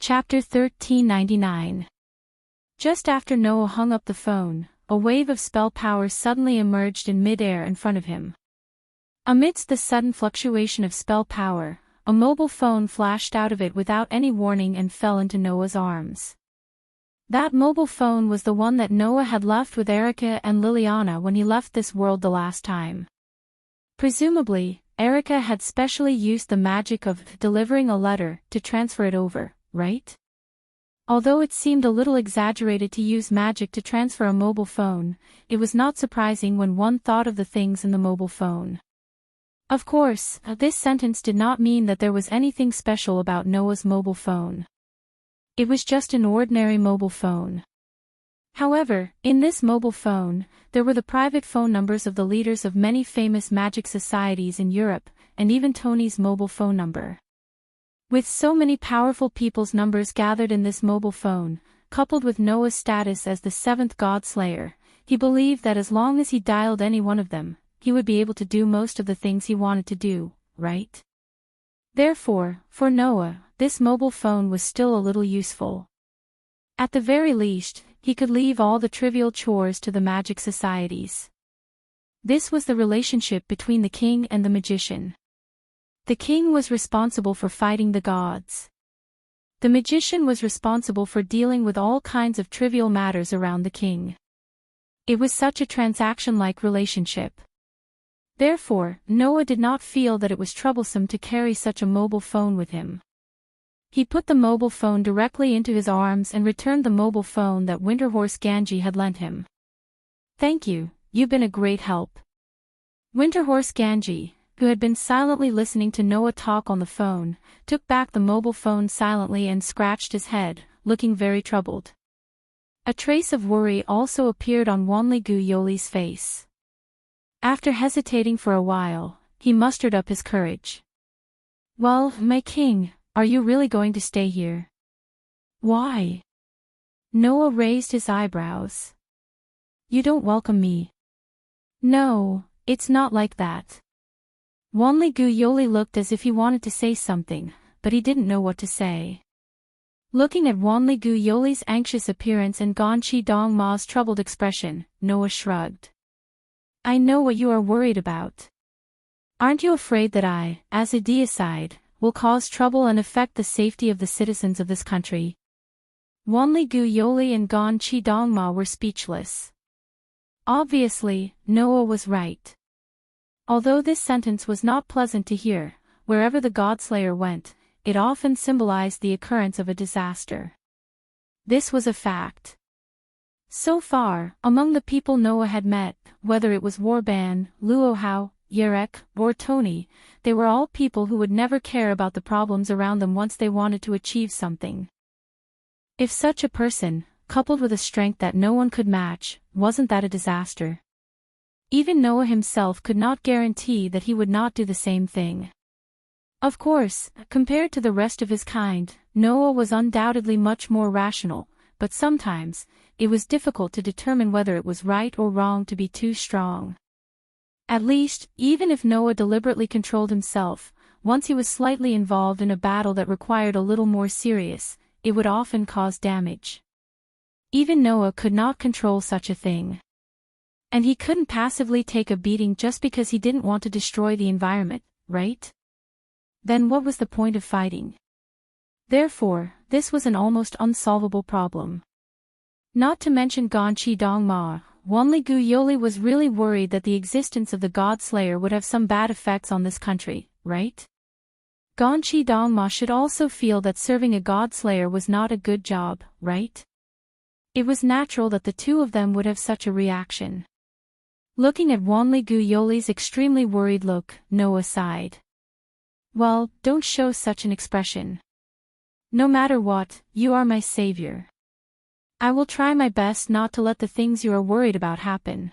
Chapter 1399. Just after Noah hung up the phone, a wave of spell power suddenly emerged in mid-air in front of him. Amidst the sudden fluctuation of spell power, a mobile phone flashed out of it without any warning and fell into Noah's arms. That mobile phone was the one that Noah had left with Erica and Liliana when he left this world the last time. Presumably, Erica had specially used the magic of delivering a letter to transfer it over, right? Although it seemed a little exaggerated to use magic to transfer a mobile phone, it was not surprising when one thought of the things in the mobile phone. Of course, this sentence did not mean that there was anything special about Noah's mobile phone. It was just an ordinary mobile phone. However, in this mobile phone, there were the private phone numbers of the leaders of many famous magic societies in Europe, and even Tony's mobile phone number. With so many powerful people's numbers gathered in this mobile phone, coupled with Noah's status as the seventh God Slayer, he believed that as long as he dialed any one of them, he would be able to do most of the things he wanted to do, right? Therefore, for Noah, this mobile phone was still a little useful. At the very least, he could leave all the trivial chores to the magic societies. This was the relationship between the king and the magician. The king was responsible for fighting the gods. The magician was responsible for dealing with all kinds of trivial matters around the king. It was such a transaction-like relationship. Therefore, Noah did not feel that it was troublesome to carry such a mobile phone with him. He put the mobile phone directly into his arms and returned the mobile phone that Winterhorse Ganji had lent him. "Thank you, you've been a great help." Winterhorse Ganji, who had been silently listening to Noah talk on the phone, took back the mobile phone silently and scratched his head, looking very troubled. A trace of worry also appeared on Wanligu Yoli's face. After hesitating for a while, he mustered up his courage. "Well, my king, are you really going to stay here?" "Why?" Noah raised his eyebrows. "You don't welcome me." "No, it's not like that." Wanligu Yoli looked as if he wanted to say something, but he didn't know what to say. Looking at Wanligu Yoli's anxious appearance and Ganchi Dongma's troubled expression, Noah shrugged. "I know what you are worried about. Aren't you afraid that I, as a deicide, will cause trouble and affect the safety of the citizens of this country?" Wanligu Yoli and Ganchi Dongma were speechless. Obviously, Noah was right. Although this sentence was not pleasant to hear, wherever the Godslayer went, it often symbolized the occurrence of a disaster. This was a fact. So far, among the people Noah had met, whether it was Warban, Luohao, Yerek, or Tony, they were all people who would never care about the problems around them once they wanted to achieve something. If such a person, coupled with a strength that no one could match, wasn't that a disaster? Even Noah himself could not guarantee that he would not do the same thing. Of course, compared to the rest of his kind, Noah was undoubtedly much more rational, but sometimes, it was difficult to determine whether it was right or wrong to be too strong. At least, even if Noah deliberately controlled himself, once he was slightly involved in a battle that required a little more serious, it would often cause damage. Even Noah could not control such a thing. And he couldn't passively take a beating just because he didn't want to destroy the environment, right? Then what was the point of fighting? Therefore, this was an almost unsolvable problem. Not to mention Ganchi Dongma, Wanligu Yoli was really worried that the existence of the Godslayer would have some bad effects on this country, right? Ganchi Dongma should also feel that serving a Godslayer was not a good job, right? It was natural that the two of them would have such a reaction. Looking at Wanligu Yoli's extremely worried look, Noah sighed. "Well, don't show such an expression. No matter what, you are my savior. I will try my best not to let the things you are worried about happen."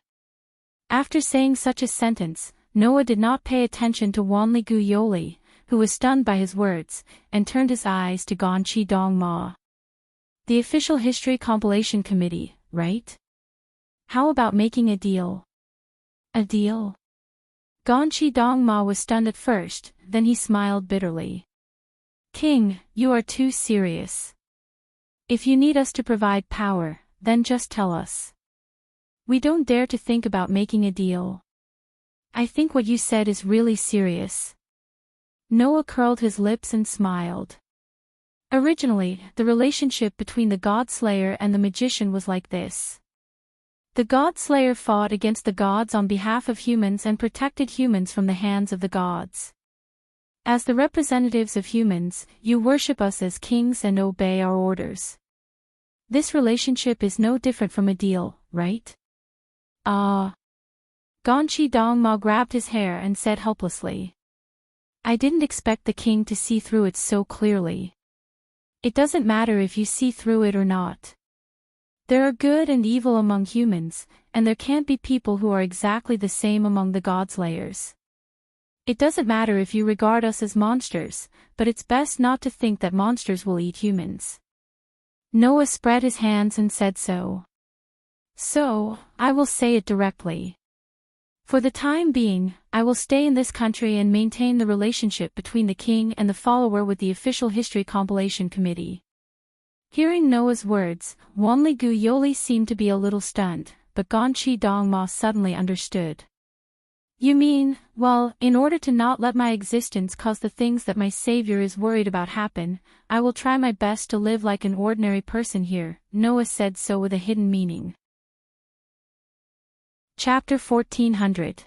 After saying such a sentence, Noah did not pay attention to Wanligu Yoli, who was stunned by his words, and turned his eyes to Ganchi Dongma. "The official history compilation committee, right? How about making a deal?" "A deal?" Ganchi Dongma was stunned at first, then he smiled bitterly. "King, you are too serious. If you need us to provide power, then just tell us. We don't dare to think about making a deal. I think what you said is really serious. Noah curled his lips and smiled. Originally, the relationship between the God-slayer and the magician was like this. The God-slayer fought against the gods on behalf of humans and protected humans from the hands of the gods. As the representatives of humans, you worship us as kings and obey our orders. This relationship is no different from a deal, right? Gonchi Dongma grabbed his hair and said helplessly. I didn't expect the king to see through it so clearly. It doesn't matter if you see through it or not. There are good and evil among humans, and there can't be people who are exactly the same among the God-slayers. It doesn't matter if you regard us as monsters, but it's best not to think that monsters will eat humans. Noah spread his hands and said so. So, I will say it directly. For the time being, I will stay in this country and maintain the relationship between the king and the follower with the official history compilation committee. Hearing Noah's words, Wanli-gu Yoli seemed to be a little stunned, but Gonchi Dongma suddenly understood. You mean, well, in order to not let my existence cause the things that my savior is worried about happen, I will try my best to live like an ordinary person here. Noah said so with a hidden meaning. Chapter 1400.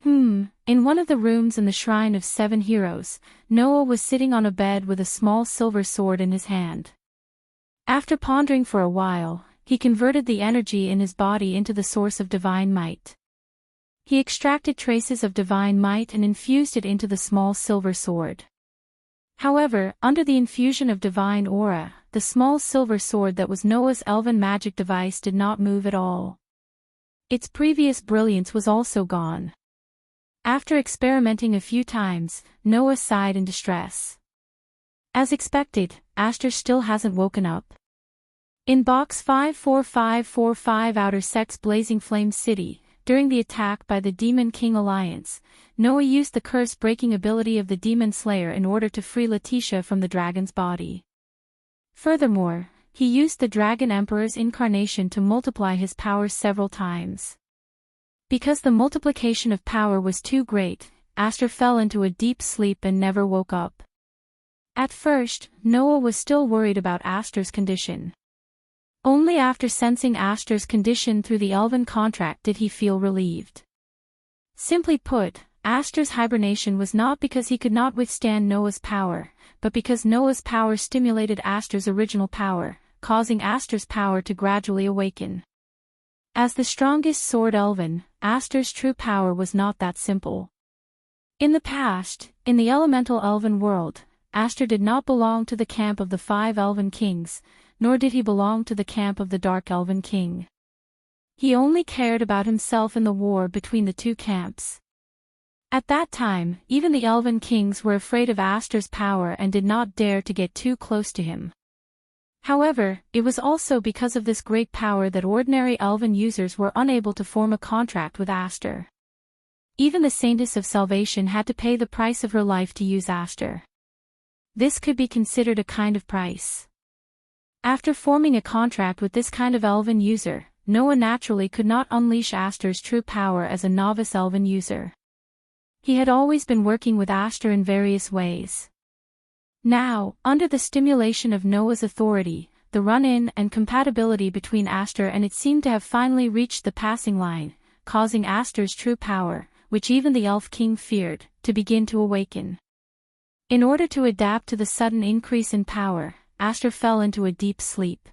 In one of the rooms in the Shrine of Seven Heroes, Noah was sitting on a bed with a small silver sword in his hand. After pondering for a while, he converted the energy in his body into the source of divine might. He extracted traces of divine might and infused it into the small silver sword. However, under the infusion of divine aura, the small silver sword that was Noah's elven magic device did not move at all. Its previous brilliance was also gone. After experimenting a few times, Noah sighed in distress. As expected, Aster still hasn't woken up. In Box 54545 Outer Sect's Blazing Flame City, during the attack by the Demon King Alliance, Noah used the curse-breaking ability of the Demon Slayer in order to free Letitia from the dragon's body. Furthermore, he used the Dragon Emperor's incarnation to multiply his powers several times. Because the multiplication of power was too great, Aster fell into a deep sleep and never woke up. At first, Noah was still worried about Aster's condition. Only after sensing Aster's condition through the elven contract did he feel relieved. Simply put, Aster's hibernation was not because he could not withstand Noah's power, but because Noah's power stimulated Aster's original power, causing Aster's power to gradually awaken. As the strongest sword elven, Aster's true power was not that simple. In the past, in the elemental elven world, Aster did not belong to the camp of the 5 elven kings, nor did he belong to the camp of the dark elven king. He only cared about himself in the war between the two camps. At that time, even the elven kings were afraid of Aster's power and did not dare to get too close to him. However, it was also because of this great power that ordinary elven users were unable to form a contract with Aster. Even the Saintess of Salvation had to pay the price of her life to use Aster. This could be considered a kind of price. After forming a contract with this kind of elven user, Noah naturally could not unleash Aster's true power as a novice elven user. He had always been working with Aster in various ways. Now, under the stimulation of Noah's authority, the run-in and compatibility between Aster and it seemed to have finally reached the passing line, causing Aster's true power, which even the Elf King feared, to begin to awaken. In order to adapt to the sudden increase in power, Aster fell into a deep sleep.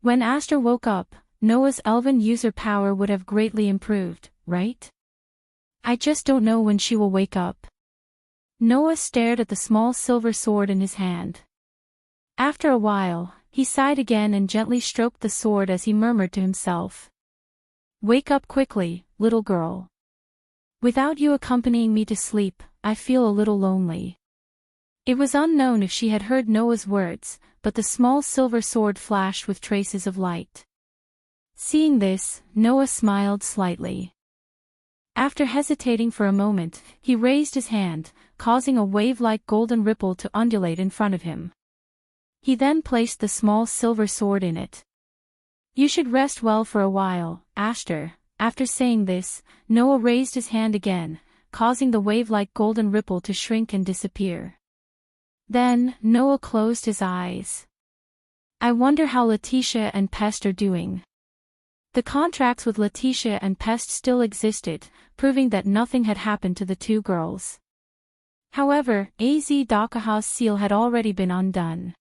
When Aster woke up, Noah's elven user power would have greatly improved, right? I just don't know when she will wake up. Noah stared at the small silver sword in his hand. After a while, he sighed again and gently stroked the sword as he murmured to himself. Wake up quickly, little girl. Without you accompanying me to sleep, I feel a little lonely. It was unknown if she had heard Noah's words, but the small silver sword flashed with traces of light. Seeing this, Noah smiled slightly. After hesitating for a moment, he raised his hand, causing a wave-like golden ripple to undulate in front of him. He then placed the small silver sword in it. "You should rest well for a while, Ashtar." After saying this, Noah raised his hand again, causing the wave-like golden ripple to shrink and disappear. Then, Noah closed his eyes. "I wonder how Letitia and Pest are doing." The contracts with Letitia and Pest still existed, proving that nothing had happened to the two girls. However, Az-Dakaha's seal had already been undone.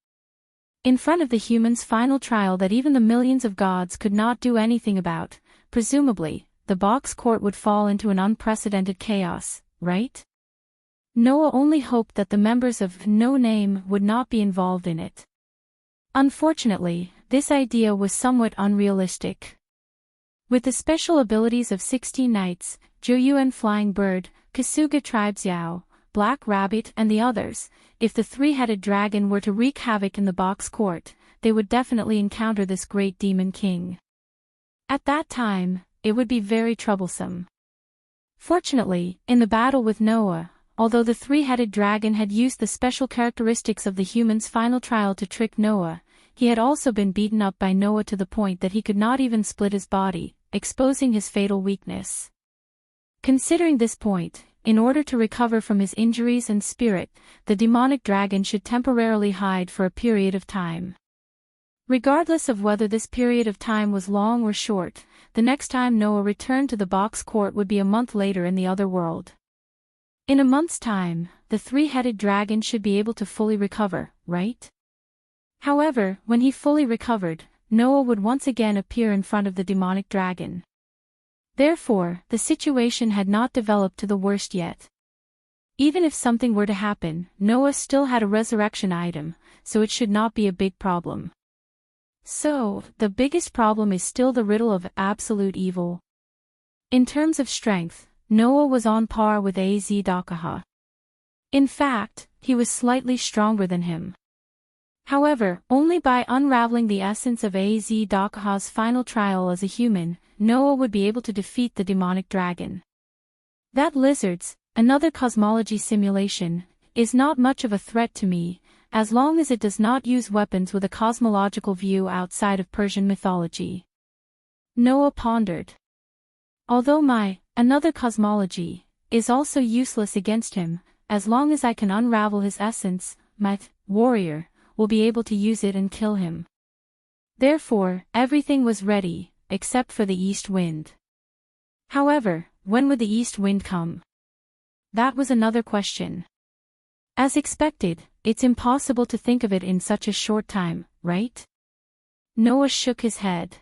In front of the humans' final trial that even the millions of gods could not do anything about, presumably, the box court would fall into an unprecedented chaos, right? Noah only hoped that the members of No Name would not be involved in it. Unfortunately, this idea was somewhat unrealistic. With the special abilities of 16 Knights, Joyuan Flying Bird, Kasuga Tribes Yao, Black Rabbit and the others, if the three-headed dragon were to wreak havoc in the box court, they would definitely encounter this great demon king. At that time, it would be very troublesome. Fortunately, in the battle with Noah, although the three-headed dragon had used the special characteristics of the human's final trial to trick Noah, he had also been beaten up by Noah to the point that he could not even split his body, exposing his fatal weakness. Considering this point, in order to recover from his injuries and spirit, the demonic dragon should temporarily hide for a period of time. Regardless of whether this period of time was long or short, the next time Noah returned to the box court would be a month later in the other world. In a month's time, the three-headed dragon should be able to fully recover, right? However, when he fully recovered, Noah would once again appear in front of the demonic dragon. Therefore, the situation had not developed to the worst yet. Even if something were to happen, Noah still had a resurrection item, so it should not be a big problem. So, the biggest problem is still the riddle of absolute evil. In terms of strength, Noah was on par with Az-Dakaha. In fact, he was slightly stronger than him. However, only by unraveling the essence of Az-Dakaha's final trial as a human, Noah would be able to defeat the demonic dragon. That lizards, another cosmology simulation, is not much of a threat to me, as long as it does not use weapons with a cosmological view outside of Persian mythology. Noah pondered. Although another cosmology, is also useless against him, as long as I can unravel his essence, my warrior will be able to use it and kill him. Therefore, everything was ready, except for the east wind. However, when would the east wind come? That was another question. As expected, it's impossible to think of it in such a short time, right? Noah shook his head.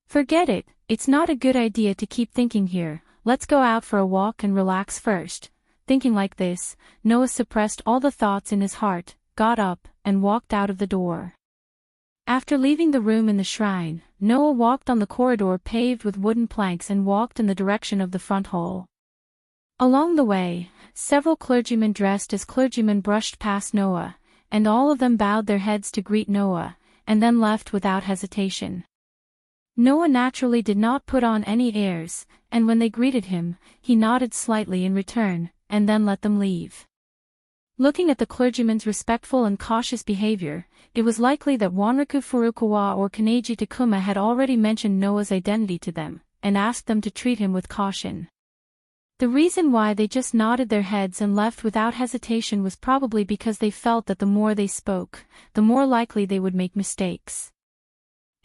Forget it, it's not a good idea to keep thinking here, let's go out for a walk and relax first. Thinking like this, Noah suppressed all the thoughts in his heart, got up, and walked out of the door. After leaving the room in the shrine, Noah walked on the corridor paved with wooden planks and walked in the direction of the front hall. Along the way, several clergymen dressed as clergymen brushed past Noah, and all of them bowed their heads to greet Noah, and then left without hesitation. Noah naturally did not put on any airs, and when they greeted him, he nodded slightly in return, and then let them leave. Looking at the clergyman's respectful and cautious behavior, it was likely that Wanriku Furukawa or Kaneji Takuma had already mentioned Noah's identity to them, and asked them to treat him with caution. The reason why they just nodded their heads and left without hesitation was probably because they felt that the more they spoke, the more likely they would make mistakes.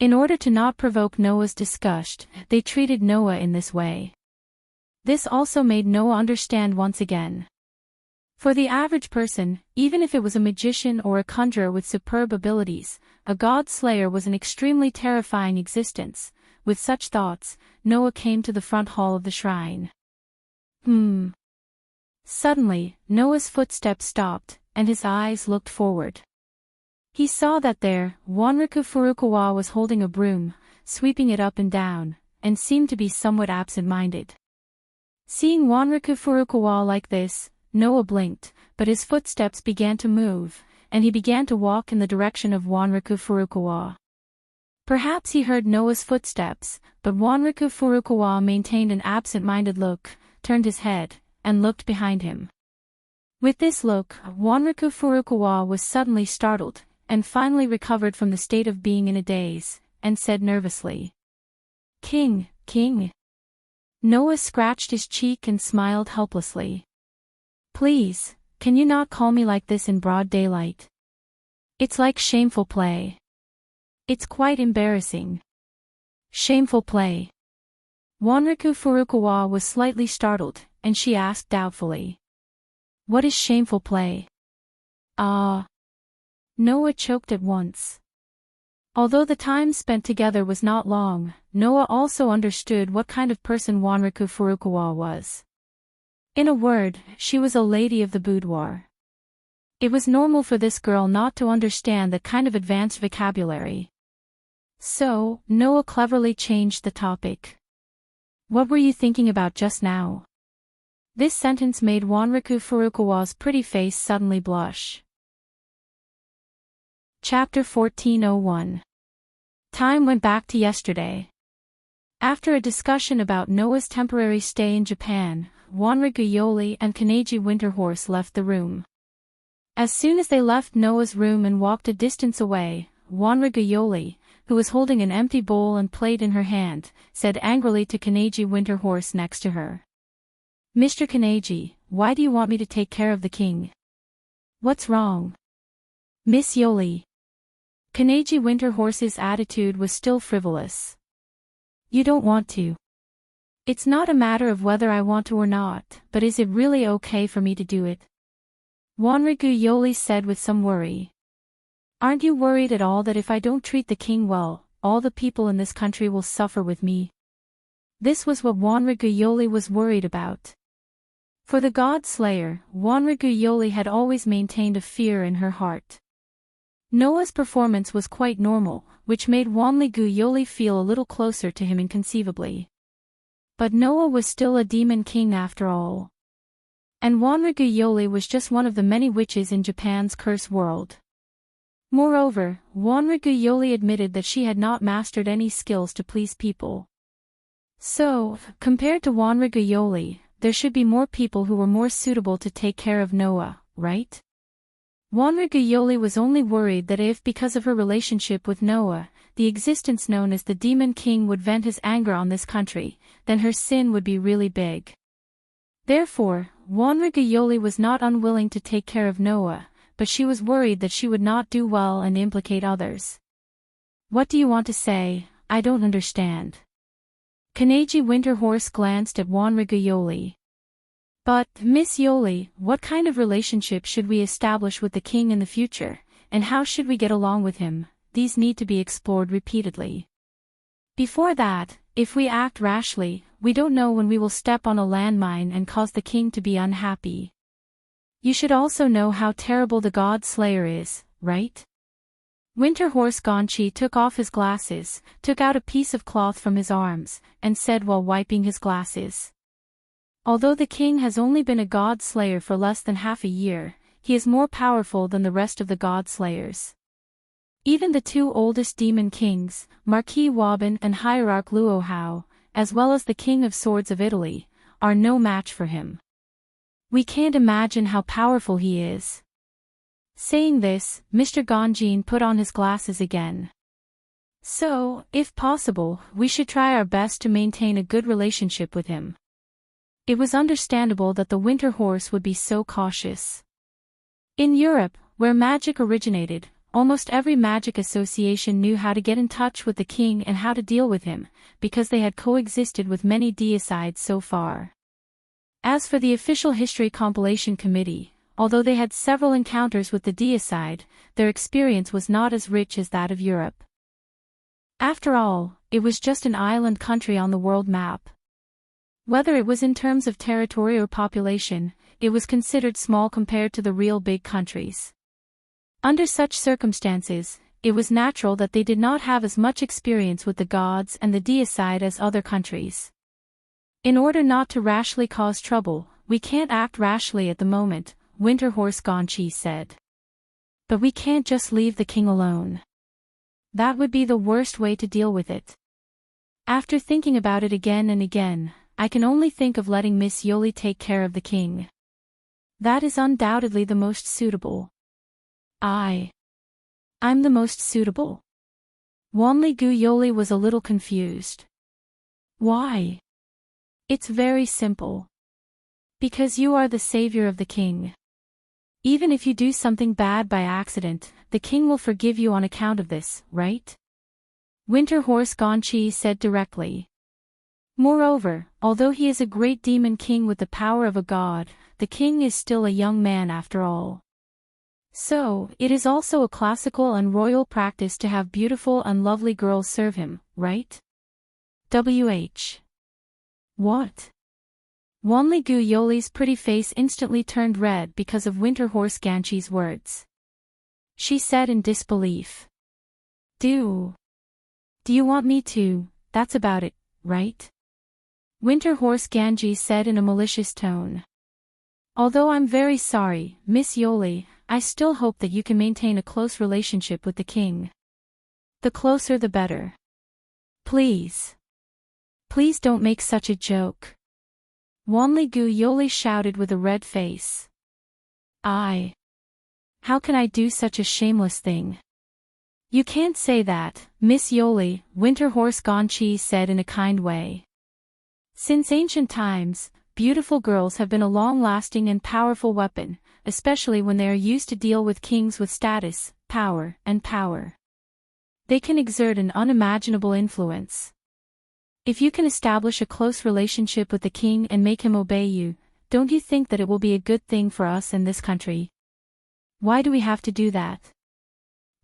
In order to not provoke Noah's disgust, they treated Noah in this way. This also made Noah understand once again. For the average person, even if it was a magician or a conjurer with superb abilities, a god slayer was an extremely terrifying existence. With such thoughts, Noah came to the front hall of the shrine. Suddenly, Noah's footsteps stopped, and his eyes looked forward. He saw that there, Wanriku Furukawa was holding a broom, sweeping it up and down, and seemed to be somewhat absent-minded. Seeing Wanriku Furukawa like this, Noah blinked, but his footsteps began to move, and he began to walk in the direction of Wanriku Furukawa. Perhaps he heard Noah's footsteps, but Wanriku Furukawa maintained an absent-minded look, turned his head, and looked behind him. With this look, Wanriku Furukawa was suddenly startled, and finally recovered from the state of being in a daze, and said nervously, "King, King." Noah scratched his cheek and smiled helplessly. "Please, can you not call me like this in broad daylight? It's like shameful play. It's quite embarrassing." "Shameful play?" Wanriku Furukawa was slightly startled, and she asked doubtfully, "What is shameful play?" "Ah." Noah choked at once. Although the time spent together was not long, Noah also understood what kind of person Wanriku Furukawa was. In a word, she was a lady of the boudoir. It was normal for this girl not to understand that kind of advanced vocabulary. So, Noah cleverly changed the topic. "What were you thinking about just now?" This sentence made Wanriku Furukawa's pretty face suddenly blush. Chapter 1401. Time went back to yesterday. After a discussion about Noah's temporary stay in Japan, Wanriku Yoli and Kaneji Winterhorse left the room. As soon as they left Noah's room and walked a distance away, Wanriku Yoli, who was holding an empty bowl and plate in her hand, said angrily to Kaneji Winterhorse next to her, "Mr. Kaneji, why do you want me to take care of the king? What's wrong?" "Miss Yoli." Kaneji Winterhorse's attitude was still frivolous. "You don't want to. It's not a matter of whether I want to or not, but is it really okay for me to do it?" Wanriku Yoli said with some worry. "Aren't you worried at all that if I don't treat the king well, all the people in this country will suffer with me?" This was what Wanriku Yoli was worried about. For the god slayer, Wanriku Yoli had always maintained a fear in her heart. Noah's performance was quite normal, which made Wanriku Yoli feel a little closer to him inconceivably. But Noah was still a demon king after all. And Wanriku Yoli was just one of the many witches in Japan's cursed world. Moreover, Wanriku Yoli admitted that she had not mastered any skills to please people. So, compared to Wanriku Yoli, there should be more people who were more suitable to take care of Noah, right? Wanriku Yoli was only worried that if, because of her relationship with Noah, the existence known as the Demon King would vent his anger on this country, then her sin would be really big. Therefore, Wanriku Yoli was not unwilling to take care of Noah, but she was worried that she would not do well and implicate others. "What do you want to say? I don't understand." Kaneji Winterhorse glanced at Wanriku Yoli. "But, Miss Yoli, what kind of relationship should we establish with the king in the future, and how should we get along with him? These need to be explored repeatedly. Before that, if we act rashly, we don't know when we will step on a landmine and cause the king to be unhappy. You should also know how terrible the god slayer is, right?" Winterhorse Gonchi took off his glasses, took out a piece of cloth from his arms, and said while wiping his glasses, "Although the king has only been a god slayer for less than half a year, he is more powerful than the rest of the god slayers. Even the two oldest demon kings, Marquis Waban and Hierarch Luohao, as well as the King of Swords of Italy, are no match for him. We can't imagine how powerful he is." Saying this, Mr. Gonjin put on his glasses again. "So, if possible, we should try our best to maintain a good relationship with him." It was understandable that the Winter Horse would be so cautious. In Europe, where magic originated, almost every magic association knew how to get in touch with the king and how to deal with him, because they had coexisted with many deicides so far. As for the official history compilation committee, although they had several encounters with the deicide, their experience was not as rich as that of Europe. After all, it was just an island country on the world map. Whether it was in terms of territory or population, it was considered small compared to the real big countries. Under such circumstances, it was natural that they did not have as much experience with the gods and the deicide as other countries. In order not to rashly cause trouble, we can't act rashly at the moment, Winterhorse Gonchi said. But we can't just leave the king alone. That would be the worst way to deal with it. After thinking about it again and again, I can only think of letting Miss Yoli take care of the king. That is undoubtedly the most suitable. I'm the most suitable. Wanli Gu Yoli was a little confused. Why? It's very simple. Because you are the savior of the king. Even if you do something bad by accident, the king will forgive you on account of this, right? Winter Horse Gonchi said directly. Moreover, although he is a great demon king with the power of a god, the king is still a young man after all. So, it is also a classical and royal practice to have beautiful and lovely girls serve him, right? WH. What? Wanli Gu Yoli's pretty face instantly turned red because of Winter Horse Ganchi's words. She said in disbelief. Do you want me to? That's about it, right? Winter Horse Ganji said in a malicious tone. Although I'm very sorry, Miss Yoli, I still hope that you can maintain a close relationship with the king. The closer the better. Please. Please don't make such a joke. Wanli Gu Yoli shouted with a red face. How can I do such a shameless thing? You can't say that, Miss Yoli, Winter Horse Gonchi said in a kind way. Since ancient times, beautiful girls have been a long-lasting and powerful weapon, especially when they are used to deal with kings with status, power. They can exert an unimaginable influence. If you can establish a close relationship with the king and make him obey you, don't you think that it will be a good thing for us and this country? Why do we have to do that?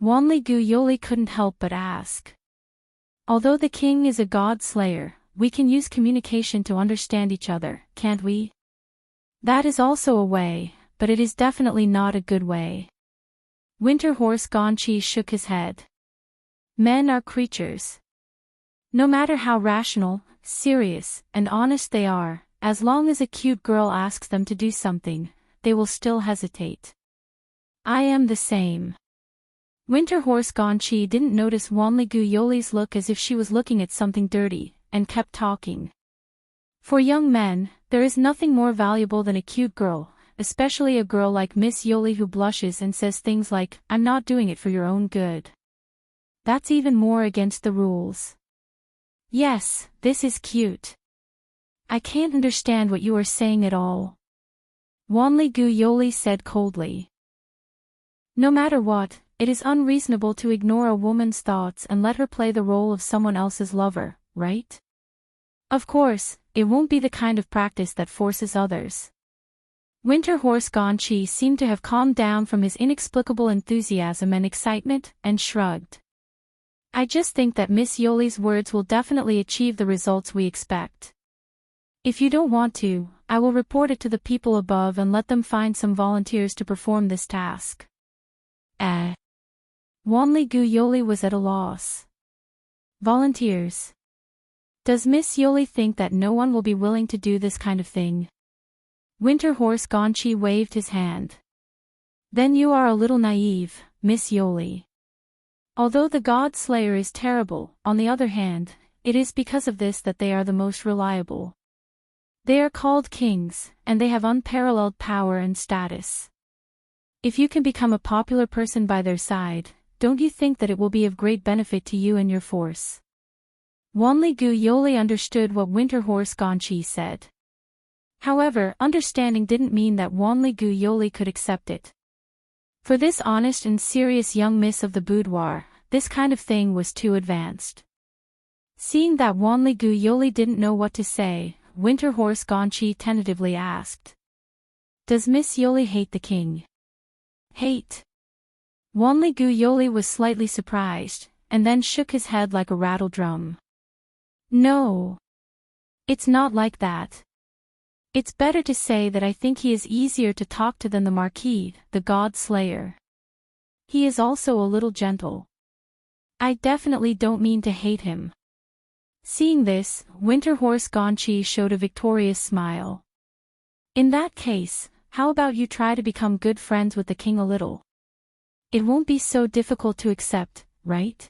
Wanli Gu Yoli couldn't help but ask. Although the king is a god slayer, we can use communication to understand each other, can't we? That is also a way, but it is definitely not a good way. Winter Horse Gonchi shook his head. Men are creatures. No matter how rational, serious, and honest they are, as long as a cute girl asks them to do something, they will still hesitate. I am the same. Winter Horse Gonchi didn't notice Wanli Gu Yoli's look as if she was looking at something dirty, and kept talking. For young men, there is nothing more valuable than a cute girl, especially a girl like Miss Yoli who blushes and says things like, I'm not doing it for your own good. That's even more against the rules. Yes, this is cute. I can't understand what you are saying at all. Wanli Gu Yoli said coldly. No matter what, it is unreasonable to ignore a woman's thoughts and let her play the role of someone else's lover, right? Of course, it won't be the kind of practice that forces others. Winter Horse Gonchi seemed to have calmed down from his inexplicable enthusiasm and excitement, and shrugged. I just think that Miss Yoli's words will definitely achieve the results we expect. If you don't want to, I will report it to the people above and let them find some volunteers to perform this task. Wanli Gu Yoli was at a loss. Volunteers. Does Miss Yoli think that no one will be willing to do this kind of thing? Winter Horse Gonchi waved his hand. Then you are a little naive, Miss Yoli. Although the God Slayer is terrible, on the other hand, it is because of this that they are the most reliable. They are called kings, and they have unparalleled power and status. If you can become a popular person by their side, don't you think that it will be of great benefit to you and your force? Wanli Gu Yoli understood what Winter Horse Gonchi said. However, understanding didn't mean that Wanli Gu Yoli could accept it. For this honest and serious young miss of the boudoir, this kind of thing was too advanced. Seeing that Wanli Gu Yoli didn't know what to say, Winter Horse Gonchi tentatively asked. Does Miss Yoli hate the king? Hate? Wanli Gu Yoli was slightly surprised, and then shook his head like a rattle drum. No. It's not like that. It's better to say that I think he is easier to talk to than the Marquis, the God Slayer. He is also a little gentle. I definitely don't mean to hate him. Seeing this, Winter Horse Gonchi showed a victorious smile. In that case, how about you try to become good friends with the king a little? It won't be so difficult to accept, right?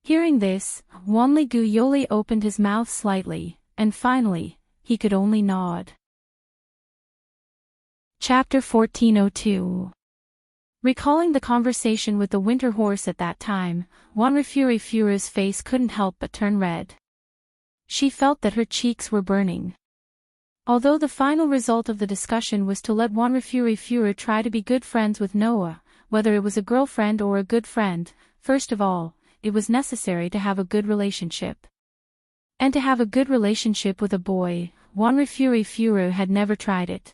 Hearing this, Wanli Gu Yoli opened his mouth slightly, and finally, he could only nod. Chapter 1402. Recalling the conversation with the winter horse at that time, Wanrefurifuru's face couldn't help but turn red. She felt that her cheeks were burning. Although the final result of the discussion was to let Wanrefurifuru try to be good friends with Noah, whether it was a girlfriend or a good friend, first of all, it was necessary to have a good relationship. And to have a good relationship with a boy, Wanrefurifuru had never tried it.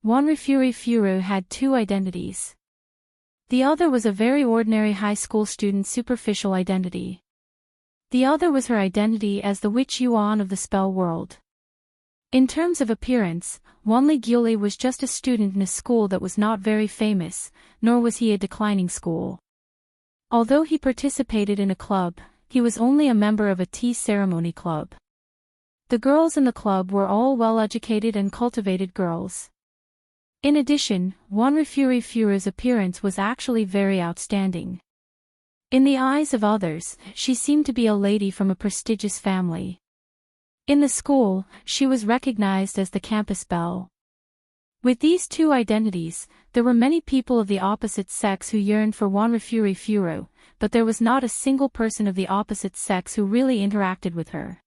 Wanrefurifuru had two identities. The other was a very ordinary high school student's superficial identity. The other was her identity as the witch Yuan of the spell world. In terms of appearance, Wanli Gyuli was just a student in a school that was not very famous, nor was he a declining school. Although he participated in a club, he was only a member of a tea ceremony club. The girls in the club were all well-educated and cultivated girls. In addition, Wanrefurifuru's appearance was actually very outstanding. In the eyes of others, she seemed to be a lady from a prestigious family. In the school, she was recognized as the campus belle. With these two identities, there were many people of the opposite sex who yearned for Wanrefurifuru, but there was not a single person of the opposite sex who really interacted with her.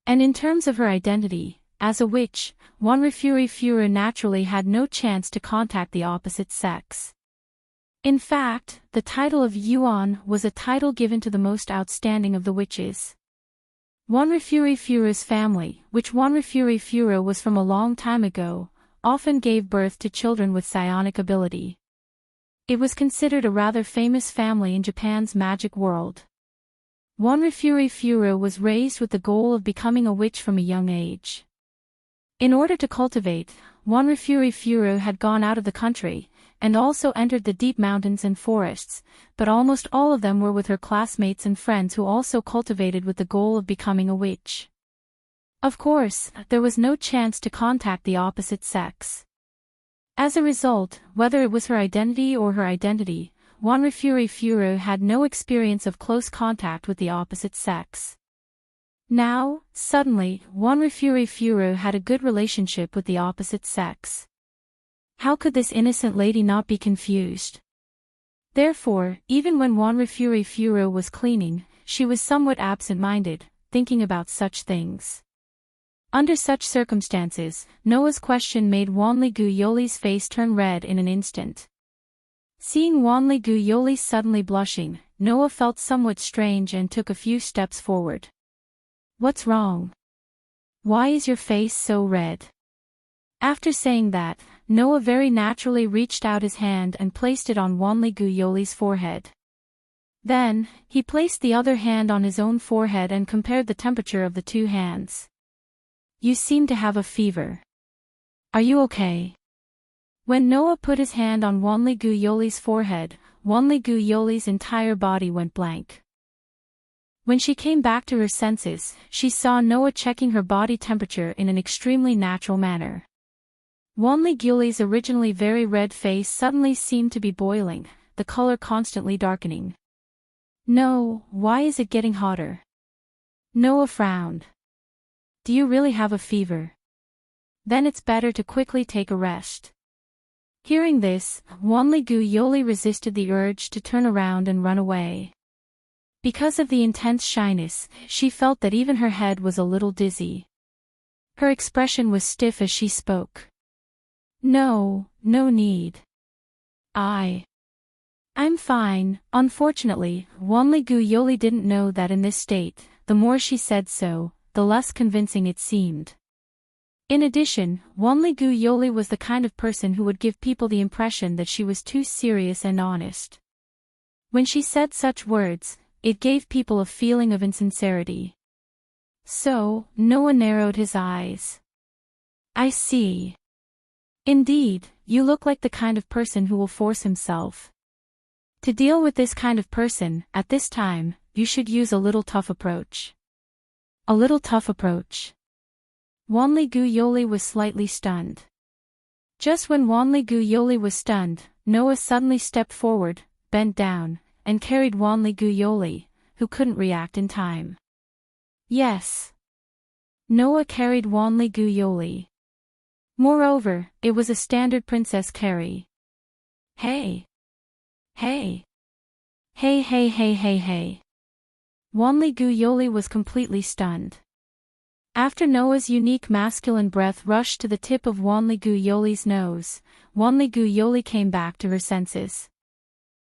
And in terms of her identity, as a witch, Wanrefurifuru naturally had no chance to contact the opposite sex. In fact, the title of Yuan was a title given to the most outstanding of the witches. Wanrefurifuru's family, which Wanrefurifuru was from a long time ago, often gave birth to children with psionic ability. It was considered a rather famous family in Japan's magic world. Wanrefurifuru was raised with the goal of becoming a witch from a young age. In order to cultivate, Wanrefurifuru had gone out of the country, and also entered the deep mountains and forests, but almost all of them were with her classmates and friends who also cultivated with the goal of becoming a witch. Of course, there was no chance to contact the opposite sex. As a result, whether it was her identity or her identity, Wanrefurifuru had no experience of close contact with the opposite sex. Now, suddenly, Wanrefurifuru had a good relationship with the opposite sex. How could this innocent lady not be confused? Therefore, even when Wanrefurifuru was cleaning, she was somewhat absent-minded, thinking about such things. Under such circumstances, Noah's question made Wanli Gyuli's face turn red in an instant. Seeing Wanli Gyuli suddenly blushing, Noah felt somewhat strange and took a few steps forward. "What's wrong? Why is your face so red?" After saying that, Noah very naturally reached out his hand and placed it on Wanli Gyuli's forehead. Then, he placed the other hand on his own forehead and compared the temperature of the two hands. "You seem to have a fever. Are you okay?" When Noah put his hand on Wanli Gyuli's forehead, Wanli Gyuli's entire body went blank. When she came back to her senses, she saw Noah checking her body temperature in an extremely natural manner. Wanli Gyuli's originally very red face suddenly seemed to be boiling, the color constantly darkening. "No, why is it getting hotter?" Noah frowned. "Do you really have a fever? Then it's better to quickly take a rest." Hearing this, Wanli Gyuli resisted the urge to turn around and run away. Because of the intense shyness, she felt that even her head was a little dizzy. Her expression was stiff as she spoke. "No, no need. I'm fine." Unfortunately, Wanli Gyuli didn't know that in this state, the more she said so, the less convincing it seemed. In addition, Wanli Gyuli was the kind of person who would give people the impression that she was too serious and honest. When she said such words, it gave people a feeling of insincerity. So, Noah narrowed his eyes. "I see. Indeed, you look like the kind of person who will force himself. To deal with this kind of person, at this time, you should use a little tough approach." "A little tough approach?" Wanli Gyuli was slightly stunned. Just when Wanli Gyuli was stunned, Noah suddenly stepped forward, bent down, and carried Wanli Gyuli, who couldn't react in time. Yes. Noah carried Wanli Gyuli. Moreover, it was a standard princess carry. "Hey! Hey. Hey hey hey hey hey. Wanli Guyoli was completely stunned. After Noah's unique masculine breath rushed to the tip of Wanli Guyoli's nose, Wanli Guyoli came back to her senses.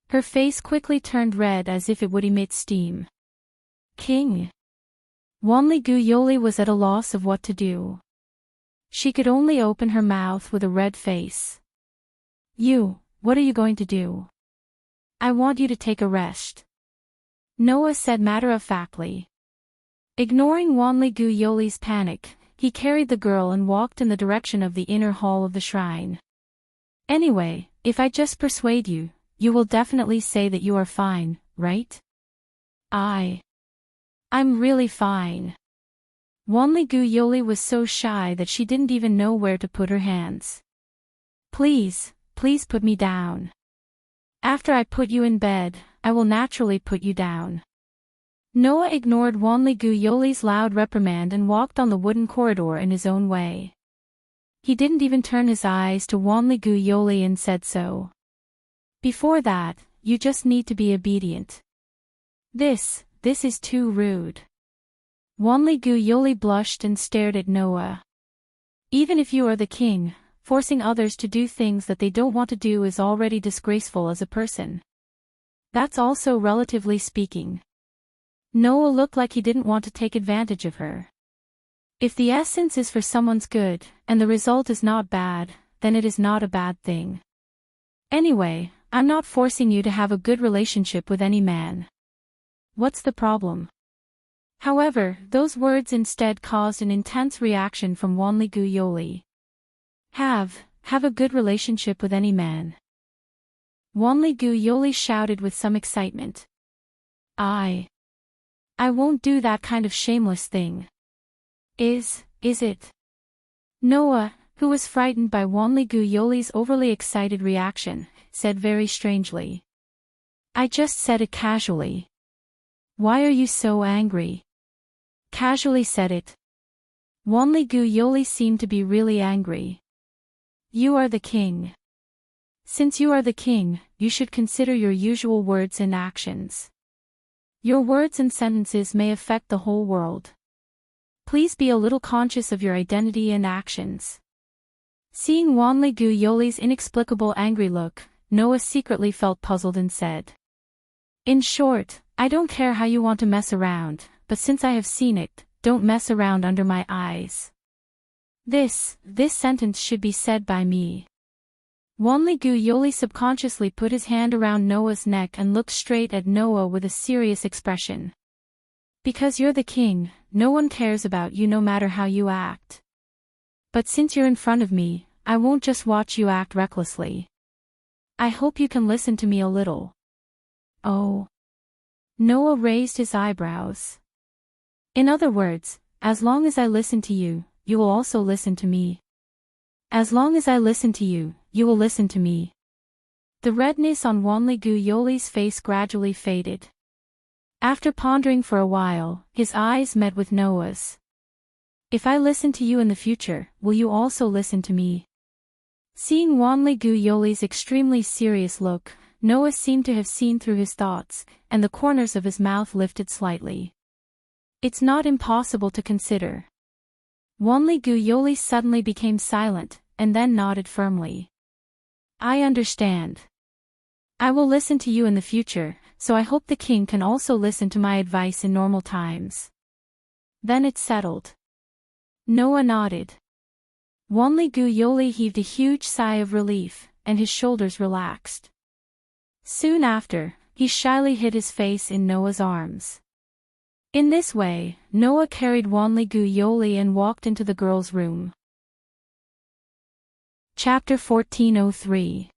Her face quickly turned red as if it would emit steam. King. Wanli Guyoli was at a loss of what to do. She could only open her mouth with a red face. What are you going to do? I want you to take a rest. Noah said matter-of-factly. Ignoring Wanli Guyoli's panic, he carried the girl and walked in the direction of the inner hall of the shrine. Anyway, if I just persuade you, you will definitely say that you are fine, right? I'm really fine. Wanli Guyoli was so shy that she didn't even know where to put her hands. Please put me down. After I put you in bed, I will naturally put you down. Noah ignored Wanli Guyoli's loud reprimand and walked on the wooden corridor in his own way. He didn't even turn his eyes to Wanli Guyoli and said so. Before that, you just need to be obedient. This is too rude. Wanli Guyoli blushed and stared at Noah. Even if you are the king, forcing others to do things that they don't want to do is already disgraceful as a person. That's also relatively speaking. Noah looked like he didn't want to take advantage of her. If the essence is for someone's good, and the result is not bad, then it is not a bad thing. Anyway, I'm not forcing you to have a good relationship with any man. What's the problem? However, those words instead caused an intense reaction from Wanli Guyoli. Have a good relationship with any man. Wanli Guyoli shouted with some excitement. I won't do that kind of shameless thing. Is it? Noah, who was frightened by Wanli Guyoli's overly excited reaction, said very strangely. I just said it casually. Why are you so angry? Casually said it. Wanli Guyoli seemed to be really angry. You are the king. Since you are the king, you should consider your usual words and actions. Your words and sentences may affect the whole world. Please be a little conscious of your identity and actions. Seeing Wanli Guyoli's inexplicable angry look, Noah secretly felt puzzled and said. In short, I don't care how you want to mess around, but since I have seen it, don't mess around under my eyes. This sentence should be said by me. Wanli Guyoli subconsciously put his hand around Noah's neck and looked straight at Noah with a serious expression. Because you're the king, no one cares about you no matter how you act. But since you're in front of me, I won't just watch you act recklessly. I hope you can listen to me a little. Oh. Noah raised his eyebrows. In other words, as long as I listen to you, you will also listen to me. As long as I listen to you, you will listen to me. The redness on Wanli Guyoli's face gradually faded. After pondering for a while, his eyes met with Noah's. If I listen to you in the future, will you also listen to me? Seeing Wanli Guyoli's extremely serious look, Noah seemed to have seen through his thoughts, and the corners of his mouth lifted slightly. It's not impossible to consider. Wanli Guyoli suddenly became silent, and then nodded firmly. I understand. I will listen to you in the future, so I hope the king can also listen to my advice in normal times. Then it's settled. Noah nodded. Wanli Guyoli heaved a huge sigh of relief, and his shoulders relaxed. Soon after, he shyly hid his face in Noah's arms. In this way, Noah carried Wanli Guyoli and walked into the girl's room. Chapter 1403.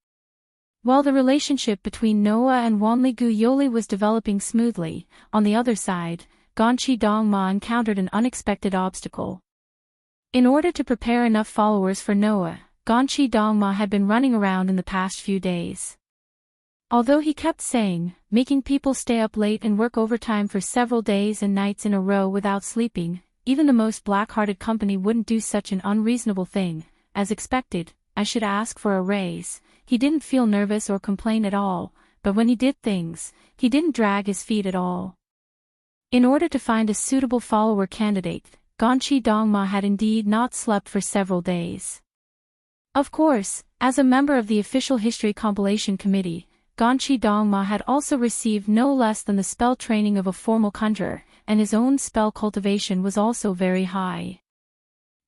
While the relationship between Noah and Wanli Guyoli was developing smoothly, on the other side, Gonchi Dongma encountered an unexpected obstacle. In order to prepare enough followers for Noah, Gonchi Dongma had been running around in the past few days. Although he kept saying, making people stay up late and work overtime for several days and nights in a row without sleeping, even the most black-hearted company wouldn't do such an unreasonable thing. As expected, I should ask for a raise. He didn't feel nervous or complain at all, but when he did things, he didn't drag his feet at all. In order to find a suitable follower candidate, Gonchi Dongma had indeed not slept for several days. Of course, as a member of the official history compilation committee, Gonchi Dongma had also received no less than the spell training of a formal conjurer, and his own spell cultivation was also very high.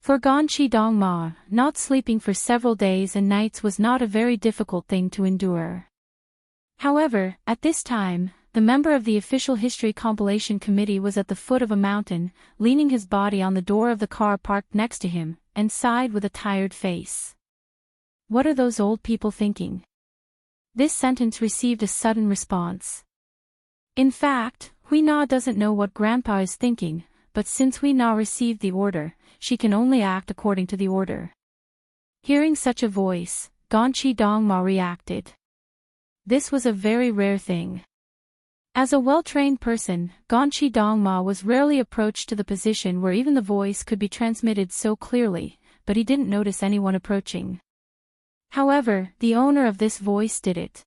For Gonchi Dongma, not sleeping for several days and nights was not a very difficult thing to endure. However, at this time, the member of the official history compilation committee was at the foot of a mountain, leaning his body on the door of the car parked next to him, and sighed with a tired face. What are those old people thinking? This sentence received a sudden response. In fact, Hui Na doesn't know what Grandpa is thinking, but since Hui Na received the order, she can only act according to the order. Hearing such a voice, Gonchi Dongma reacted. This was a very rare thing. As a well-trained person, Gonchi Dongma was rarely approached to the position where even the voice could be transmitted so clearly, but he didn't notice anyone approaching. However, the owner of this voice did it.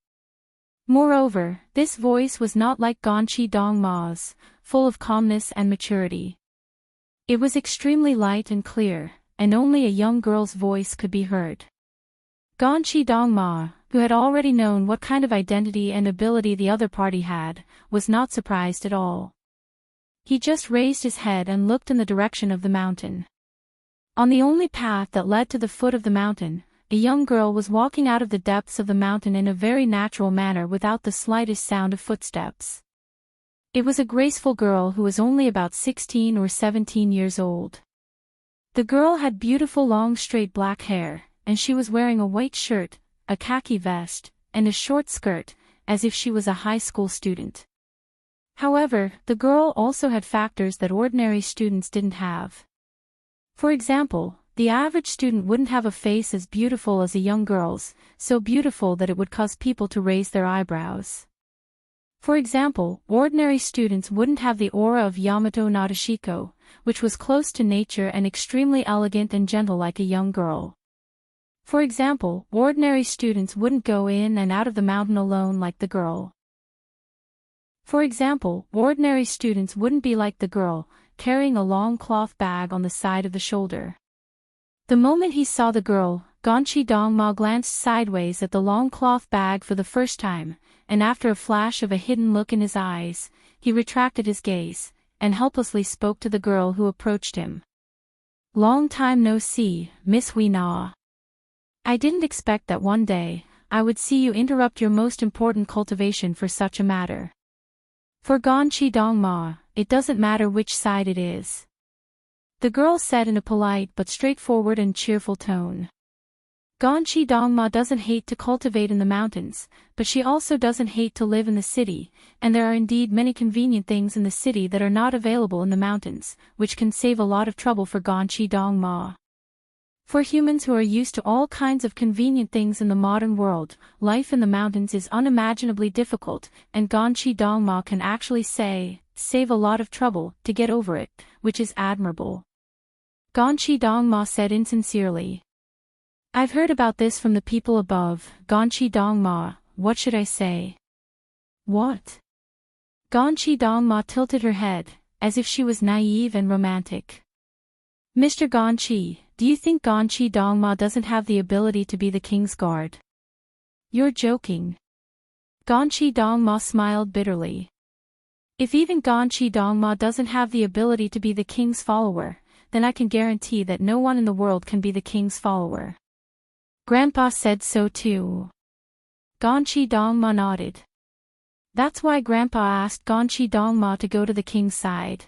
Moreover, this voice was not like Gonchi Dongma's, full of calmness and maturity. It was extremely light and clear, and only a young girl's voice could be heard. Gonchi Dongma, who had already known what kind of identity and ability the other party had, was not surprised at all. He just raised his head and looked in the direction of the mountain. On the only path that led to the foot of the mountain, a young girl was walking out of the depths of the mountain in a very natural manner without the slightest sound of footsteps. It was a graceful girl who was only about 16 or 17 years old. The girl had beautiful long straight black hair, and she was wearing a white shirt, a khaki vest, and a short skirt, as if she was a high school student. However, the girl also had factors that ordinary students didn't have. For example, the average student wouldn't have a face as beautiful as a young girl's, so beautiful that it would cause people to raise their eyebrows. For example, ordinary students wouldn't have the aura of Yamato Nadeshiko, which was close to nature and extremely elegant and gentle like a young girl. For example, ordinary students wouldn't go in and out of the mountain alone like the girl. For example, ordinary students wouldn't be like the girl, carrying a long cloth bag on the side of the shoulder. The moment he saw the girl, Gonchi Dongma glanced sideways at the long cloth bag for the first time, and after a flash of a hidden look in his eyes, he retracted his gaze, and helplessly spoke to the girl who approached him. Long time no see, Miss Hui Na. I didn't expect that one day, I would see you interrupt your most important cultivation for such a matter. For Gonchi Dongma, it doesn't matter which side it is. The girl said in a polite but straightforward and cheerful tone. Gonchi Dongma doesn't hate to cultivate in the mountains, but she also doesn't hate to live in the city, and there are indeed many convenient things in the city that are not available in the mountains, which can save a lot of trouble for Gonchi Dongma. For humans who are used to all kinds of convenient things in the modern world, life in the mountains is unimaginably difficult, and Gonchi Dongma can actually save a lot of trouble to get over it, which is admirable. Gonchi Dongma said insincerely. I've heard about this from the people above, Gonchi Dongma, what should I say? What? Gonchi Dongma tilted her head, as if she was naive and romantic. Mr. Gonchi, do you think Gonchi Dongma doesn't have the ability to be the king's guard? You're joking. Gonchi Dongma smiled bitterly. If even Gonchi Dongma doesn't have the ability to be the king's follower, then I can guarantee that no one in the world can be the king's follower. Grandpa said so too. Gonchi Dongma nodded. That's why Grandpa asked Gonchi Dongma to go to the king's side.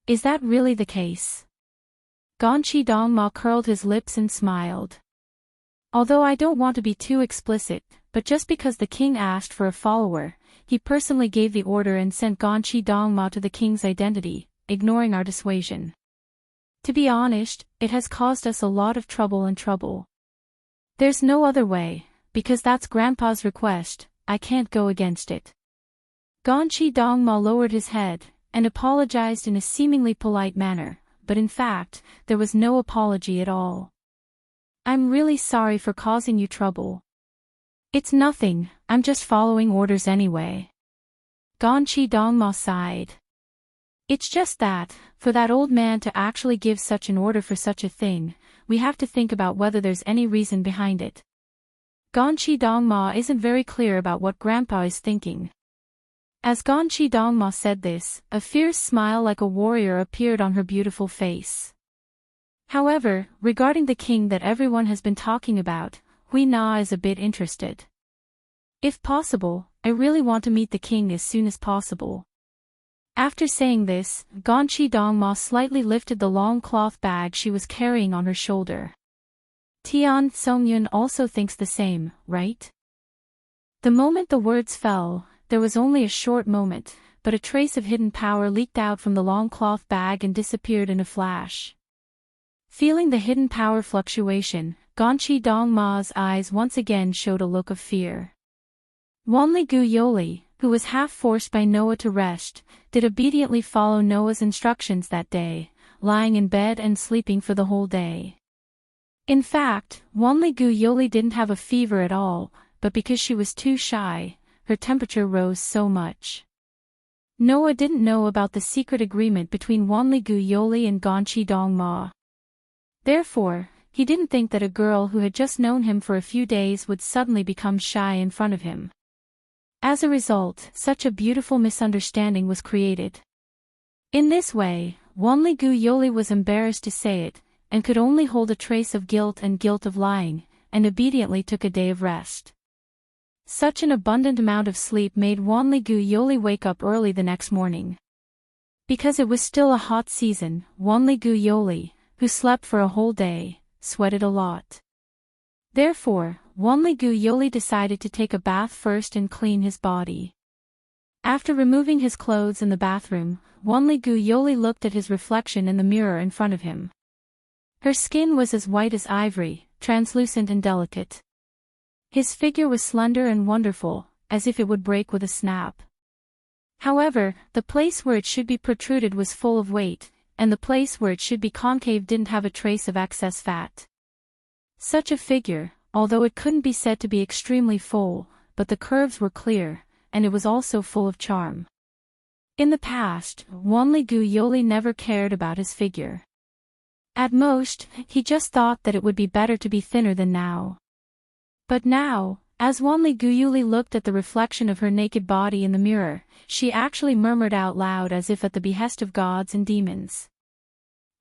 Is that really the case? Gonchi Dongma curled his lips and smiled. Although I don't want to be too explicit, but just because the king asked for a follower, he personally gave the order and sent Gonchi Dongma to the king's identity, ignoring our dissuasion. To be honest, it has caused us a lot of trouble. There's no other way, because that's Grandpa's request, I can't go against it. Gonchi Dongma lowered his head, and apologized in a seemingly polite manner, but in fact, there was no apology at all. I'm really sorry for causing you trouble. It's nothing, I'm just following orders anyway. Gonchi Dongma sighed. It's just that, for that old man to actually give such an order for such a thing, we have to think about whether there's any reason behind it. Gonchi Dongma isn't very clear about what Grandpa is thinking. As Gonchi Dongma said this, a fierce smile like a warrior appeared on her beautiful face. However, regarding the king that everyone has been talking about, Hui Na is a bit interested. If possible, I really want to meet the king as soon as possible. After saying this, Gonchi Dongma slightly lifted the long cloth bag she was carrying on her shoulder. Tian Songyun also thinks the same, right? The moment the words fell, there was only a short moment, but a trace of hidden power leaked out from the long cloth bag and disappeared in a flash. Feeling the hidden power fluctuation, Gonchi Dongma's eyes once again showed a look of fear. Wanli Gu Yoli, who was half forced by Noah to rest, did obediently follow Noah's instructions that day, lying in bed and sleeping for the whole day. In fact, Wanli Gu Yoli didn't have a fever at all, but because she was too shy, her temperature rose so much. Noah didn't know about the secret agreement between Wanli Gu Yoli and Gonchi Dongma. Therefore, he didn't think that a girl who had just known him for a few days would suddenly become shy in front of him. As a result, such a beautiful misunderstanding was created. In this way, Wanli Gu Yoli was embarrassed to say it, and could only hold a trace of guilt of lying, and obediently took a day of rest. Such an abundant amount of sleep made Wanli Gu Yoli wake up early the next morning. Because it was still a hot season, Wanli Gu Yoli, who slept for a whole day, sweated a lot. Therefore, Wanli Gu Yoli decided to take a bath first and clean his body. After removing his clothes in the bathroom, Wanli Gu Yoli looked at his reflection in the mirror in front of him. Her skin was as white as ivory, translucent and delicate. His figure was slender and wonderful, as if it would break with a snap. However, the place where it should be protruded was full of weight, and the place where it should be concave didn't have a trace of excess fat. Such a figure, although it couldn't be said to be extremely full, but the curves were clear, and it was also full of charm. In the past, Wanli Gu Yoli never cared about his figure. At most, he just thought that it would be better to be thinner than now. But now, as Wanli Gu Yoli looked at the reflection of her naked body in the mirror, she actually murmured out loud as if at the behest of gods and demons.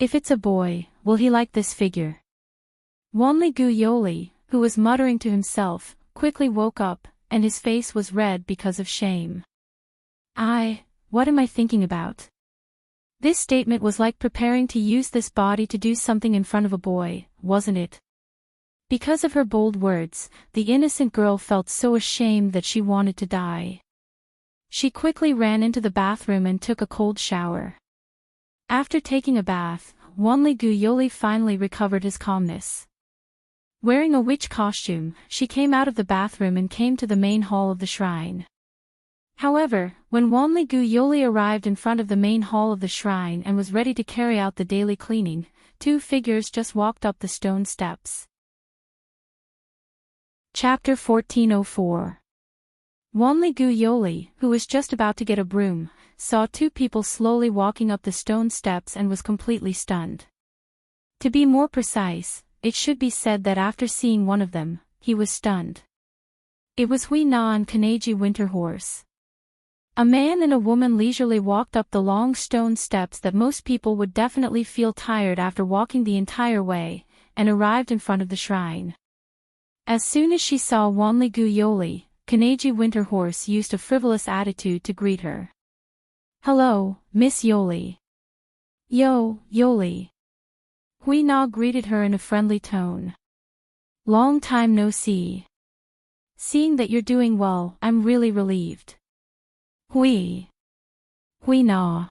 If it's a boy, will he like this figure? Wanli Gu Yoli, who was muttering to himself, quickly woke up, and his face was red because of shame. What am I thinking about? This statement was like preparing to use this body to do something in front of a boy, wasn't it? Because of her bold words, the innocent girl felt so ashamed that she wanted to die. She quickly ran into the bathroom and took a cold shower. After taking a bath, Wanli Gu Yoli finally recovered his calmness. Wearing a witch costume, she came out of the bathroom and came to the main hall of the shrine. However, when Wanli Gu Yoli arrived in front of the main hall of the shrine and was ready to carry out the daily cleaning, two figures just walked up the stone steps. Chapter 1404. Wanli Gu Yoli, who was just about to get a broom, saw two people slowly walking up the stone steps and was completely stunned. To be more precise, it should be said that after seeing one of them, he was stunned. It was Hui Na and Kaneji Winterhorse. A man and a woman leisurely walked up the long stone steps that most people would definitely feel tired after walking the entire way, and arrived in front of the shrine. As soon as she saw Wanli Gu Yoli, Kaneji Winterhorse used a frivolous attitude to greet her. "Hello, Miss Yoli." "Yo, Yoli." Hui Na greeted her in a friendly tone. "Long time no see. Seeing that you're doing well, I'm really relieved." Hui Na.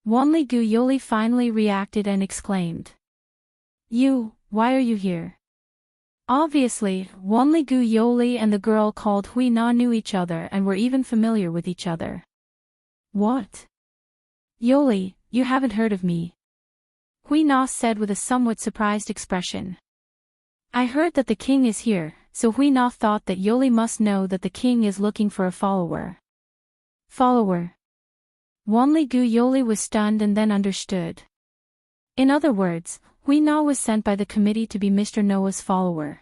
Wanli Gu Yoli finally reacted and exclaimed. Why are you here?" Obviously, Wanli Gu Yoli and the girl called Hui Na knew each other and were even familiar with each other. "What? Yoli, you haven't heard of me?" Hui Na said with a somewhat surprised expression. "I heard that the king is here, so Hui Na thought that Yoli must know that the king is looking for a follower. Follower. Wanli Gu Yoli was stunned and then understood. In other words, Hui Na was sent by the committee to be Mr. Noah's follower.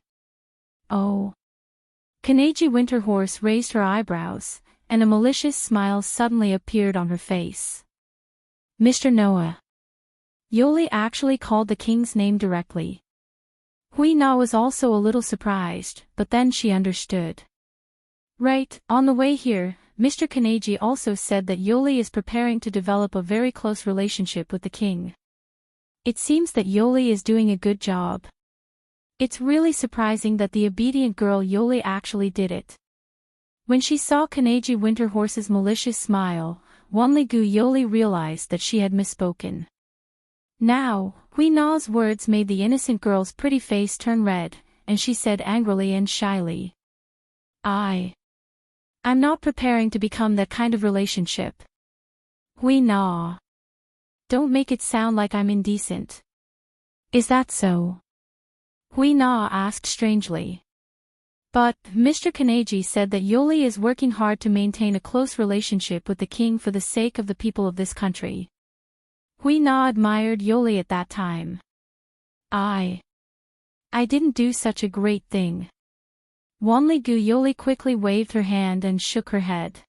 Oh. Kanaji Winterhorse raised her eyebrows, and a malicious smile suddenly appeared on her face. Mr. Noah. Yoli actually called the king's name directly. Hui Na was also a little surprised, but then she understood. Right, on the way here, Mr. Kanaji also said that Yoli is preparing to develop a very close relationship with the king. It seems that Yoli is doing a good job. It's really surprising that the obedient girl Yoli actually did it. When she saw Kanaji Winterhorse's malicious smile, Wanli Gu Yoli realized that she had misspoken. Now, Hui Na's words made the innocent girl's pretty face turn red, and she said angrily and shyly. I'm not preparing to become that kind of relationship. Hui Na. Don't make it sound like I'm indecent. Is that so? Hui Na asked strangely. But, Mr. Kanaji said that Yoli is working hard to maintain a close relationship with the king for the sake of the people of this country. Hui Na admired Yoli at that time. I didn't do such a great thing. Wanli Gu Yoli quickly waved her hand and shook her head.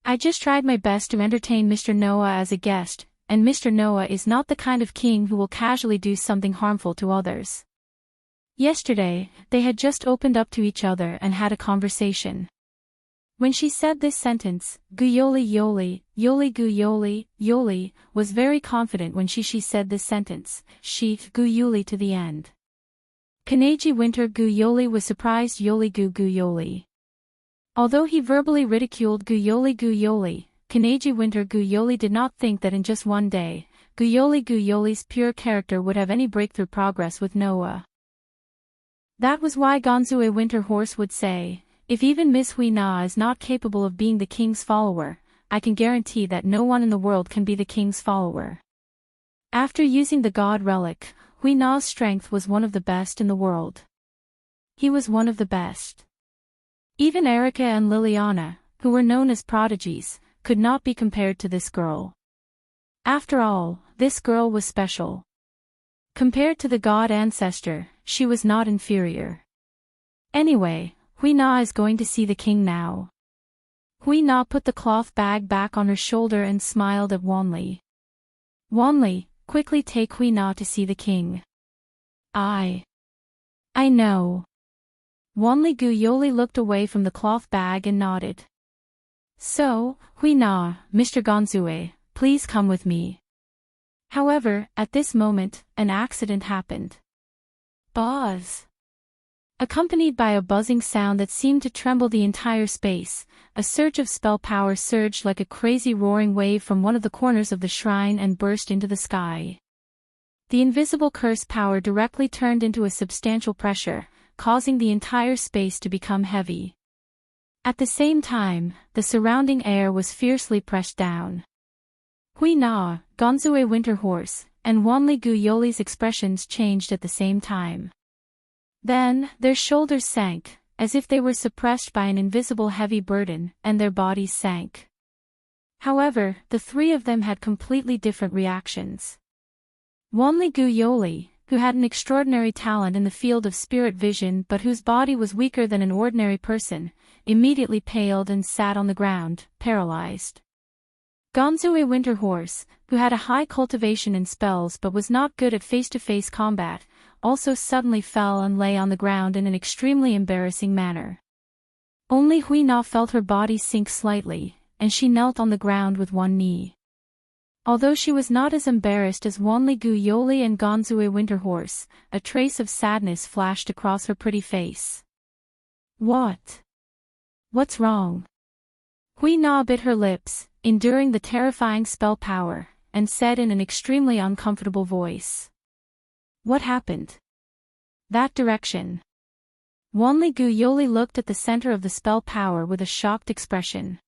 I just tried my best to entertain Mr. Noah as a guest, and Mr. Noah is not the kind of king who will casually do something harmful to others. Yesterday, they had just opened up to each other and had a conversation. When she said this sentence, Gu Yoli Yoli, Yoli Gu Yoli, Yoli, was very confident when she said this sentence, she, Gu Yuli to the end. Kanaji Winter Gu Yoli was surprised Yoli Gu Gu Yoli. Although he verbally ridiculed Gu Yoli, Kanaji Winter Gu Yoli did not think that in just one day, Gu Yoli's pure character would have any breakthrough progress with Noah. That was why Gonzue Winterhorse would say, if even Miss Hui Na is not capable of being the king's follower, I can guarantee that no one in the world can be the king's follower. After using the god relic, Hui Na's strength was one of the best in the world. He was one of the best. Even Erica and Liliana, who were known as prodigies, could not be compared to this girl. After all, this girl was special. Compared to the god ancestor, she was not inferior. Anyway, Hui Na is going to see the king now. Hui Na put the cloth bag back on her shoulder and smiled at Wanli. Wanli, quickly take Hui Na to see the king. I know. Wanli Gu Yoli looked away from the cloth bag and nodded. So, Hui Na, Mr. Gonzue, please come with me. However, at this moment, an accident happened. Buzz. Accompanied by a buzzing sound that seemed to tremble the entire space, a surge of spell power surged like a crazy roaring wave from one of the corners of the shrine and burst into the sky. The invisible curse power directly turned into a substantial pressure, causing the entire space to become heavy. At the same time, the surrounding air was fiercely pressed down. Hui Na, Gonzue Winterhorse, and Wanli Gu Yoli's expressions changed at the same time. Then, their shoulders sank, as if they were suppressed by an invisible heavy burden, and their bodies sank. However, the three of them had completely different reactions. Wanli Gu Yoli, who had an extraordinary talent in the field of spirit vision but whose body was weaker than an ordinary person, immediately paled and sat on the ground, paralyzed. Gonzue Winterhorse, who had a high cultivation in spells but was not good at face-to-face combat, also suddenly fell and lay on the ground in an extremely embarrassing manner. Only Hui Na felt her body sink slightly, and she knelt on the ground with one knee. Although she was not as embarrassed as Wanli Gu Yoli and Gonzue Winterhorse, a trace of sadness flashed across her pretty face. What's wrong? Hui Na bit her lips, enduring the terrifying spell power, and said in an extremely uncomfortable voice. What happened? That direction. Wanli Gu Yoli looked at the center of the spell power with a shocked expression.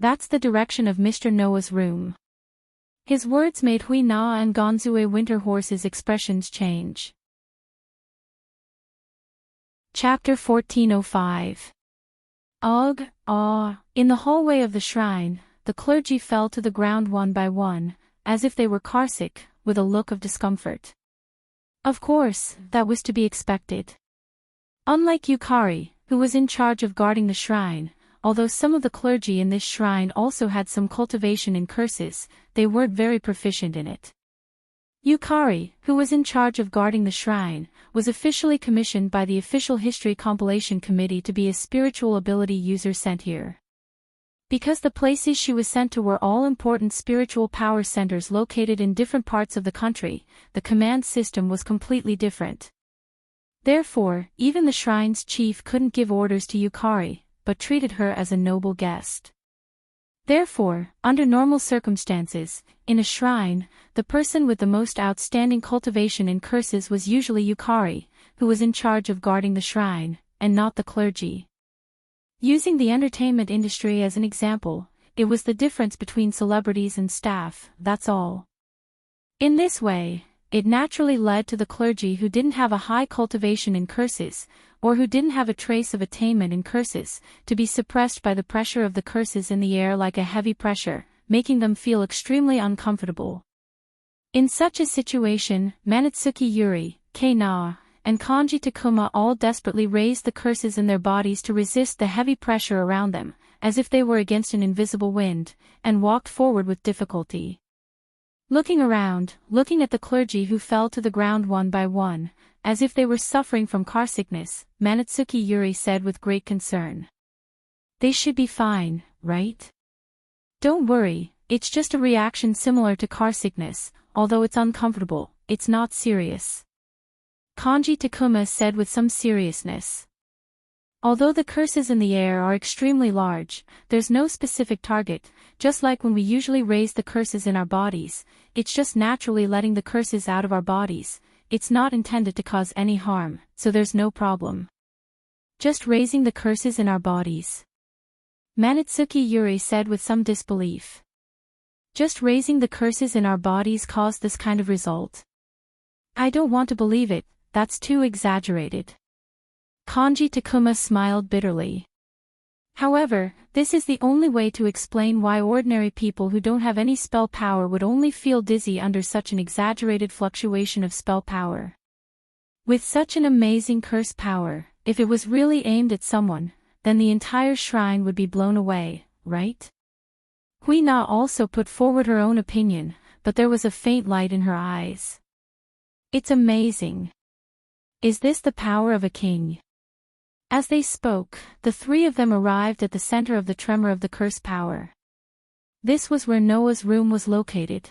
That's the direction of Mr. Noah's room. His words made Hui Na and Gonzue Winterhorse's expressions change. Chapter 1405. Ugh, ah. In the hallway of the shrine, the clergy fell to the ground one by one, as if they were carsick, with a look of discomfort. Of course, that was to be expected. Unlike Yukari, who was in charge of guarding the shrine, although some of the clergy in this shrine also had some cultivation in curses, they weren't very proficient in it. Yukari, who was in charge of guarding the shrine, was officially commissioned by the Official History Compilation Committee to be a spiritual ability user sent here. Because the places she was sent to were all important spiritual power centers located in different parts of the country, the command system was completely different. Therefore, even the shrine's chief couldn't give orders to Yukari, but treated her as a noble guest. Therefore, under normal circumstances, in a shrine, the person with the most outstanding cultivation in curses was usually Yukari, who was in charge of guarding the shrine, and not the clergy. Using the entertainment industry as an example, it was the difference between celebrities and staff, that's all. In this way, it naturally led to the clergy who didn't have a high cultivation in curses, or who didn't have a trace of attainment in curses, to be suppressed by the pressure of the curses in the air like a heavy pressure, making them feel extremely uncomfortable. In such a situation, Manatsuki Yuri, Kei-na, and Kanji Takuma all desperately raised the curses in their bodies to resist the heavy pressure around them, as if they were against an invisible wind, and walked forward with difficulty. Looking around, looking at the clergy who fell to the ground one by one, as if they were suffering from car sickness, Manatsuki Yuri said with great concern. They should be fine, right? Don't worry, it's just a reaction similar to car sickness, although it's uncomfortable, it's not serious. Kanji Takuma said with some seriousness. Although the curses in the air are extremely large, there's no specific target, just like when we usually raise the curses in our bodies, it's just naturally letting the curses out of our bodies, it's not intended to cause any harm, so there's no problem. Just raising the curses in our bodies. Manatsuki Yuri said with some disbelief. Just raising the curses in our bodies caused this kind of result? I don't want to believe it, that's too exaggerated. Kanji Takuma smiled bitterly. However, this is the only way to explain why ordinary people who don't have any spell power would only feel dizzy under such an exaggerated fluctuation of spell power. With such an amazing curse power, if it was really aimed at someone, then the entire shrine would be blown away, right? Hui-na also put forward her own opinion, but there was a faint light in her eyes. It's amazing. Is this the power of a king? As they spoke, the three of them arrived at the center of the tremor of the curse power. This was where Noah's room was located.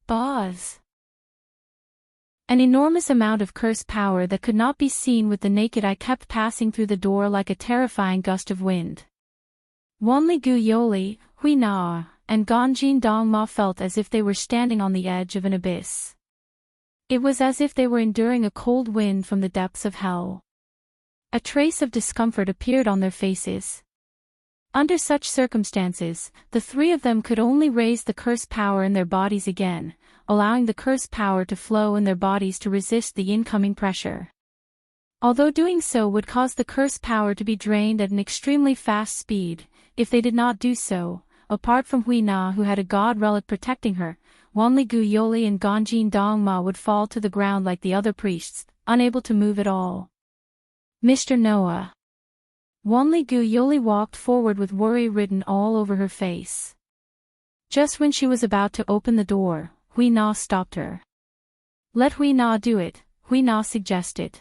Buzz! An enormous amount of curse power that could not be seen with the naked eye kept passing through the door like a terrifying gust of wind. Wanli-gu Yoli, Hui-na, and Ganjin Dongma felt as if they were standing on the edge of an abyss. It was as if they were enduring a cold wind from the depths of hell. A trace of discomfort appeared on their faces. Under such circumstances, the three of them could only raise the curse power in their bodies again, allowing the curse power to flow in their bodies to resist the incoming pressure. Although doing so would cause the curse power to be drained at an extremely fast speed, if they did not do so, apart from Hui-na who had a god relic protecting her, Wanli-gu Yoli and Ganjin Dongma would fall to the ground like the other priests, unable to move at all. Mr. Noah. Wanli-gu Yoli walked forward with worry written all over her face. Just when she was about to open the door, Hui-na stopped her. Let Hui-na do it, Hui-na suggested.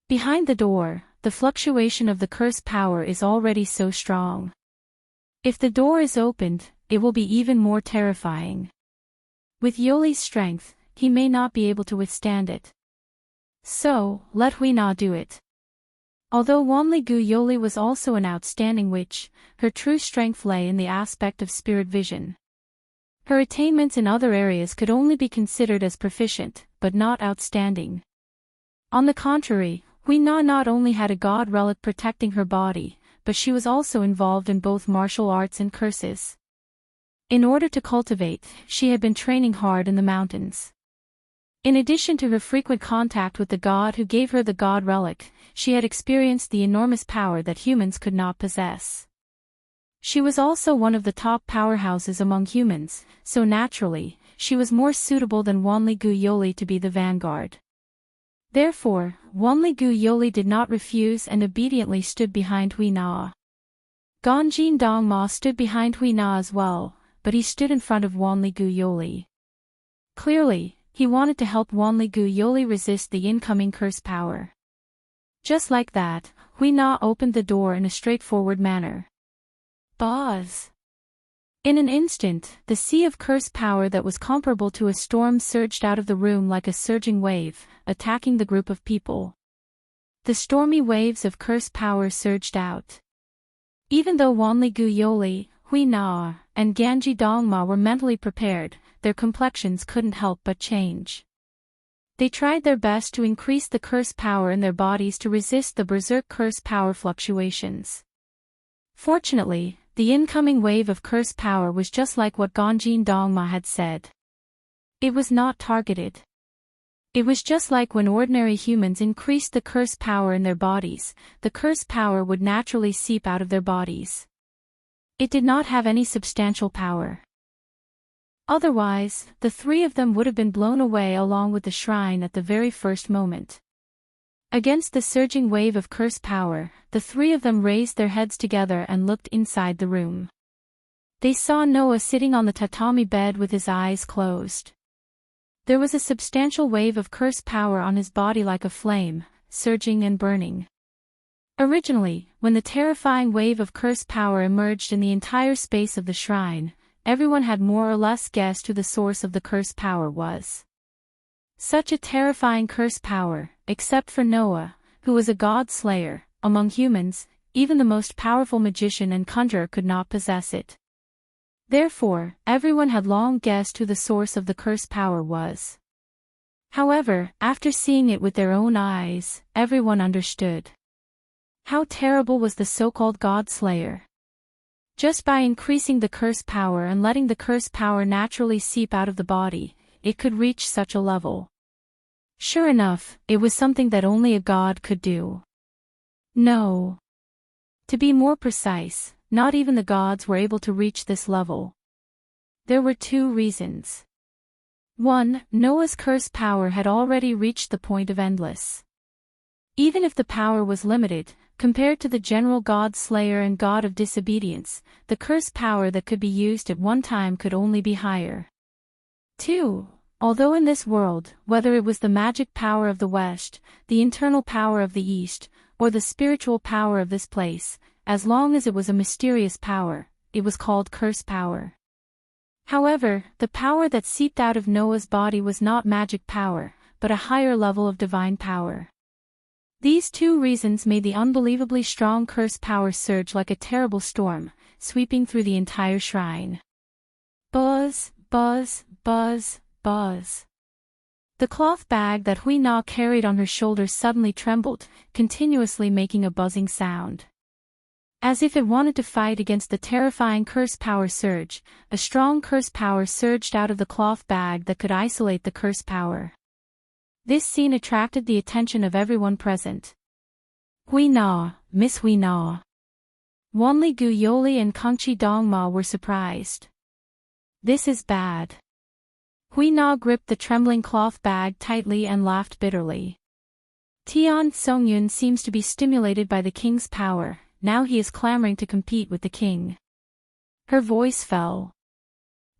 Behind the door, the fluctuation of the curse power is already so strong. If the door is opened, it will be even more terrifying. With Yoli's strength, he may not be able to withstand it. So, let Hui-na do it. Although Wanli-gu Yoli was also an outstanding witch, her true strength lay in the aspect of spirit vision. Her attainments in other areas could only be considered as proficient, but not outstanding. On the contrary, Hui-na not only had a god relic protecting her body, but she was also involved in both martial arts and curses. In order to cultivate, she had been training hard in the mountains. In addition to her frequent contact with the god who gave her the god relic, she had experienced the enormous power that humans could not possess. She was also one of the top powerhouses among humans, so naturally, she was more suitable than Wanli Gu Yoli to be the vanguard. Therefore, Wanli Gu Yoli did not refuse and obediently stood behind Hui Na. Ganjin Dongma stood behind Hui Na as well, but he stood in front of Wanli Gu Yoli. Clearly, he wanted to help Wanli Gu Yoli resist the incoming curse power. Just like that, Hui Na opened the door in a straightforward manner. Buzz! In an instant, the sea of curse power that was comparable to a storm surged out of the room like a surging wave, attacking the group of people. The stormy waves of curse power surged out. Even though Wanli Gu Yoli, Hui Na, and Ganji Dongma were mentally prepared, their complexions couldn't help but change. They tried their best to increase the curse power in their bodies to resist the berserk curse power fluctuations. Fortunately, the incoming wave of curse power was just like what Ganjin Dongma had said. It was not targeted. It was just like when ordinary humans increased the curse power in their bodies, the curse power would naturally seep out of their bodies. It did not have any substantial power. Otherwise, the three of them would have been blown away along with the shrine at the very first moment. Against the surging wave of curse power, the three of them raised their heads together and looked inside the room. They saw Noah sitting on the tatami bed with his eyes closed. There was a substantial wave of curse power on his body like a flame, surging and burning. Originally, when the terrifying wave of curse power emerged in the entire space of the shrine, everyone had more or less guessed who the source of the curse power was. Such a terrifying curse power, except for Noah, who was a god slayer, among humans, even the most powerful magician and conjurer could not possess it. Therefore, everyone had long guessed who the source of the curse power was. However, after seeing it with their own eyes, everyone understood. How terrible was the so-called god slayer. Just by increasing the curse power and letting the curse power naturally seep out of the body, it could reach such a level. Sure enough, it was something that only a god could do. No. To be more precise, not even the gods were able to reach this level. There were two reasons. 1. Noah's curse power had already reached the point of endless. Even if the power was limited, compared to the general god slayer and god of disobedience, the curse power that could be used at one time could only be higher. 2. Although in this world, whether it was the magic power of the West, the internal power of the East, or the spiritual power of this place, as long as it was a mysterious power, it was called curse power. However, the power that seeped out of Noah's body was not magic power, but a higher level of divine power. These two reasons made the unbelievably strong curse power surge like a terrible storm, sweeping through the entire shrine. Buzz, buzz, buzz, buzz. The cloth bag that Hui Na carried on her shoulders suddenly trembled, continuously making a buzzing sound. As if it wanted to fight against the terrifying curse power surge, a strong curse power surged out of the cloth bag that could isolate the curse power. This scene attracted the attention of everyone present. Hui Na, Miss Hui Na. Wanli Gu Yoli and Kangchi Dongma were surprised. This is bad. Hui Na gripped the trembling cloth bag tightly and laughed bitterly. Tian Songyun seems to be stimulated by the king's power, now he is clamoring to compete with the king. Her voice fell.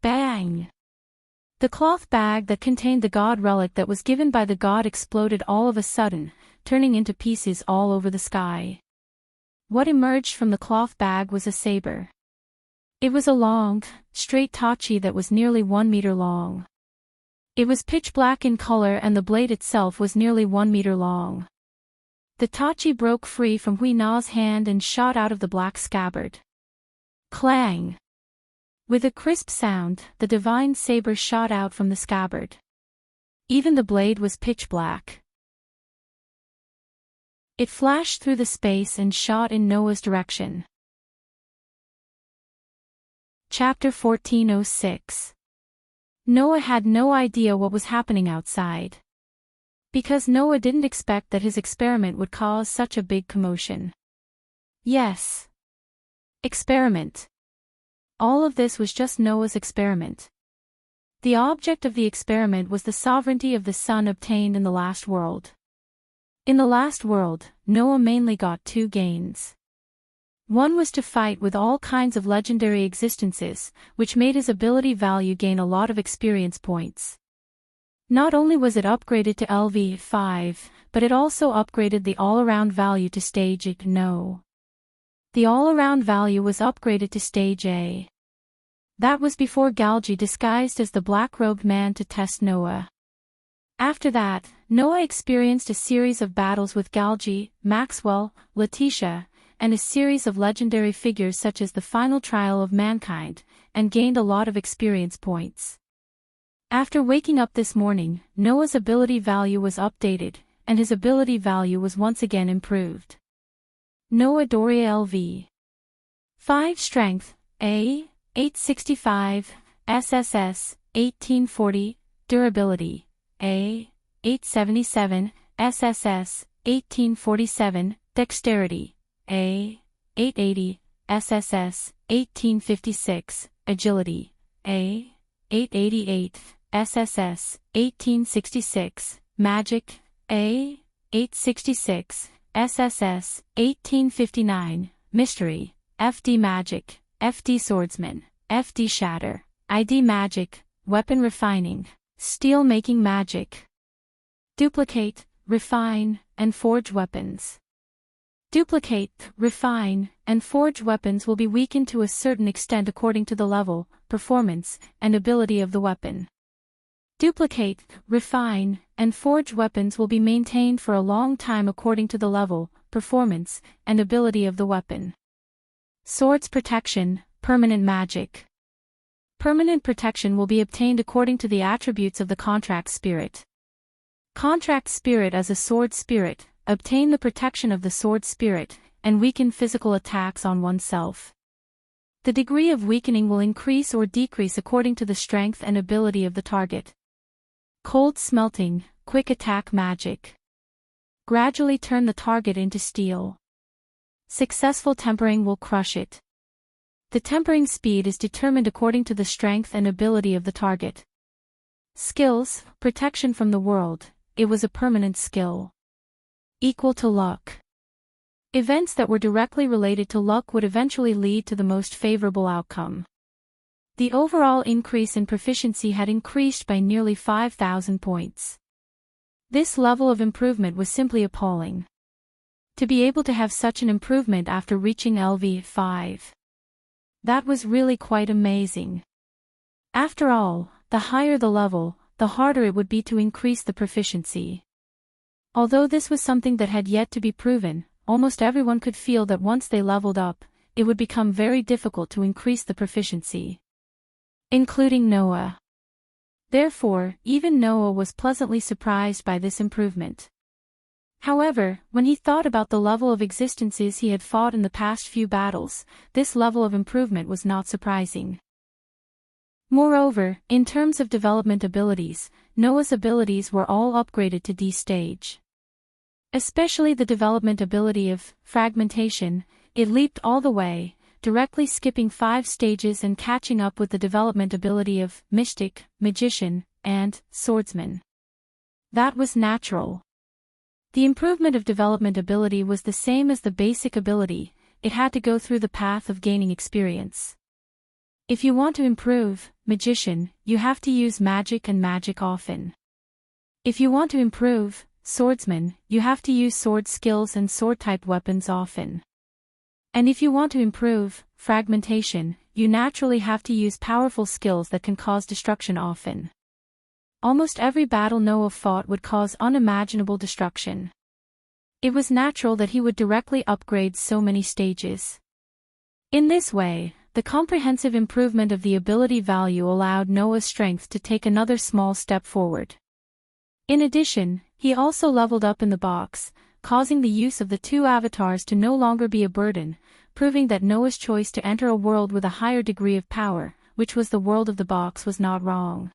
Bang! The cloth bag that contained the god relic that was given by the god exploded all of a sudden, turning into pieces all over the sky. What emerged from the cloth bag was a saber. It was a long, straight tachi that was nearly 1 meter long. It was pitch black in color and the blade itself was nearly 1 meter long. The tachi broke free from Hui Na's hand and shot out of the black scabbard. Clang! With a crisp sound, the divine saber shot out from the scabbard. Even the blade was pitch black. It flashed through the space and shot in Noah's direction. Chapter 1406. Noah had no idea what was happening outside. Because Noah didn't expect that his experiment would cause such a big commotion. Yes. Experiment. All of this was just Noah's experiment. The object of the experiment was the sovereignty of the sun obtained in the last world. In the last world, Noah mainly got two gains. One was to fight with all kinds of legendary existences, which made his ability value gain a lot of experience points. Not only was it upgraded to LV5, but it also upgraded the all-around value to stage No. The all-around value was upgraded to stage A. That was before Galgi disguised as the black-robed man to test Noah. After that, Noah experienced a series of battles with Galgi, Maxwell, Letitia, and a series of legendary figures such as the final trial of mankind, and gained a lot of experience points. After waking up this morning, Noah's ability value was updated, and his ability value was once again improved. Noah Doria LV 5 Strength, A, 865, SSS, 1840, Durability, A, 877, SSS, 1847, Dexterity, A, 880, SSS, 1856, Agility, A, 888, SSS, 1866, Magic, A, 866, SSS, 1859, Mystery, FD Magic, FD Swordsman, FD Shatter, ID Magic, Weapon Refining, Steel Making Magic. Duplicate, refine, and forge weapons. Duplicate, refine, and forge weapons will be weakened to a certain extent according to the level, performance, and ability of the weapon. Duplicate, refine, and forge weapons will be maintained for a long time according to the level, performance, and ability of the weapon. Swords Protection, permanent magic. Permanent protection will be obtained according to the attributes of the contract spirit. Contract spirit as a sword spirit, obtain the protection of the sword spirit, and weaken physical attacks on oneself. The degree of weakening will increase or decrease according to the strength and ability of the target. Cold Smelting, quick attack magic. Gradually turn the target into steel. Successful tempering will crush it. The tempering speed is determined according to the strength and ability of the target. Skills, protection from the world, it was a permanent skill. Equal to luck. Events that were directly related to luck would eventually lead to the most favorable outcome. The overall increase in proficiency had increased by nearly 5,000 points. This level of improvement was simply appalling. To be able to have such an improvement after reaching LV5. That was really quite amazing. After all, the higher the level, the harder it would be to increase the proficiency. Although this was something that had yet to be proven, almost everyone could feel that once they leveled up, it would become very difficult to increase the proficiency. Including Noah. Therefore, even Noah was pleasantly surprised by this improvement. However, when he thought about the level of existences he had fought in the past few battles, this level of improvement was not surprising. Moreover, in terms of development abilities, Noah's abilities were all upgraded to D stage. Especially the development ability of fragmentation, it leaped all the way, directly skipping 5 stages and catching up with the development ability of mystic, magician, and swordsman. That was natural. The improvement of development ability was the same as the basic ability, it had to go through the path of gaining experience. If you want to improve magician, you have to use magic and magic often. If you want to improve swordsman, you have to use sword skills and sword-type weapons often. And if you want to improve fragmentation, you naturally have to use powerful skills that can cause destruction often. Almost every battle Noah fought would cause unimaginable destruction. It was natural that he would directly upgrade so many stages. In this way, the comprehensive improvement of the ability value allowed Noah's strength to take another small step forward. In addition, he also leveled up in the box, causing the use of the 2 avatars to no longer be a burden, proving that Noah's choice to enter a world with a higher degree of power, which was the world of the box, was not wrong.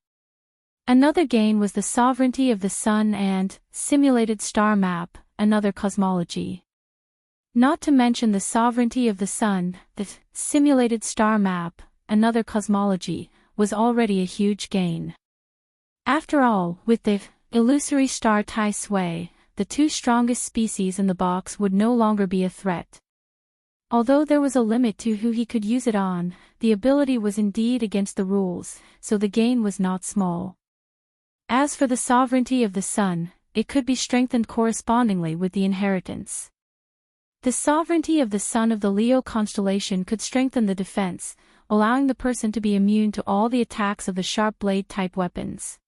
Another gain was the sovereignty of the sun and simulated star map, another cosmology. Not to mention the sovereignty of the sun, the simulated star map, another cosmology, was already a huge gain. After all, with the illusory star Tai Sui, the two strongest species in the box would no longer be a threat. Although there was a limit to who he could use it on, the ability was indeed against the rules, so the gain was not small. As for the sovereignty of the sun, it could be strengthened correspondingly with the inheritance. The sovereignty of the sun of the Leo constellation could strengthen the defense, allowing the person to be immune to all the attacks of the sharp blade-type weapons.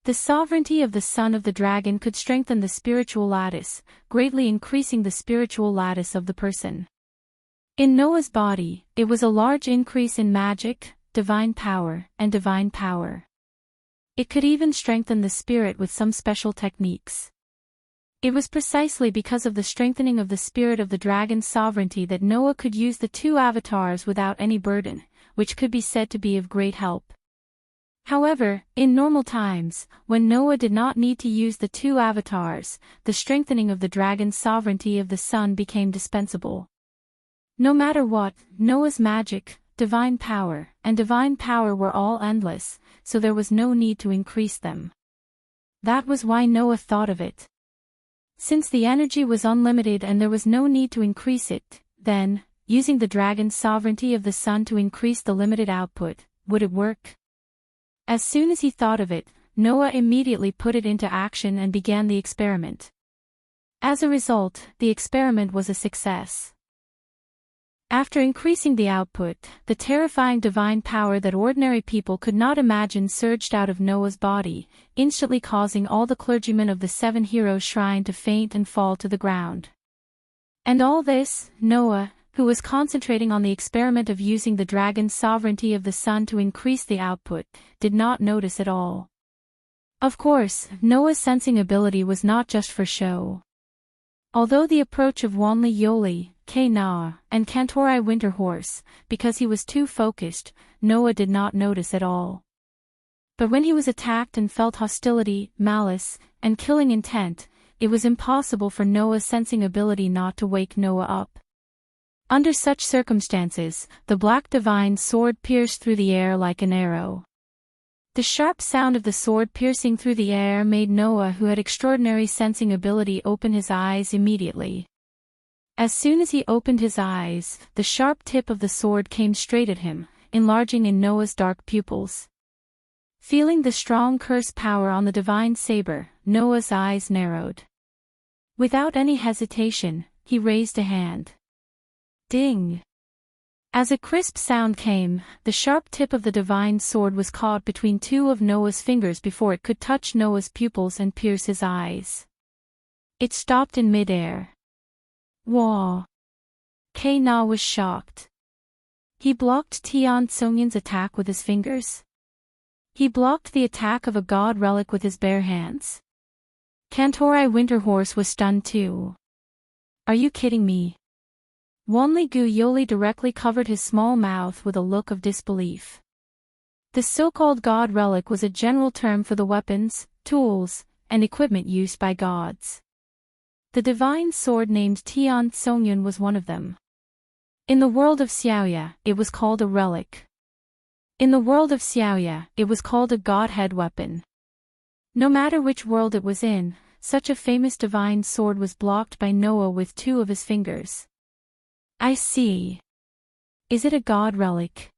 The sovereignty of the sun of the dragon could strengthen the spiritual lattice, greatly increasing the spiritual lattice of the person. In Noah's body, it was a large increase in magic, divine power, and divine power. It could even strengthen the spirit with some special techniques. It was precisely because of the strengthening of the spirit of the dragon's sovereignty that Noah could use the two avatars without any burden, which could be said to be of great help. However, in normal times, when Noah did not need to use the two avatars, the strengthening of the dragon's sovereignty of the sun became dispensable. No matter what, Noah's magic, divine power, and divine power were all endless, so there was no need to increase them. That was why Noah thought of it. Since the energy was unlimited and there was no need to increase it, then, using the dragon's sovereignty of the sun to increase the limited output, would it work? As soon as he thought of it, Noah immediately put it into action and began the experiment. As a result, the experiment was a success. After increasing the output, the terrifying divine power that ordinary people could not imagine surged out of Noah's body, instantly causing all the clergymen of the Seven Heroes Shrine to faint and fall to the ground. And all this, Noah, who was concentrating on the experiment of using the dragon's sovereignty of the sun to increase the output, did not notice at all. Of course, Noah's sensing ability was not just for show. Although the approach of Wanli Yoli, K-Na, and Kantori Winterhorse, because he was too focused, Noah did not notice at all. But when he was attacked and felt hostility, malice, and killing intent, it was impossible for Noah's sensing ability not to wake Noah up. Under such circumstances, the black divine sword pierced through the air like an arrow. The sharp sound of the sword piercing through the air made Noah, who had extraordinary sensing ability, open his eyes immediately. As soon as he opened his eyes, the sharp tip of the sword came straight at him, enlarging in Noah's dark pupils. Feeling the strong curse power on the divine saber, Noah's eyes narrowed. Without any hesitation, he raised a hand. Ding! As a crisp sound came, the sharp tip of the divine sword was caught between two of Noah's fingers before it could touch Noah's pupils and pierce his eyes. It stopped in midair. Wah! K-Na was shocked. He blocked Tian Tsongyun's attack with his fingers. He blocked the attack of a god relic with his bare hands. Kantori Winterhorse was stunned too. Are you kidding me? Wanli Gu Yoli directly covered his small mouth with a look of disbelief. The so-called god relic was a general term for the weapons, tools, and equipment used by gods. The divine sword named Tian Tsongyun was one of them. In the world of Xiaoya, it was called a relic. In the world of Xiaoya, it was called a godhead weapon. No matter which world it was in, such a famous divine sword was blocked by Noah with two of his fingers. I see. Is it a god relic?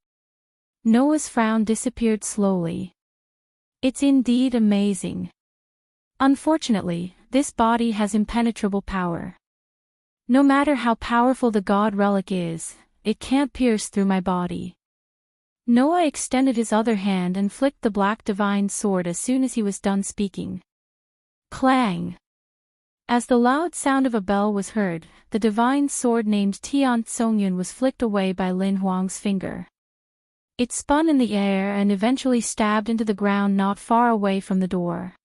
Noah's frown disappeared slowly. It's indeed amazing. Unfortunately, this body has impenetrable power. No matter how powerful the god relic is, it can't pierce through my body. Noah extended his other hand and flicked the black divine sword as soon as he was done speaking. Clang! As the loud sound of a bell was heard, the divine sword named Tian Tsongyun was flicked away by Lin Huang's finger. It spun in the air and eventually stabbed into the ground not far away from the door.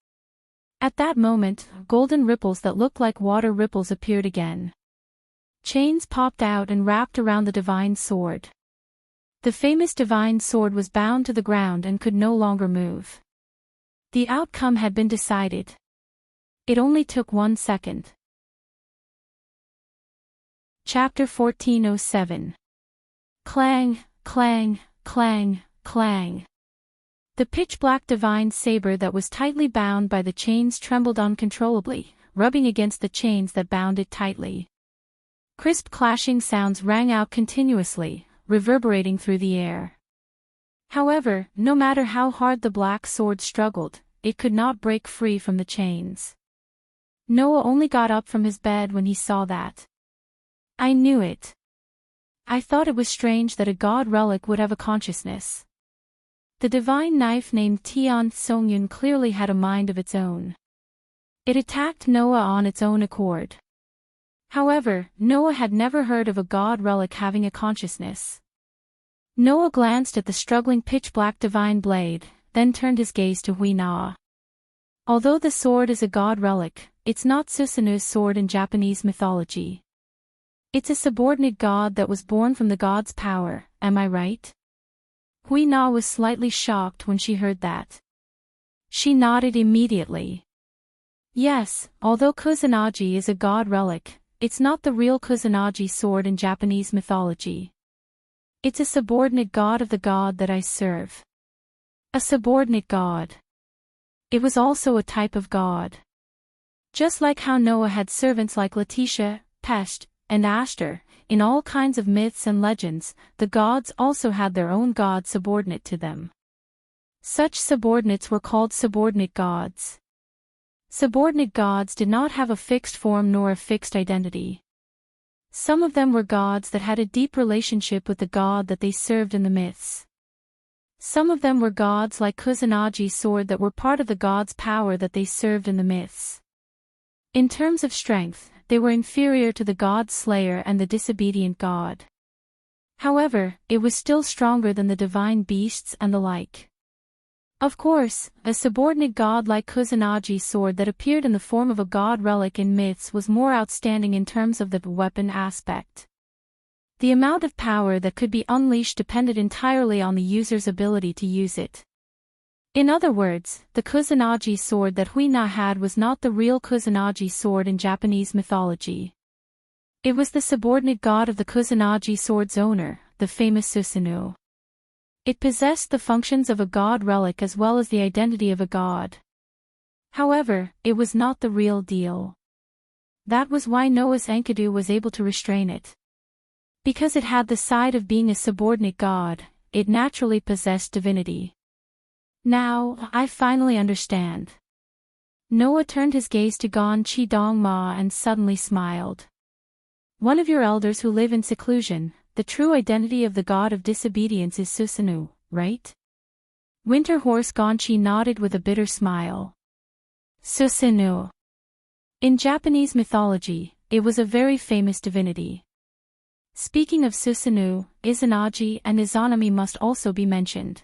At that moment, golden ripples that looked like water ripples appeared again. Chains popped out and wrapped around the divine sword. The famous divine sword was bound to the ground and could no longer move. The outcome had been decided. It only took 1 second. Chapter 1407. Clang, clang, clang, clang. The pitch-black divine saber that was tightly bound by the chains trembled uncontrollably, rubbing against the chains that bound it tightly. Crisp clashing sounds rang out continuously, reverberating through the air. However, no matter how hard the black sword struggled, it could not break free from the chains. Noah only got up from his bed when he saw that. I knew it. I thought it was strange that a god relic would have a consciousness. The divine knife named Tian Songyun clearly had a mind of its own. It attacked Noah on its own accord. However, Noah had never heard of a god relic having a consciousness. Noah glanced at the struggling pitch-black divine blade, then turned his gaze to Huina. Although the sword is a god relic, it's not Susanu's sword in Japanese mythology. It's a subordinate god that was born from the god's power, am I right? Huina was slightly shocked when she heard that. She nodded immediately. Yes, although Kusanagi is a god relic, it's not the real Kusanagi sword in Japanese mythology. It's a subordinate god of the god that I serve. A subordinate god. It was also a type of god. Just like how Noah had servants like Letitia, Pesht, and Ashtar, in all kinds of myths and legends, the gods also had their own god subordinate to them. Such subordinates were called subordinate gods. Subordinate gods did not have a fixed form nor a fixed identity. Some of them were gods that had a deep relationship with the god that they served in the myths. Some of them were gods like Kusanagi's sword that were part of the god's power that they served in the myths. In terms of strength, they were inferior to the god slayer and the disobedient god. However, it was still stronger than the divine beasts and the like. Of course, a subordinate god like Kusanagi's sword that appeared in the form of a god relic in myths was more outstanding in terms of the weapon aspect. The amount of power that could be unleashed depended entirely on the user's ability to use it. In other words, the Kusanagi sword that Huina had was not the real Kusanagi sword in Japanese mythology. It was the subordinate god of the Kusanagi sword's owner, the famous Susanoo. It possessed the functions of a god relic as well as the identity of a god. However, it was not the real deal. That was why Noah's Enkidu was able to restrain it. Because it had the side of being a subordinate god, it naturally possessed divinity. Now, I finally understand. Noah turned his gaze to Gon Chi Dong Ma and suddenly smiled. One of your elders who live in seclusion, the true identity of the god of disobedience is Susanoo, right? Winter Horse Gon Chi nodded with a bitter smile. Susanoo. In Japanese mythology, it was a very famous divinity. Speaking of Susanoo, Izanagi and Izanami must also be mentioned.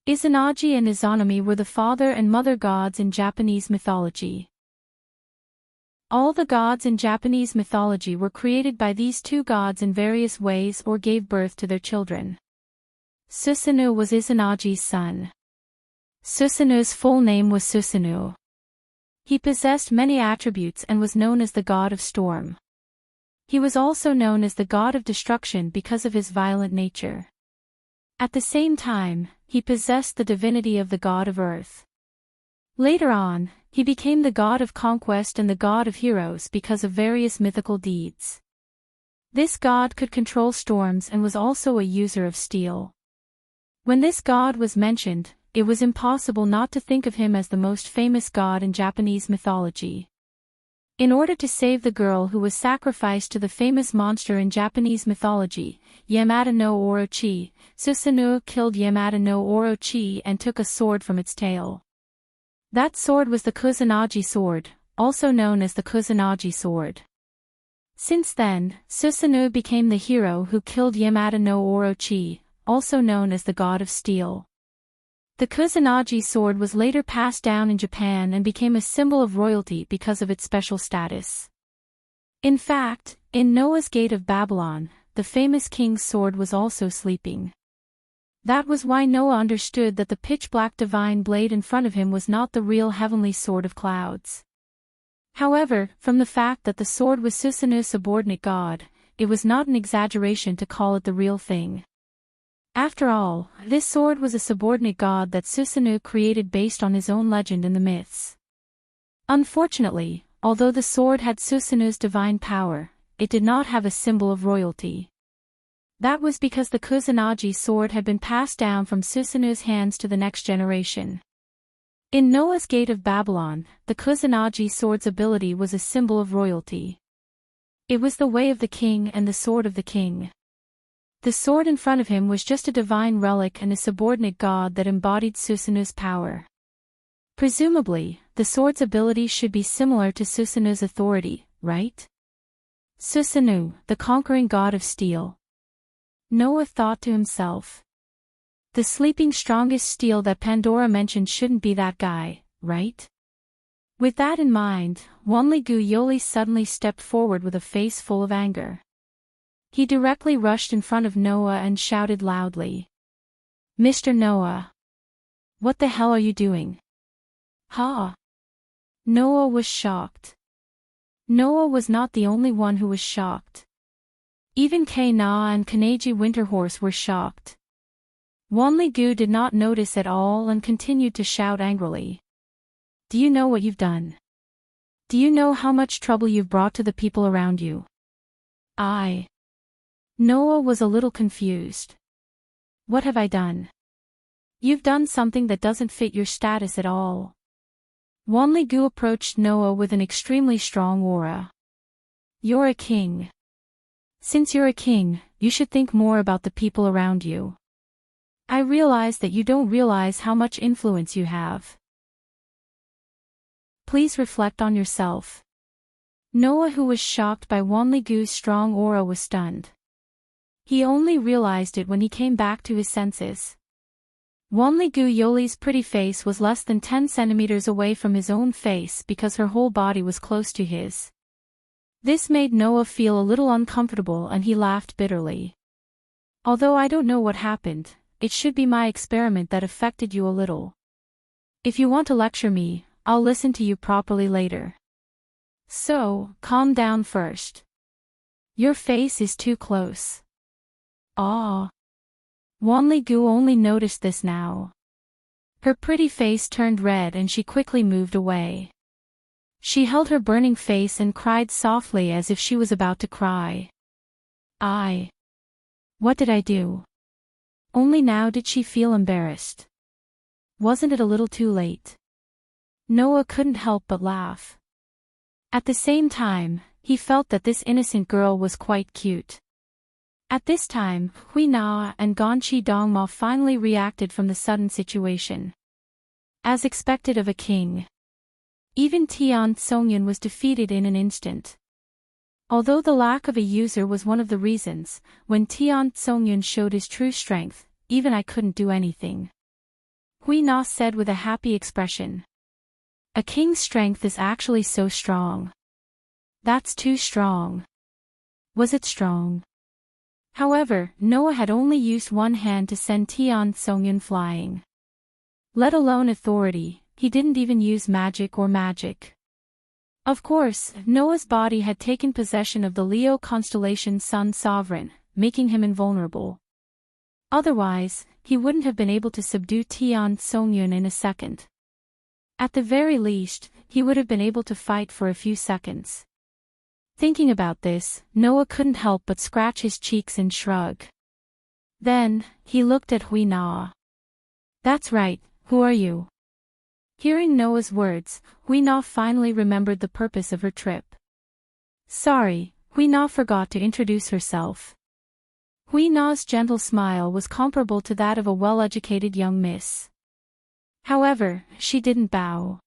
Izanagi and Izanami were the father and mother gods in Japanese mythology. All the gods in Japanese mythology were created by these two gods in various ways or gave birth to their children. Susanoo was Izanagi's son. Susanoo's full name was Susanoo. He possessed many attributes and was known as the god of storm. He was also known as the god of destruction because of his violent nature. At the same time, he possessed the divinity of the god of earth. Later on, he became the god of conquest and the god of heroes because of various mythical deeds. This god could control storms and was also a user of steel. When this god was mentioned, it was impossible not to think of him as the most famous god in Japanese mythology. In order to save the girl who was sacrificed to the famous monster in Japanese mythology, Yamada no Orochi, Susanoo killed Yamada no Orochi and took a sword from its tail. That sword was the Kusanagi sword, also known as the Kusanagi sword. Since then, Susanoo became the hero who killed Yamada no Orochi, also known as the god of steel. The Kusanagi sword was later passed down in Japan and became a symbol of royalty because of its special status. In fact, in Noah's Gate of Babylon, the famous king's sword was also sleeping. That was why Noah understood that the pitch-black divine blade in front of him was not the real heavenly sword of clouds. However, from the fact that the sword was Susanu's subordinate god, it was not an exaggeration to call it the real thing. After all, this sword was a subordinate god that Susanu created based on his own legend in the myths. Unfortunately, although the sword had Susanu's divine power, it did not have a symbol of royalty. That was because the Kusanagi sword had been passed down from Susanu's hands to the next generation. In Noah's Gate of Babylon, the Kusanagi sword's ability was a symbol of royalty. It was the way of the king and the sword of the king. The sword in front of him was just a divine relic and a subordinate god that embodied Susanu's power. Presumably, the sword's ability should be similar to Susanu's authority, right? Susanu, the conquering god of steel. Noah thought to himself. The sleeping strongest steel that Pandora mentioned shouldn't be that guy, right? With that in mind, Wanligu Yoli suddenly stepped forward with a face full of anger. He directly rushed in front of Noah and shouted loudly. "Mr. Noah! What the hell are you doing?" "Ha!" Noah was shocked. Noah was not the only one who was shocked. Even K-Na and Kaneji Winterhorse were shocked. Wanligu did not notice at all and continued to shout angrily. "Do you know what you've done? Do you know how much trouble you've brought to the people around you?" Noah was a little confused. "What have I done?" "You've done something that doesn't fit your status at all." Wanligu approached Noah with an extremely strong aura. "You're a king. Since you're a king, you should think more about the people around you. I realize that you don't realize how much influence you have. Please reflect on yourself." Noah, who was shocked by Wanligu's strong aura, was stunned. He only realized it when he came back to his senses. Wanligu Yoli's pretty face was less than 10 centimeters away from his own face because her whole body was close to his. This made Noah feel a little uncomfortable and he laughed bitterly. "Although I don't know what happened, it should be my experiment that affected you a little. If you want to lecture me, I'll listen to you properly later. So, calm down first. Your face is too close." Wanligu only noticed this now. Her pretty face turned red and she quickly moved away. She held her burning face and cried softly as if she was about to cry. What did I do?" Only now did she feel embarrassed. Wasn't it a little too late? Noah couldn't help but laugh. At the same time, he felt that this innocent girl was quite cute. At this time, Hui Na and Gonchi Dongma finally reacted from the sudden situation. As expected of a king. Even Tian Songyun was defeated in an instant. Although the lack of a user was one of the reasons, when Tian Songyun showed his true strength, even I couldn't do anything. Hui Na said with a happy expression. "A king's strength is actually so strong." "That's too strong." Was it strong? However, Noah had only used one hand to send Tian Songyun flying. Let alone authority, he didn't even use magic or magic. Of course, Noah's body had taken possession of the Leo constellation Sun Sovereign, making him invulnerable. Otherwise, he wouldn't have been able to subdue Tian Songyun in a second. At the very least, he would have been able to fight for a few seconds. Thinking about this, Noah couldn't help but scratch his cheeks and shrug. Then, he looked at Hui Na. "That's right, who are you?" Hearing Noah's words, Hui Na finally remembered the purpose of her trip. "Sorry," Hui Na forgot to introduce herself. Hui Na's gentle smile was comparable to that of a well-educated young miss. However, she didn't bow.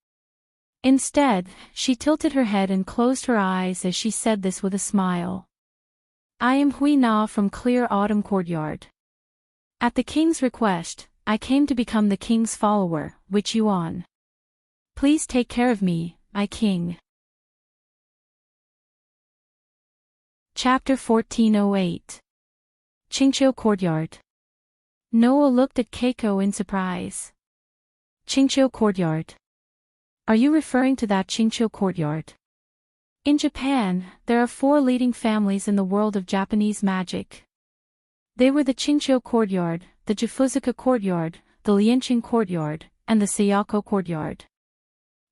Instead, she tilted her head and closed her eyes as she said this with a smile. "I am Hui Na from Clear Autumn Courtyard. At the king's request, I came to become the king's follower, Witch Yuan. Please take care of me, my king." Chapter 1408. Qingqiu Courtyard. Noah looked at Keiko in surprise. Chincho courtyard. Are you referring to that Chincho courtyard? In Japan, there are 4 leading families in the world of Japanese magic. They were the Chincho courtyard, the Jifuzuka courtyard, the Lianqing courtyard, and the Sayako courtyard.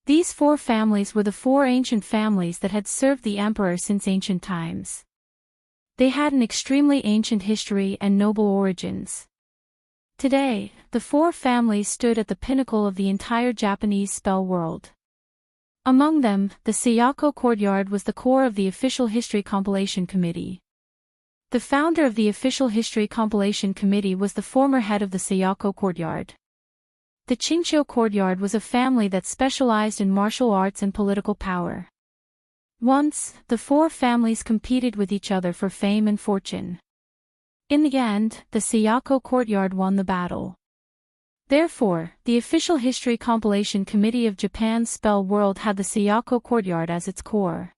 These 4 families were the 4 ancient families that had served the emperor since ancient times. They had an extremely ancient history and noble origins. Today, the 4 families stood at the pinnacle of the entire Japanese spell world. Among them, the Sayako courtyard was the core of the Official History Compilation Committee. The founder of the Official History Compilation Committee was the former head of the Sayako courtyard. The Chincho courtyard was a family that specialized in martial arts and political power. Once, the 4 families competed with each other for fame and fortune. In the end, the Sayako courtyard won the battle. Therefore, the Official History Compilation Committee of Japan's spell world had the Sayako courtyard as its core.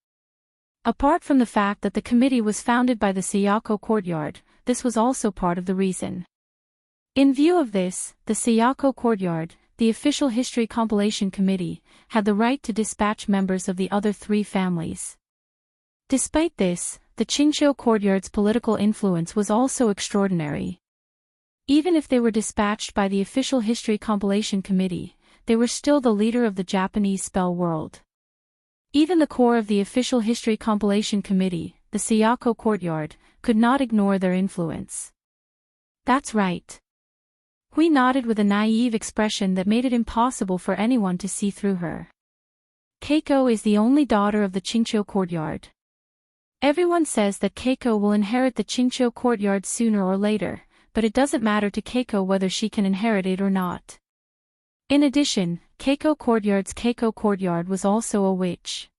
Apart from the fact that the committee was founded by the Sayako courtyard, this was also part of the reason. In view of this, the Sayako courtyard, the Official History Compilation Committee, had the right to dispatch members of the other 3 families. Despite this, the Chincho courtyard's political influence was also extraordinary. Even if they were dispatched by the Official History Compilation Committee, they were still the leader of the Japanese spell world. Even the core of the Official History Compilation Committee, the Sayako courtyard, could not ignore their influence. That's right. Hui nodded with a naive expression that made it impossible for anyone to see through her. Keiko is the only daughter of the Chincho courtyard. Everyone says that Keiko will inherit the Chincho courtyard sooner or later, but it doesn't matter to Keiko whether she can inherit it or not. In addition, Keiko courtyard was also a witch.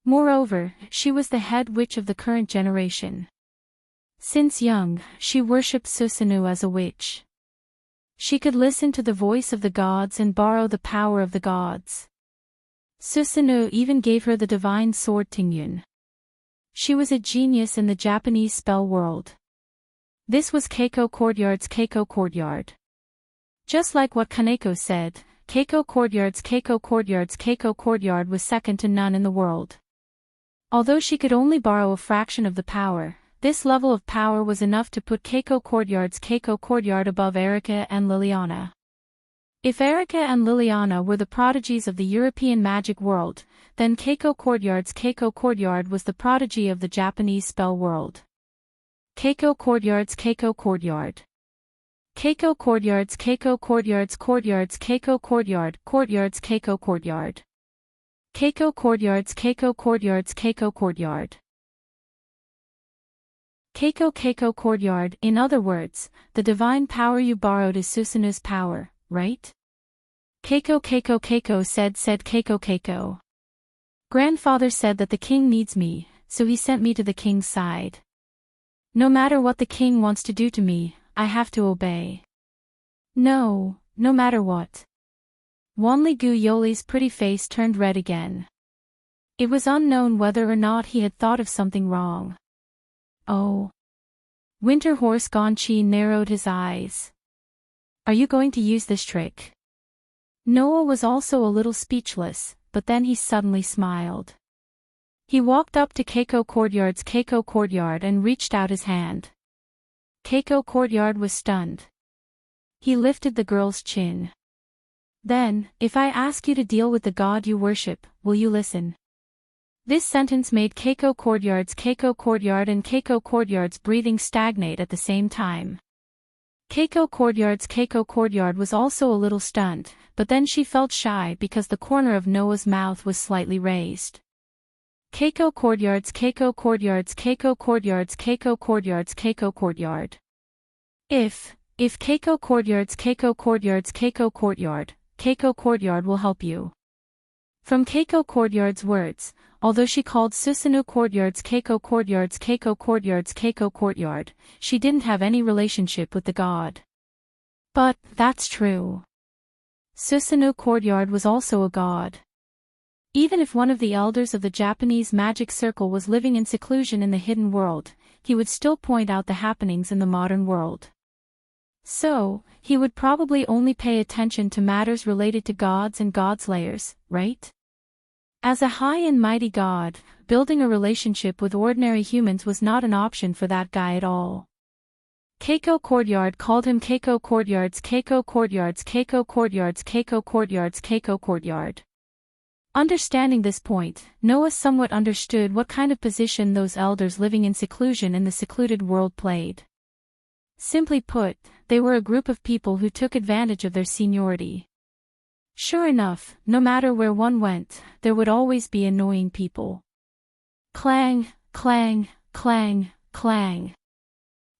Moreover, she was the head witch of the current generation. Since young, she worshipped Susanoo as a witch. She could listen to the voice of the gods and borrow the power of the gods. Susanoo even gave her the divine sword Tingyun. She was a genius in the Japanese spell world. This was Keiko courtyard's Keiko courtyard. Just like what Kaneko said, Keiko courtyard's Keiko courtyard was second to none in the world. Although she could only borrow a fraction of the power, this level of power was enough to put Keiko courtyard's Keiko courtyard above Erika and Liliana. If Erika and Liliana were the prodigies of the European magic world, then Keiko courtyard's Keiko courtyard was the prodigy of the Japanese spell world. Keiko courtyard's Keiko courtyard. Keiko courtyard's Keiko courtyard's Keiko courtyard's Keiko courtyard. Keiko courtyard's Keiko courtyard. Keiko courtyard, in other words, the divine power you borrowed is Susanoo's power, right? Keiko said Keiko. Grandfather said that the king needs me, so he sent me to the king's side. No matter what the king wants to do to me, I have to obey. No matter what. Wanli-gu Yoli's pretty face turned red again. It was unknown whether or not he had thought of something wrong. Oh. Winter Horse Gonchi narrowed his eyes. Are you going to use this trick? Noah was also a little speechless, but then he suddenly smiled. He walked up to Keiko courtyard's Keiko courtyard and reached out his hand. Keiko courtyard was stunned. He lifted the girl's chin. Then, if I ask you to deal with the god you worship, will you listen? This sentence made Keiko courtyard's Keiko courtyard and Keiko courtyard's breathing stagnate at the same time. Keiko courtyard's Keiko courtyard was also a little stunned, but then she felt shy because the corner of Noah's mouth was slightly raised. Keiko courtyard's Keiko courtyard's Keiko courtyard's Keiko courtyard's Keiko courtyard. If Keiko courtyard's Keiko courtyard's Keiko courtyard will help you. From Keiko courtyard's words, although she called Susanoo courtyard's Keiko courtyard, she didn't have any relationship with the god. But, that's true. Susanoo courtyard was also a god. Even if one of the elders of the Japanese magic circle was living in seclusion in the hidden world, he would still point out the happenings in the modern world. So, he would probably only pay attention to matters related to gods and godslayers, right? As a high and mighty god, building a relationship with ordinary humans was not an option for that guy at all. Keiko Courtyard called him Keiko Courtyards, Keiko Courtyards, Keiko Courtyards, Keiko Courtyards, Keiko Courtyard. Understanding this point, Noah somewhat understood what kind of position those elders living in seclusion in the secluded world played. Simply put, they were a group of people who took advantage of their seniority. Sure enough, no matter where one went, there would always be annoying people. Clang, clang, clang, clang.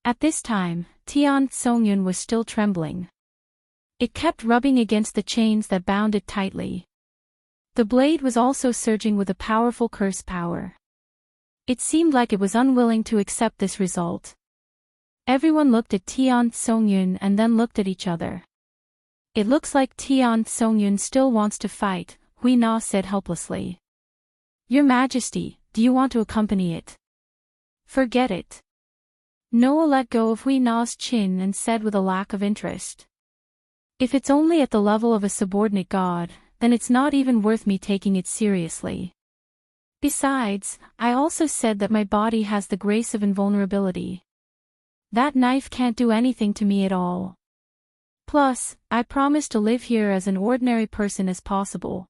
At this time, Tian Songyun was still trembling. It kept rubbing against the chains that bound it tightly. The blade was also surging with a powerful curse power. It seemed like it was unwilling to accept this result. Everyone looked at Tian Songyun and then looked at each other. It looks like Tian Songyun still wants to fight, Hui Na said helplessly. Your Majesty, do you want to accompany it? Forget it. Noah let go of Hui Na's chin and said with a lack of interest. If it's only at the level of a subordinate god, then it's not even worth me taking it seriously. Besides, I also said that my body has the grace of invulnerability. That knife can't do anything to me at all. Plus, I promise to live here as an ordinary person as possible.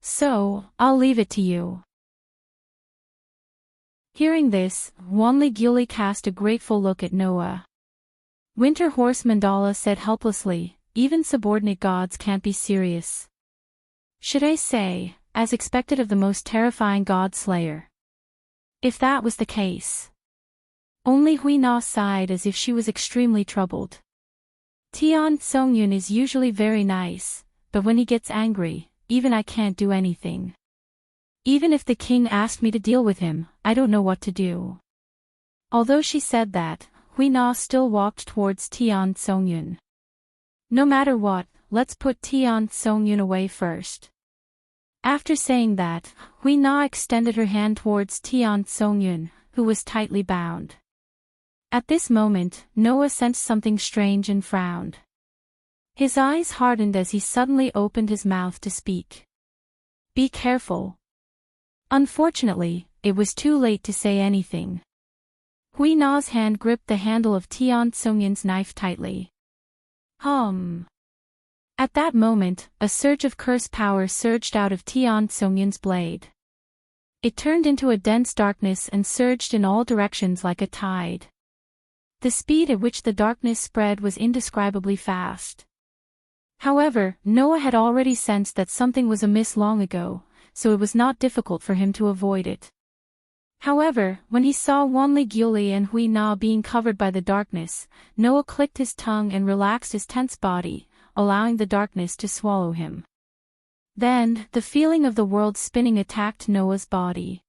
So, I'll leave it to you. Hearing this, Wanli Gyuli cast a grateful look at Noah. Winter Horse Mandala said helplessly, even subordinate gods can't be serious. Should I say, as expected of the most terrifying god slayer? If that was the case. Only Hui Na sighed as if she was extremely troubled. Tian Songyun is usually very nice, but when he gets angry, even I can't do anything. Even if the king asked me to deal with him, I don't know what to do. Although she said that, Hui Na still walked towards Tian Songyun. No matter what, let's put Tian Songyun away first. After saying that, Hui Na extended her hand towards Tian Songyun, who was tightly bound. At this moment, Noah sensed something strange and frowned. His eyes hardened as he suddenly opened his mouth to speak. Be careful. Unfortunately, it was too late to say anything. Hui Na's hand gripped the handle of Tian Songyun's knife tightly. At that moment, a surge of curse power surged out of Tian Songyun's blade. It turned into a dense darkness and surged in all directions like a tide. The speed at which the darkness spread was indescribably fast. However, Noah had already sensed that something was amiss long ago, so it was not difficult for him to avoid it. However, when he saw Wanli Gyuli and Hui Na being covered by the darkness, Noah clicked his tongue and relaxed his tense body, allowing the darkness to swallow him. Then, the feeling of the world spinning attacked Noah's body.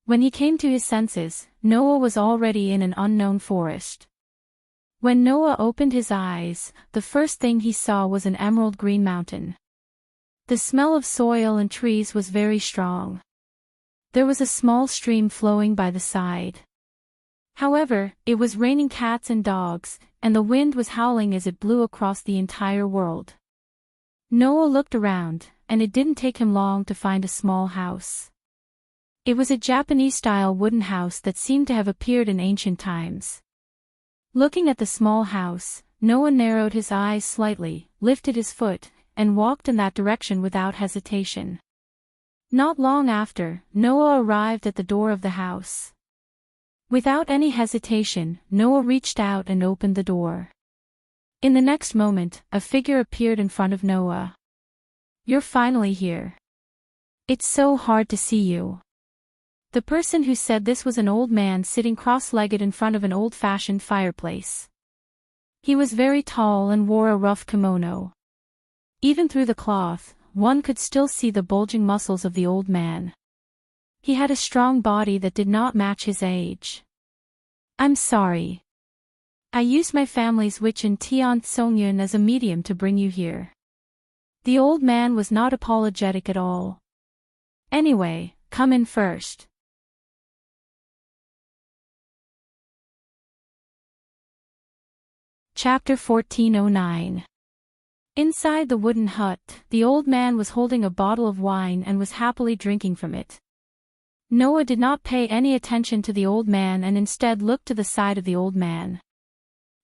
When he came to his senses, Noah was already in an unknown forest. When Noah opened his eyes, the first thing he saw was an emerald green mountain. The smell of soil and trees was very strong. There was a small stream flowing by the side. However, it was raining cats and dogs, and the wind was howling as it blew across the entire world. Noah looked around, and it didn't take him long to find a small house. It was a Japanese-style wooden house that seemed to have appeared in ancient times. Looking at the small house, Noah narrowed his eyes slightly, lifted his foot, and walked in that direction without hesitation. Not long after, Noah arrived at the door of the house. Without any hesitation, Noah reached out and opened the door. In the next moment, a figure appeared in front of Noah. You're finally here. It's so hard to see you. The person who said this was an old man sitting cross-legged in front of an old-fashioned fireplace. He was very tall and wore a rough kimono. Even through the cloth, one could still see the bulging muscles of the old man. He had a strong body that did not match his age. I'm sorry. I used my family's witch in Tian Songyun as a medium to bring you here. The old man was not apologetic at all. Anyway, come in first. Chapter 1409. Inside the wooden hut, the old man was holding a bottle of wine and was happily drinking from it. Noah did not pay any attention to the old man and instead looked to the side of the old man.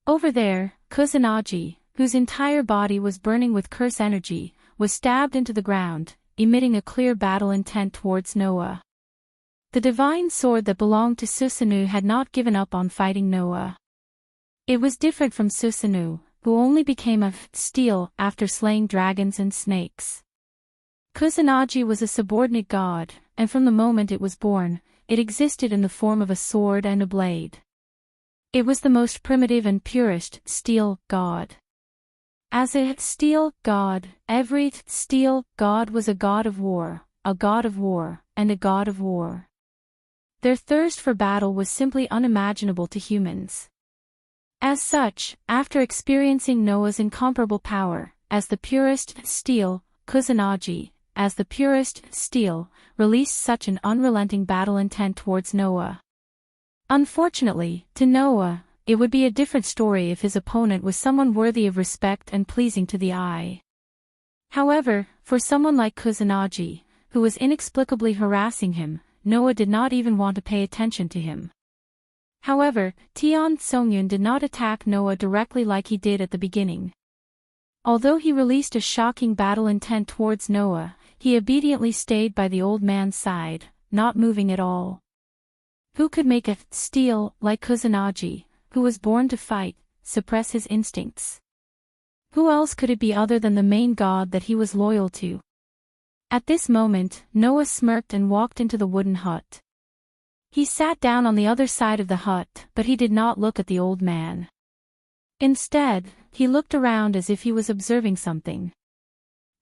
Over there, Kusanagi, whose entire body was burning with curse energy, was stabbed into the ground, emitting a clear battle intent towards Noah. The divine sword that belonged to Susanoo had not given up on fighting Noah. It was different from Susanoo, who only became a steel after slaying dragons and snakes. Kusanagi was a subordinate god, and from the moment it was born, it existed in the form of a sword and a blade. It was the most primitive and purest steel god. As a steel god, every steel god was a god of war, and a god of war. Their thirst for battle was simply unimaginable to humans. As such, after experiencing Noah's incomparable power, as the purest steel, Kusanagi, as the purest steel, released such an unrelenting battle intent towards Noah. Unfortunately, to Noah, it would be a different story if his opponent was someone worthy of respect and pleasing to the eye. However, for someone like Kusanagi, who was inexplicably harassing him, Noah did not even want to pay attention to him. However, Tian Songyun did not attack Noah directly like he did at the beginning. Although he released a shocking battle intent towards Noah, he obediently stayed by the old man's side, not moving at all. Who could make a steel like Kusanagi, who was born to fight, suppress his instincts? Who else could it be other than the main god that he was loyal to? At this moment, Noah smirked and walked into the wooden hut. He sat down on the other side of the hut, but he did not look at the old man. Instead, he looked around as if he was observing something.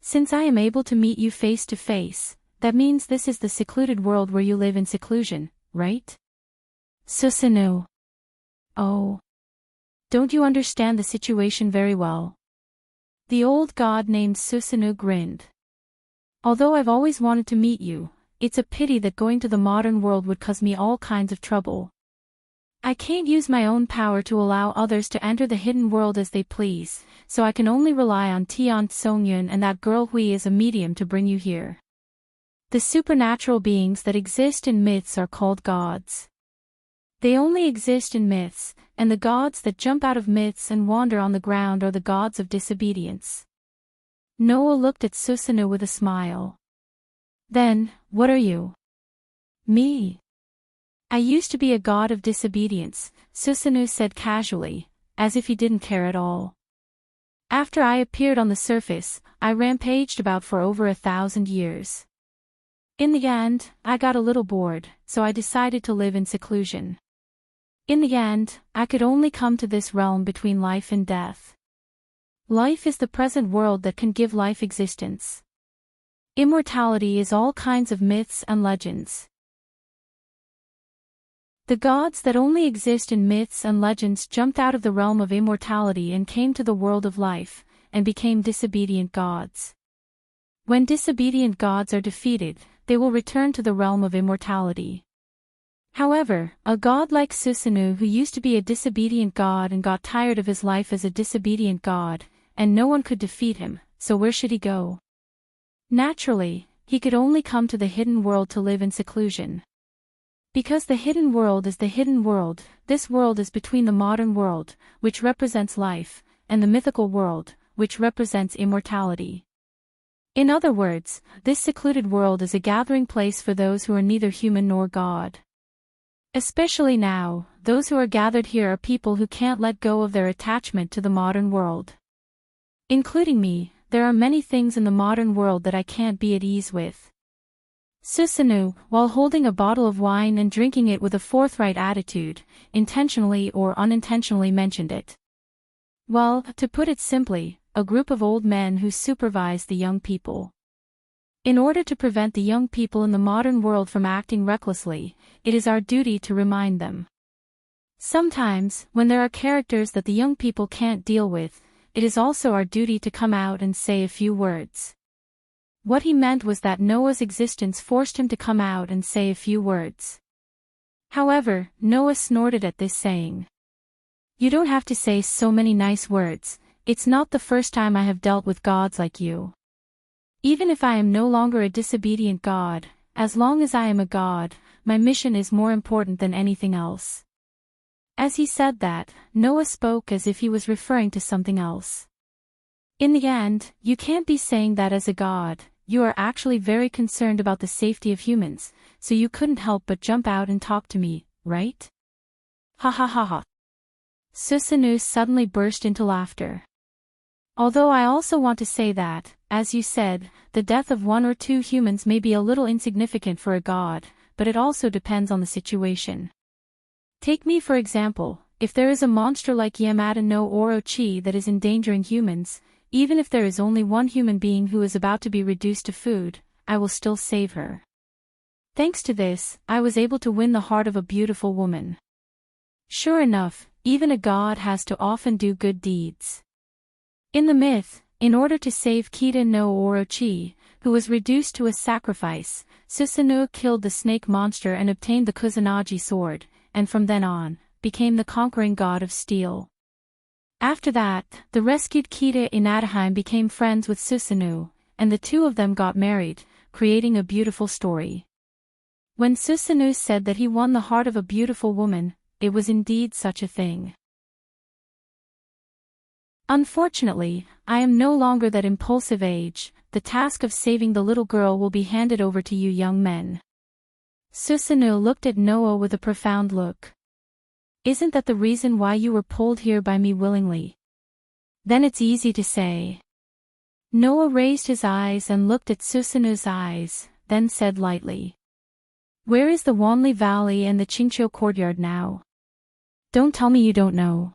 Since I am able to meet you face to face, that means this is the secluded world where you live in seclusion, right? Susanoo. Oh. Don't you understand the situation very well? The old god named Susanoo grinned. Although I've always wanted to meet you, it's a pity that going to the modern world would cause me all kinds of trouble. I can't use my own power to allow others to enter the hidden world as they please, so I can only rely on Tian Songyun and that girl Hui as a medium to bring you here. The supernatural beings that exist in myths are called gods. They only exist in myths, and the gods that jump out of myths and wander on the ground are the gods of disobedience. Noah looked at Susanoo with a smile. Then, what are you? Me. I used to be a god of disobedience, Susanoo said casually, as if he didn't care at all. After I appeared on the surface, I rampaged about for over 1,000 years. In the end, I got a little bored, so I decided to live in seclusion. In the end, I could only come to this realm between life and death. Life is the present world that can give life existence. Immortality is all kinds of myths and legends. The gods that only exist in myths and legends jumped out of the realm of immortality and came to the world of life, and became disobedient gods. When disobedient gods are defeated, they will return to the realm of immortality. However, a god like Susanoo who used to be a disobedient god and got tired of his life as a disobedient god, and no one could defeat him, so where should he go? Naturally, he could only come to the hidden world to live in seclusion. Because the hidden world is the hidden world, this world is between the modern world, which represents life, and the mythical world, which represents immortality. In other words, this secluded world is a gathering place for those who are neither human nor god. Especially now, those who are gathered here are people who can't let go of their attachment to the modern world. Including me, there are many things in the modern world that I can't be at ease with. Susanoo, while holding a bottle of wine and drinking it with a forthright attitude, intentionally or unintentionally mentioned it. Well, to put it simply, a group of old men who supervise the young people. In order to prevent the young people in the modern world from acting recklessly, it is our duty to remind them. Sometimes, when there are characters that the young people can't deal with, it is also our duty to come out and say a few words. What he meant was that Noah's existence forced him to come out and say a few words. However, Noah snorted at this saying. You don't have to say so many nice words. It's not the first time I have dealt with gods like you. Even if I am no longer a disobedient god, as long as I am a god, my mission is more important than anything else." As he said that, Noah spoke as if he was referring to something else. "In the end, you can't be saying that as a god. You are actually very concerned about the safety of humans, so you couldn't help but jump out and talk to me, right?" Ha ha ha ha. Susanoo suddenly burst into laughter. "Although I also want to say that, as you said, the death of one or two humans may be a little insignificant for a god, but it also depends on the situation. Take me for example, if there is a monster like Yamada no Orochi that is endangering humans, even if there is only one human being who is about to be reduced to food, I will still save her. Thanks to this, I was able to win the heart of a beautiful woman. Sure enough, even a god has to often do good deeds. In the myth, in order to save Kita no Orochi, who was reduced to a sacrifice, Susanoo killed the snake monster and obtained the Kusanagi sword, and from then on, became the conquering god of steel. After that, the rescued Kita in Anaheim became friends with Susanoo, and the two of them got married, creating a beautiful story. When Susanoo said that he won the heart of a beautiful woman, it was indeed such a thing. Unfortunately, I am no longer that impulsive age. The task of saving the little girl will be handed over to you young men." Susanoo looked at Noah with a profound look. "Isn't that the reason why you were pulled here by me willingly? Then it's easy to say." Noah raised his eyes and looked at Susanoo's eyes, then said lightly, "Where is the Wanli Valley and the Qingqiu courtyard now? Don't tell me you don't know."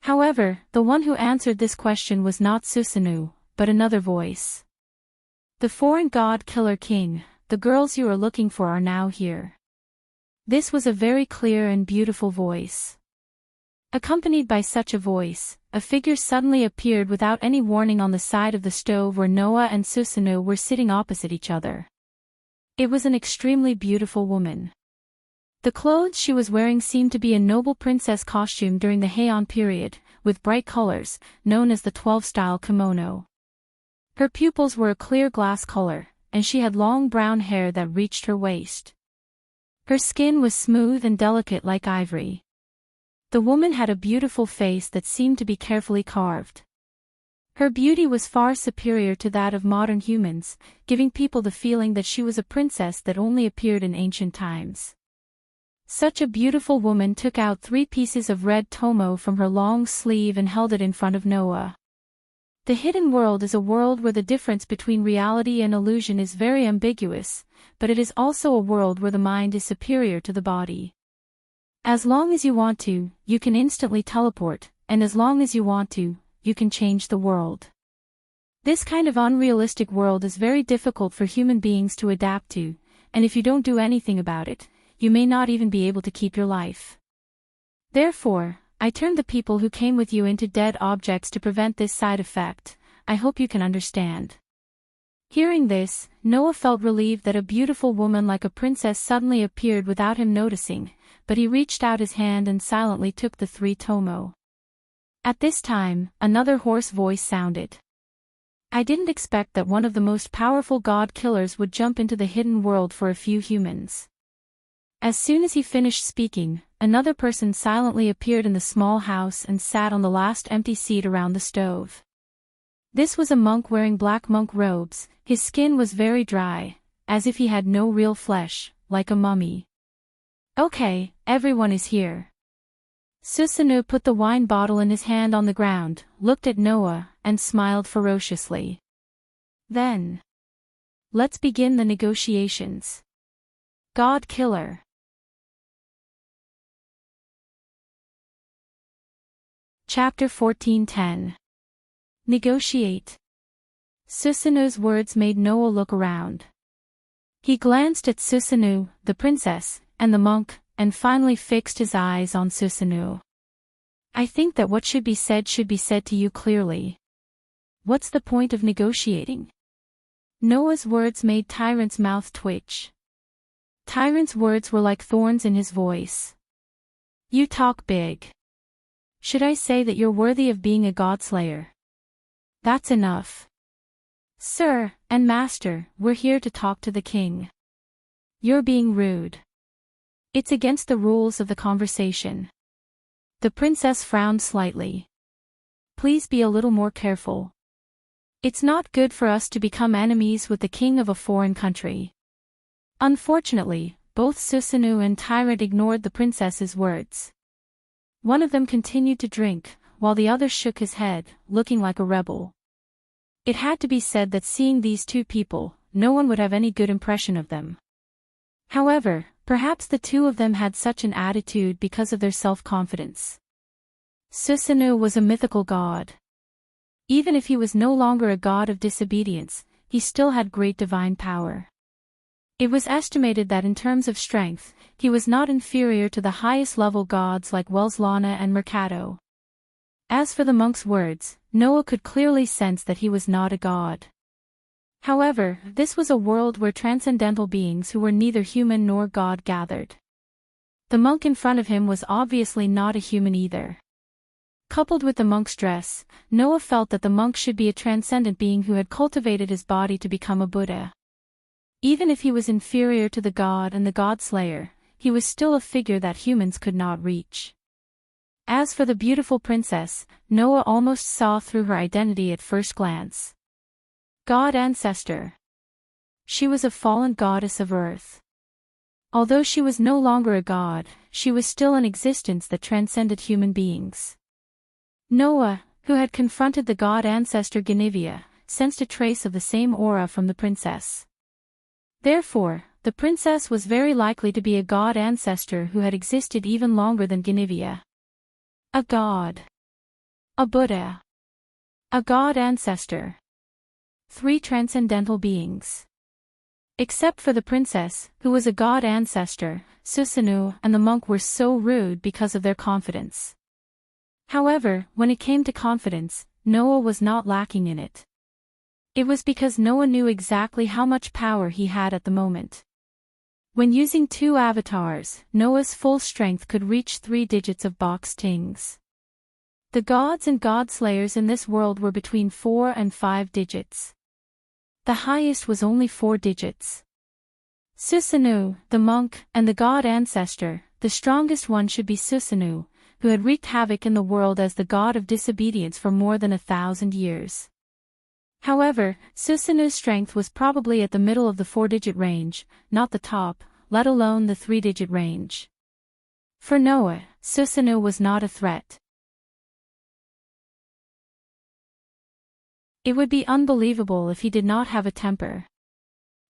However, the one who answered this question was not Susanoo, but another voice. "The foreign god killer king, the girls you are looking for are now here." This was a very clear and beautiful voice. Accompanied by such a voice, a figure suddenly appeared without any warning on the side of the stove where Noah and Susanoo were sitting opposite each other. It was an extremely beautiful woman. The clothes she was wearing seemed to be a noble princess costume during the Heian period, with bright colors, known as the 12-style kimono. Her pupils were a clear glass color, and she had long brown hair that reached her waist. Her skin was smooth and delicate like ivory. The woman had a beautiful face that seemed to be carefully carved. Her beauty was far superior to that of modern humans, giving people the feeling that she was a princess that only appeared in ancient times. Such a beautiful woman took out 3 pieces of red tomo from her long sleeve and held it in front of Noah. The hidden world is a world where the difference between reality and illusion is very ambiguous, but it is also a world where the mind is superior to the body. As long as you want to, you can instantly teleport, and as long as you want to, you can change the world. This kind of unrealistic world is very difficult for human beings to adapt to, and if you don't do anything about it, you may not even be able to keep your life. Therefore, I turned the people who came with you into dead objects to prevent this side effect. I hope you can understand." Hearing this, Noah felt relieved that a beautiful woman like a princess suddenly appeared without him noticing, but he reached out his hand and silently took the 3 tomo. At this time, another hoarse voice sounded. "I didn't expect that one of the most powerful god killers would jump into the hidden world for a few humans." As soon as he finished speaking, another person silently appeared in the small house and sat on the last empty seat around the stove. This was a monk wearing black monk robes. His skin was very dry, as if he had no real flesh, like a mummy. "Okay, everyone is here." Susanoo put the wine bottle in his hand on the ground, looked at Noah, and smiled ferociously. "Then, let's begin the negotiations. God killer." Chapter 14:10. Negotiate. Susanoo's words made Noah look around. He glanced at Susanoo, the princess, and the monk, and finally fixed his eyes on Susanoo. "I think that what should be said to you clearly. What's the point of negotiating?" Noah's words made Tyrant's mouth twitch. Tyrant's words were like thorns in his voice. "You talk big. Should I say that you're worthy of being a godslayer? That's enough. Sir and master, we're here to talk to the king. You're being rude. It's against the rules of the conversation. The princess frowned slightly. Please be a little more careful. It's not good for us to become enemies with the king of a foreign country. Unfortunately, both Susanoo and Tyrant ignored the princess's words. One of them continued to drink, while the other shook his head, looking like a rebel. It had to be said that seeing these two people, no one would have any good impression of them. However, perhaps the two of them had such an attitude because of their self-confidence. Susanoo was a mythical god. Even if he was no longer a god of disobedience, he still had great divine power. It was estimated that in terms of strength, he was not inferior to the highest level gods like Welslana and Mercado. As for the monk's words, Noah could clearly sense that he was not a god. However, this was a world where transcendental beings who were neither human nor god gathered. The monk in front of him was obviously not a human either. Coupled with the monk's dress, Noah felt that the monk should be a transcendent being who had cultivated his body to become a Buddha. Even if he was inferior to the god and the god-slayer, he was still a figure that humans could not reach. As for the beautiful princess, Noah almost saw through her identity at first glance. God ancestor. She was a fallen goddess of earth. Although she was no longer a god, she was still an existence that transcended human beings. Noah, who had confronted the god ancestor Guinevere, sensed a trace of the same aura from the princess. Therefore, the princess was very likely to be a god ancestor who had existed even longer than Guinevere. A god. A Buddha. A god ancestor. 3 transcendental beings. Except for the princess, who was a god ancestor, Susanoo and the monk were so rude because of their confidence. However, when it came to confidence, Noah was not lacking in it. It was because Noah knew exactly how much power he had at the moment. When using 2 avatars, Noah's full strength could reach 3 digits of box tings. The gods and god-slayers in this world were between 4 and 5 digits. The highest was only 4 digits. Susanoo, the monk, and the god ancestor, the strongest one should be Susanoo, who had wreaked havoc in the world as the god of disobedience for more than 1,000 years. However, Susanoo's strength was probably at the middle of the 4-digit range, not the top, let alone the 3-digit range. For Noah, Susanoo was not a threat. It would be unbelievable if he did not have a temper.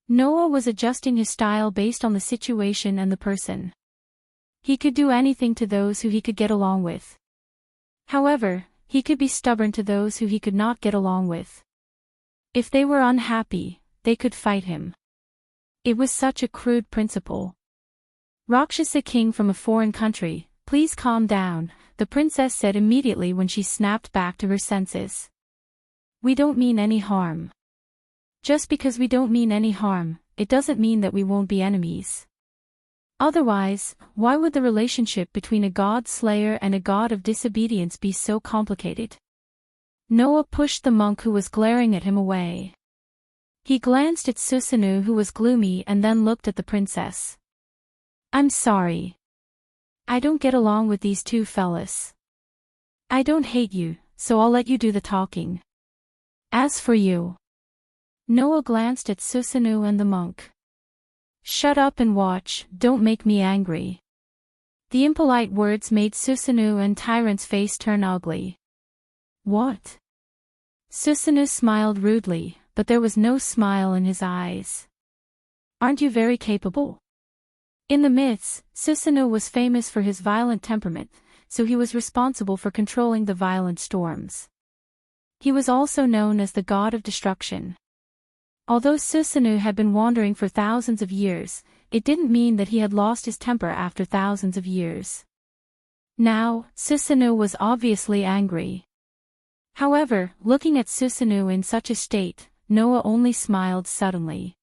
Noah was adjusting his style based on the situation and the person. He could do anything to those who he could get along with. However, he could be stubborn to those who he could not get along with. If they were unhappy, they could fight him. It was such a crude principle. Rakshasa king from a foreign country, please calm down, the princess said immediately when she snapped back to her senses. We don't mean any harm. Just because we don't mean any harm, it doesn't mean that we won't be enemies. Otherwise, why would the relationship between a god-slayer and a god of disobedience be so complicated? Noah pushed the monk who was glaring at him away. He glanced at Susanoo who was gloomy and then looked at the princess. I'm sorry. I don't get along with these two fellas. I don't hate you, so I'll let you do the talking. As for you. Noah glanced at Susanoo and the monk. Shut up and watch, don't make me angry. The impolite words made Susanoo and Tyrant's face turn ugly. What? Susanoo smiled rudely, but there was no smile in his eyes. Aren't you very capable? In the myths, Susanoo was famous for his violent temperament, so he was responsible for controlling the violent storms. He was also known as the god of destruction. Although Susanoo had been wandering for thousands of years, it didn't mean that he had lost his temper after thousands of years. Now, Susanoo was obviously angry. However, looking at Susanoo in such a state, Noah only smiled suddenly.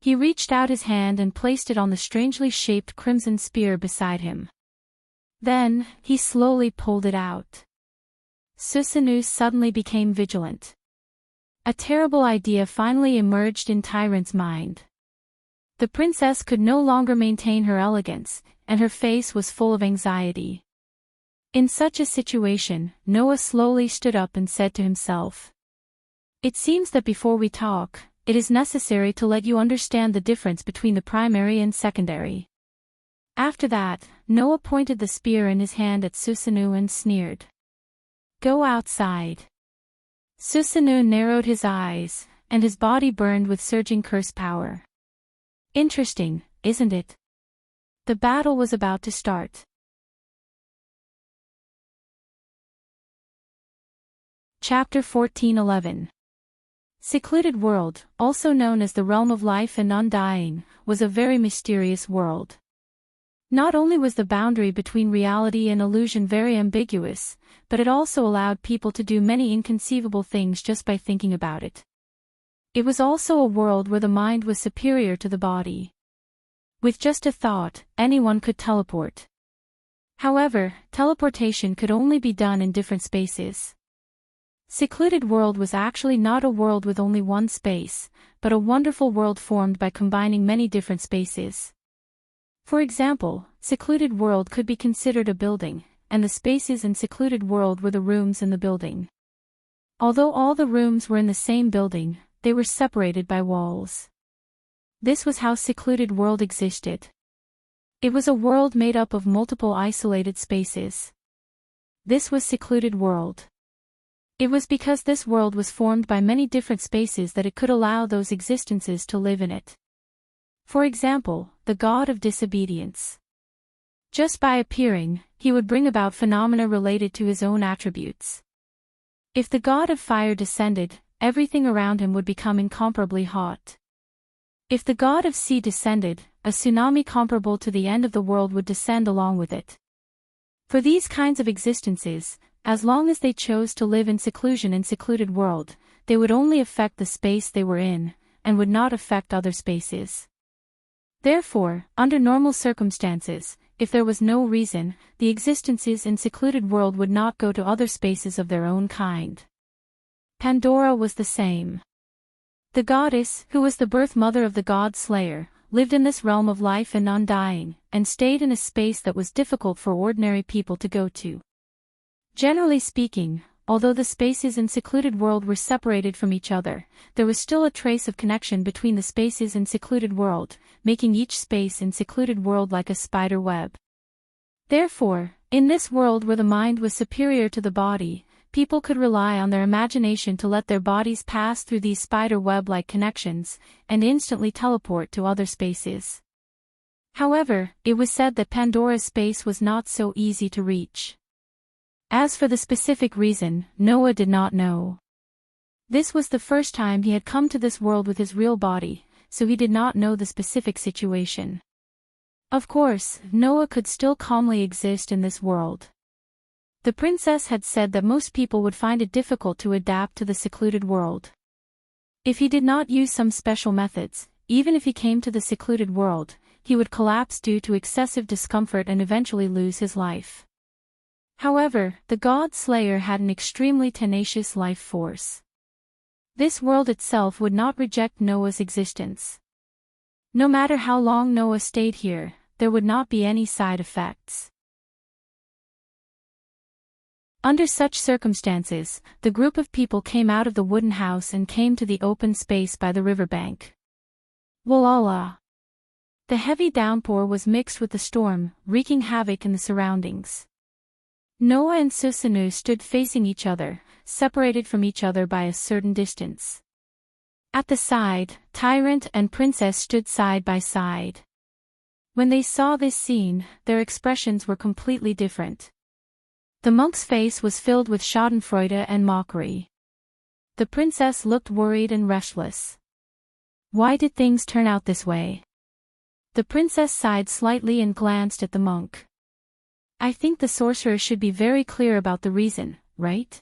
He reached out his hand and placed it on the strangely shaped crimson spear beside him. Then, he slowly pulled it out. Susanoo suddenly became vigilant. A terrible idea finally emerged in Tyrant's mind. The princess could no longer maintain her elegance, and her face was full of anxiety. In such a situation, Noah slowly stood up and said to himself, "It seems that before we talk, it is necessary to let you understand the difference between the primary and secondary." After that, Noah pointed the spear in his hand at Susanoo and sneered. "Go outside." Susanoo narrowed his eyes, and his body burned with surging curse power. Interesting, isn't it? The battle was about to start. Chapter 14:11. Secluded world, also known as the realm of life and undying, was a very mysterious world. Not only was the boundary between reality and illusion very ambiguous, but it also allowed people to do many inconceivable things just by thinking about it. It was also a world where the mind was superior to the body. With just a thought, anyone could teleport. However, teleportation could only be done in different spaces. Secluded world was actually not a world with only one space, but a wonderful world formed by combining many different spaces. For example, secluded world could be considered a building, and the spaces in secluded world were the rooms in the building. Although all the rooms were in the same building, they were separated by walls. This was how secluded world existed. It was a world made up of multiple isolated spaces. This was secluded world. It was because this world was formed by many different spaces that it could allow those existences to live in it. For example, the god of disobedience. Just by appearing, he would bring about phenomena related to his own attributes. If the god of fire descended, everything around him would become incomparably hot. If the god of sea descended, a tsunami comparable to the end of the world would descend along with it. For these kinds of existences, as long as they chose to live in seclusion in secluded world, they would only affect the space they were in, and would not affect other spaces. Therefore, under normal circumstances, if there was no reason, the existences in secluded world would not go to other spaces of their own kind. Pandora was the same. The goddess, who was the birth mother of the god Slayer, lived in this realm of life and undying, and stayed in a space that was difficult for ordinary people to go to. Generally speaking, although the spaces in secluded world were separated from each other, there was still a trace of connection between the spaces in secluded world, making each space in secluded world like a spider web. Therefore, in this world where the mind was superior to the body, people could rely on their imagination to let their bodies pass through these spider web-like connections, and instantly teleport to other spaces. However, it was said that Pandora's space was not so easy to reach. As for the specific reason, Noah did not know. This was the first time he had come to this world with his real body, so he did not know the specific situation. Of course, Noah could still calmly exist in this world. The princess had said that most people would find it difficult to adapt to the secluded world. If he did not use some special methods, even if he came to the secluded world, he would collapse due to excessive discomfort and eventually lose his life. However, the god Slayer had an extremely tenacious life force. This world itself would not reject Noah's existence. No matter how long Noah stayed here, there would not be any side effects. Under such circumstances, the group of people came out of the wooden house and came to the open space by the riverbank. Walala! The heavy downpour was mixed with the storm, wreaking havoc in the surroundings. Noah and Susanoo stood facing each other, separated from each other by a certain distance. At the side, Tyrant and Princess stood side by side. When they saw this scene, their expressions were completely different. The monk's face was filled with schadenfreude and mockery. The princess looked worried and restless. Why did things turn out this way? The princess sighed slightly and glanced at the monk. I think the sorcerer should be very clear about the reason, right?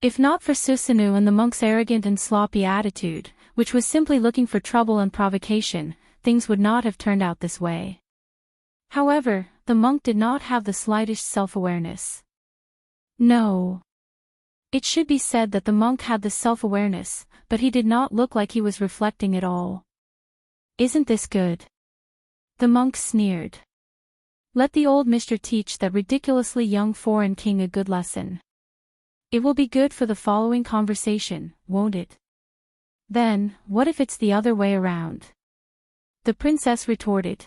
If not for Susanoo and the monk's arrogant and sloppy attitude, which was simply looking for trouble and provocation, things would not have turned out this way. However, the monk did not have the slightest self-awareness. No. It should be said that the monk had the self-awareness, but he did not look like he was reflecting at all. Isn't this good? The monk sneered. Let the old Mr. teach that ridiculously young foreign king a good lesson. It will be good for the following conversation, won't it? Then, what if it's the other way around? The princess retorted.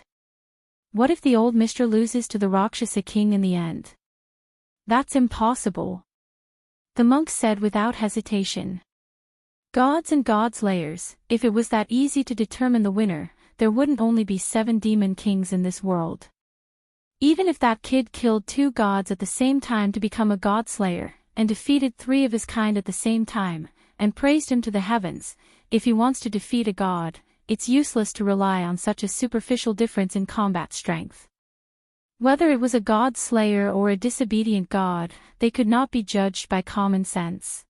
What if the old Mr. loses to the Rakshasa king in the end? That's impossible. The monk said without hesitation. Gods and gods layers, if it was that easy to determine the winner, there wouldn't only be 7 demon kings in this world. Even if that kid killed 2 gods at the same time to become a god slayer, and defeated 3 of his kind at the same time, and praised him to the heavens, if he wants to defeat a god, it's useless to rely on such a superficial difference in combat strength. Whether it was a god slayer or a disobedient god, they could not be judged by common sense.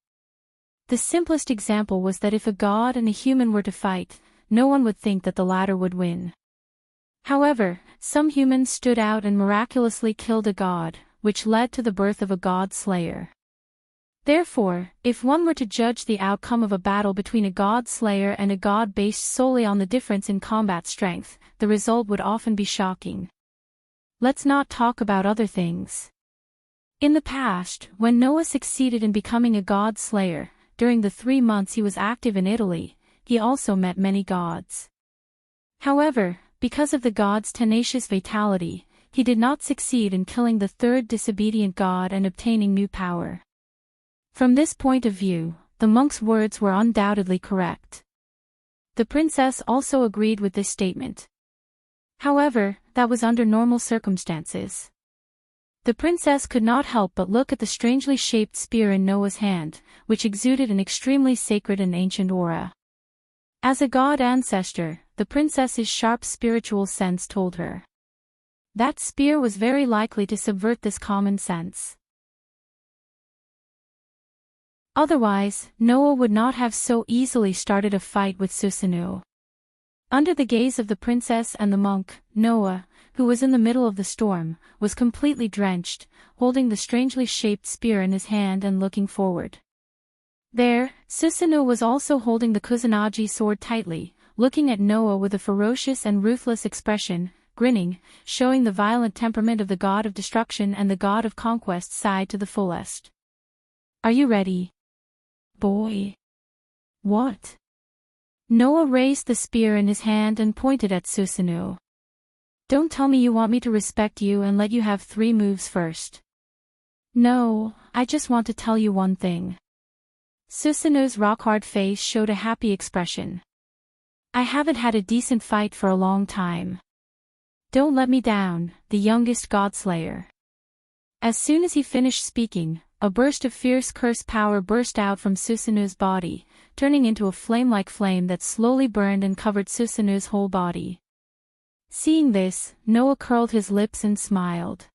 The simplest example was that if a god and a human were to fight, no one would think that the latter would win. However, some humans stood out and miraculously killed a god, which led to the birth of a god slayer. Therefore, if one were to judge the outcome of a battle between a god slayer and a god based solely on the difference in combat strength, the result would often be shocking. Let's not talk about other things. In the past, when Noah succeeded in becoming a god slayer, during the 3 months he was active in Italy, he also met many gods. However, because of the god's tenacious vitality, he did not succeed in killing the 3rd disobedient god and obtaining new power. From this point of view, the monk's words were undoubtedly correct. The princess also agreed with this statement. However, that was under normal circumstances. The princess could not help but look at the strangely shaped spear in Noah's hand, which exuded an extremely sacred and ancient aura. As a god ancestor, the princess's sharp spiritual sense told her that spear was very likely to subvert this common sense. Otherwise, Noah would not have so easily started a fight with Susanu. Under the gaze of the princess and the monk, Noah, who was in the middle of the storm, was completely drenched, holding the strangely shaped spear in his hand and looking forward. There, Susanu was also holding the Kusanagi sword tightly, looking at Noah with a ferocious and ruthless expression, grinning, showing the violent temperament of the god of destruction and the god of conquest side to the fullest. Are you ready, boy? What? Noah raised the spear in his hand and pointed at Susanu. Don't tell me you want me to respect you and let you have 3 moves first. No, I just want to tell you one thing. Susanu's rock-hard face showed a happy expression. I haven't had a decent fight for a long time. Don't let me down, the youngest godslayer. As soon as he finished speaking, a burst of fierce curse power burst out from Susanu's body, turning into a flame-like flame that slowly burned and covered Susanu's whole body. Seeing this, Noah curled his lips and smiled.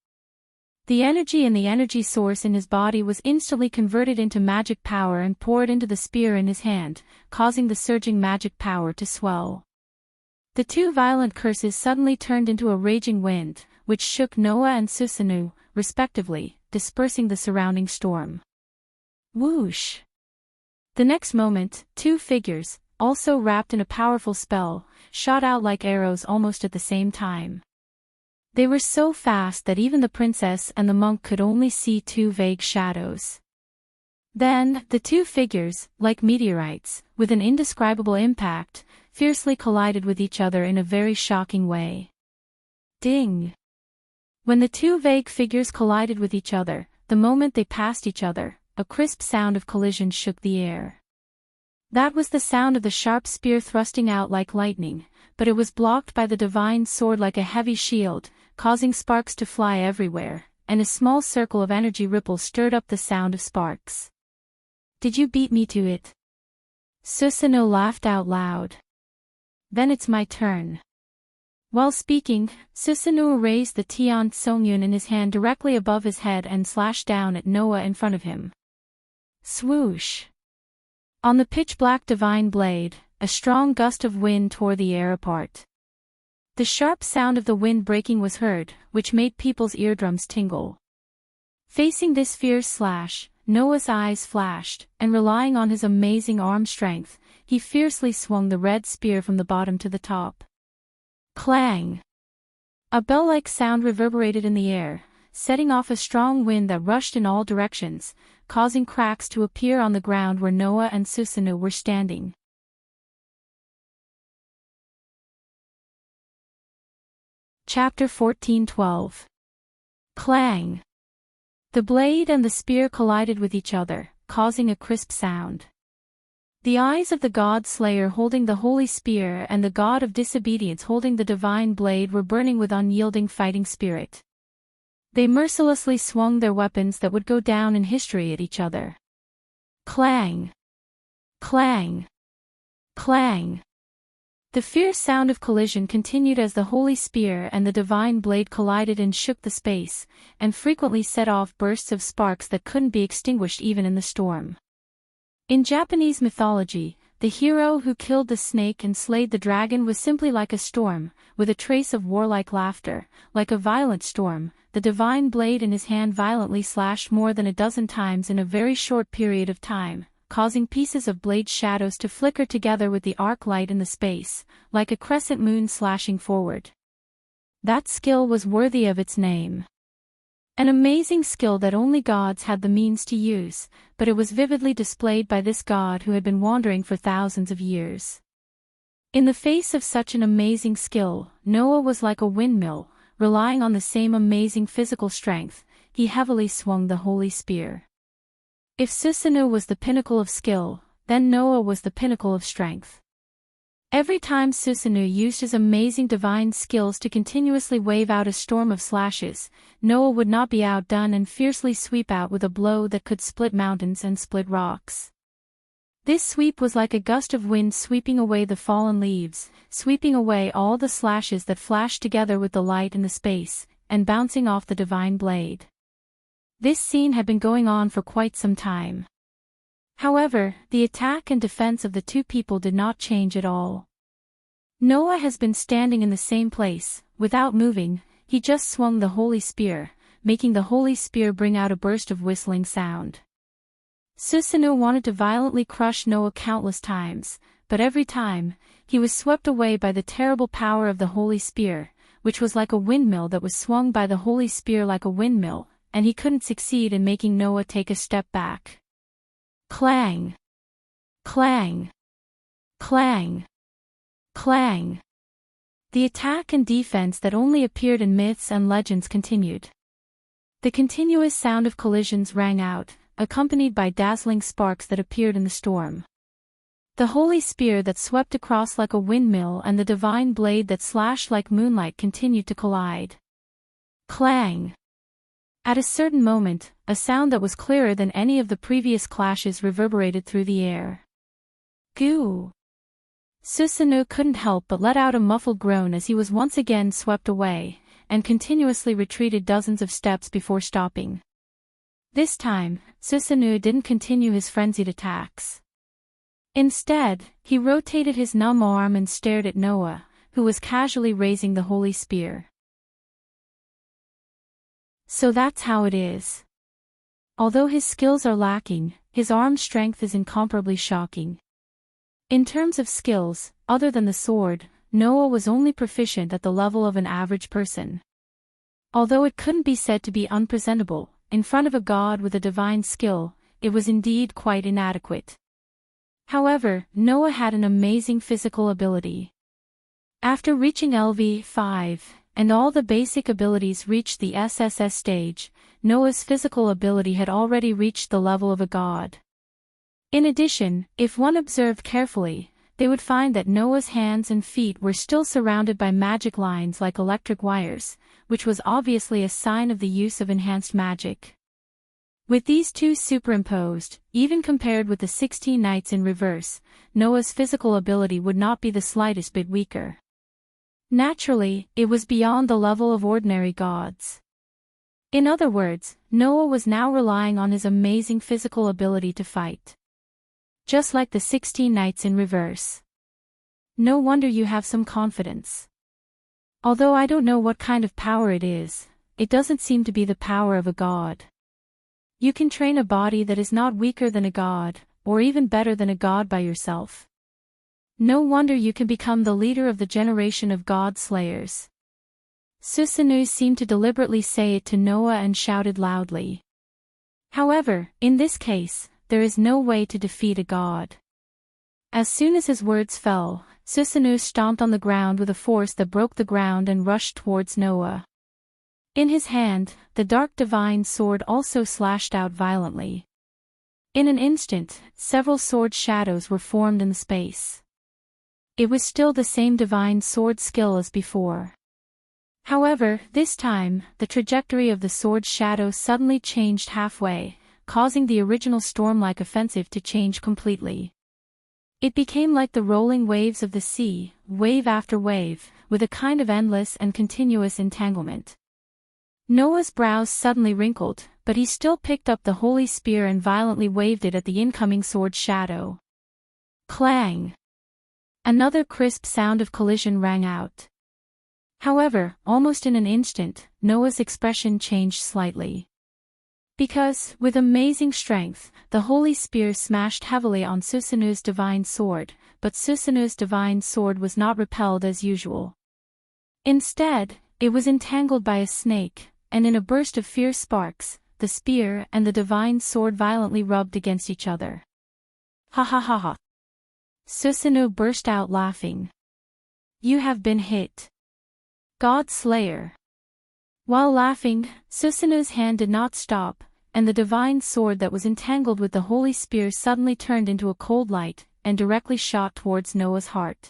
The energy in the energy source in his body was instantly converted into magic power and poured into the spear in his hand, causing the surging magic power to swell. The 2 violent curses suddenly turned into a raging wind, which shook Noah and Susanu, respectively, dispersing the surrounding storm. Whoosh! The next moment, 2 figures, also wrapped in a powerful spell, shot out like arrows almost at the same time. They were so fast that even the princess and the monk could only see 2 vague shadows. Then, the 2 figures, like meteorites, with an indescribable impact, fiercely collided with each other in a very shocking way. Ding! When the 2 vague figures collided with each other, the moment they passed each other, a crisp sound of collision shook the air. That was the sound of the sharp spear thrusting out like lightning, but it was blocked by the divine sword like a heavy shield, causing sparks to fly everywhere, and a small circle of energy ripples stirred up the sound of sparks. Did you beat me to it? Susano laughed out loud. Then it's my turn. While speaking, Susanu raised the Tian Songyun in his hand directly above his head and slashed down at Noah in front of him. Swoosh! On the pitch-black divine blade, a strong gust of wind tore the air apart. The sharp sound of the wind breaking was heard, which made people's eardrums tingle. Facing this fierce slash, Noah's eyes flashed, and relying on his amazing arm strength, he fiercely swung the red spear from the bottom to the top. Clang! A bell-like sound reverberated in the air, setting off a strong wind that rushed in all directions, causing cracks to appear on the ground where Noah and Susanoo were standing. Chapter 14:12. Clang! The blade and the spear collided with each other, causing a crisp sound. The eyes of the god-slayer holding the holy spear and the god of disobedience holding the divine blade were burning with unyielding fighting spirit. They mercilessly swung their weapons that would go down in history at each other. Clang! Clang! Clang! The fierce sound of collision continued as the holy spear and the divine blade collided and shook the space, and frequently set off bursts of sparks that couldn't be extinguished even in the storm. In Japanese mythology, the hero who killed the snake and slayed the dragon was simply like a storm, with a trace of warlike laughter. Like a violent storm, the divine blade in his hand violently slashed more than a dozen times in a very short period of time, causing pieces of blade shadows to flicker together with the arc light in the space, like a crescent moon slashing forward. That skill was worthy of its name. An amazing skill that only gods had the means to use, but it was vividly displayed by this god who had been wandering for thousands of years. In the face of such an amazing skill, Noah was like a windmill, relying on the same amazing physical strength. He heavily swung the holy spear. If Susanoo was the pinnacle of skill, then Noah was the pinnacle of strength. Every time Susanoo used his amazing divine skills to continuously wave out a storm of slashes, Noah would not be outdone and fiercely sweep out with a blow that could split mountains and split rocks. This sweep was like a gust of wind sweeping away the fallen leaves, sweeping away all the slashes that flashed together with the light in the space, and bouncing off the divine blade. This scene had been going on for quite some time. However, the attack and defense of the two people did not change at all. Noah has been standing in the same place, without moving. He just swung the holy spear, making the holy spear bring out a burst of whistling sound. Susanoo wanted to violently crush Noah countless times, but every time, he was swept away by the terrible power of the holy spear, which was like a windmill that was swung by the holy spear like a windmill, and he couldn't succeed in making Noah take a step back. Clang! Clang! Clang! Clang! The attack and defense that only appeared in myths and legends continued. The continuous sound of collisions rang out, accompanied by dazzling sparks that appeared in the storm. The holy spear that swept across like a windmill and the divine blade that slashed like moonlight continued to collide. Clang! At a certain moment, a sound that was clearer than any of the previous clashes reverberated through the air. Goo! Susanoo couldn't help but let out a muffled groan as he was once again swept away, and continuously retreated dozens of steps before stopping. This time, Susanoo didn't continue his frenzied attacks. Instead, he rotated his numb arm and stared at Noah, who was casually raising the holy spear. So that's how it is. Although his skills are lacking, his arm strength is incomparably shocking. In terms of skills, other than the sword, Noah was only proficient at the level of an average person. Although it couldn't be said to be unpresentable, in front of a god with a divine skill, it was indeed quite inadequate. However, Noah had an amazing physical ability. After reaching LV5, and all the basic abilities reached the SSS stage, Noah's physical ability had already reached the level of a god. In addition, if one observed carefully, they would find that Noah's hands and feet were still surrounded by magic lines like electric wires, which was obviously a sign of the use of enhanced magic. With these two superimposed, even compared with the 16 Knights in reverse, Noah's physical ability would not be the slightest bit weaker. Naturally, it was beyond the level of ordinary gods. In other words, Noah was now relying on his amazing physical ability to fight. Just like the 16 Knights in reverse. No wonder you have some confidence. Although I don't know what kind of power it is, it doesn't seem to be the power of a god. You can train a body that is not weaker than a god, or even better than a god by yourself. No wonder you can become the leader of the generation of god slayers. Susanoo seemed to deliberately say it to Noah and shouted loudly. However, in this case, there is no way to defeat a god. As soon as his words fell, Susanoo stomped on the ground with a force that broke the ground and rushed towards Noah. In his hand, the dark divine sword also slashed out violently. In an instant, several sword shadows were formed in the space. It was still the same divine sword skill as before. However, this time, the trajectory of the sword's shadow suddenly changed halfway, causing the original storm-like offensive to change completely. It became like the rolling waves of the sea, wave after wave, with a kind of endless and continuous entanglement. Noah's brows suddenly wrinkled, but he still picked up the holy spear and violently waved it at the incoming sword's shadow. Clang! Another crisp sound of collision rang out. However, almost in an instant, Noah's expression changed slightly. Because, with amazing strength, the holy spear smashed heavily on Susanoo's divine sword, but Susanoo's divine sword was not repelled as usual. Instead, it was entangled by a snake, and in a burst of fierce sparks, the spear and the divine sword violently rubbed against each other. Ha ha ha ha! Susanoo burst out laughing. You have been hit. God Slayer. While laughing, Susanoo's hand did not stop, and the divine sword that was entangled with the holy spear suddenly turned into a cold light, and directly shot towards Noah's heart.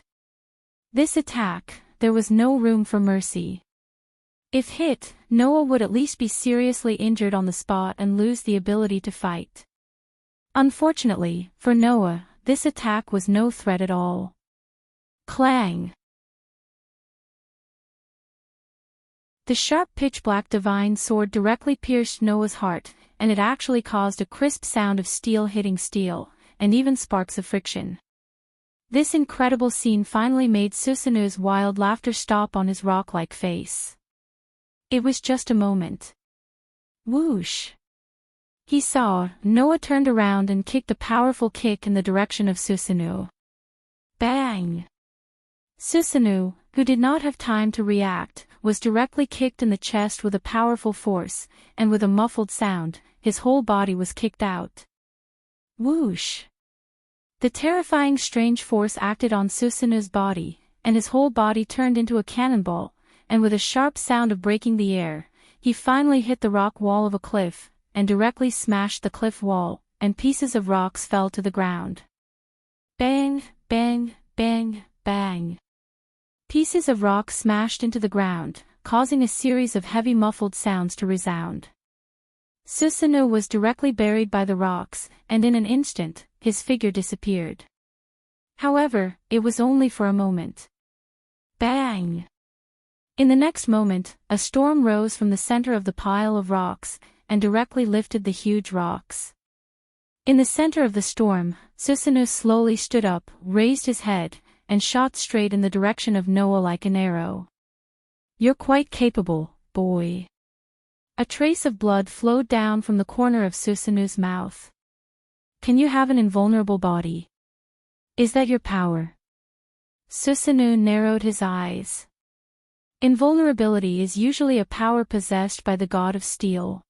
This attack, there was no room for mercy. If hit, Noah would at least be seriously injured on the spot and lose the ability to fight. Unfortunately, for Noah, this attack was no threat at all. Clang! The sharp pitch-black divine sword directly pierced Noah's heart, and it actually caused a crisp sound of steel hitting steel, and even sparks of friction. This incredible scene finally made Susanoo's wild laughter stop on his rock-like face. It was just a moment. Whoosh! He saw, Noah turned around and kicked a powerful kick in the direction of Susanoo. Bang! Susanoo, who did not have time to react, was directly kicked in the chest with a powerful force, and with a muffled sound, his whole body was kicked out. Whoosh! The terrifying strange force acted on Susanoo's body, and his whole body turned into a cannonball, and with a sharp sound of breaking the air, he finally hit the rock wall of a cliff, and directly smashed the cliff wall, and pieces of rocks fell to the ground. Bang, bang, bang, bang. Pieces of rock smashed into the ground, causing a series of heavy muffled sounds to resound. Susanoo was directly buried by the rocks, and in an instant, his figure disappeared. However, it was only for a moment. Bang! In the next moment, a storm rose from the center of the pile of rocks, and directly lifted the huge rocks. In the center of the storm, Susanoo slowly stood up, raised his head, and shot straight in the direction of Noah like an arrow. You're quite capable, boy. A trace of blood flowed down from the corner of Susanoo's mouth. Can you have an invulnerable body? Is that your power? Susanoo narrowed his eyes. Invulnerability is usually a power possessed by the god of steel.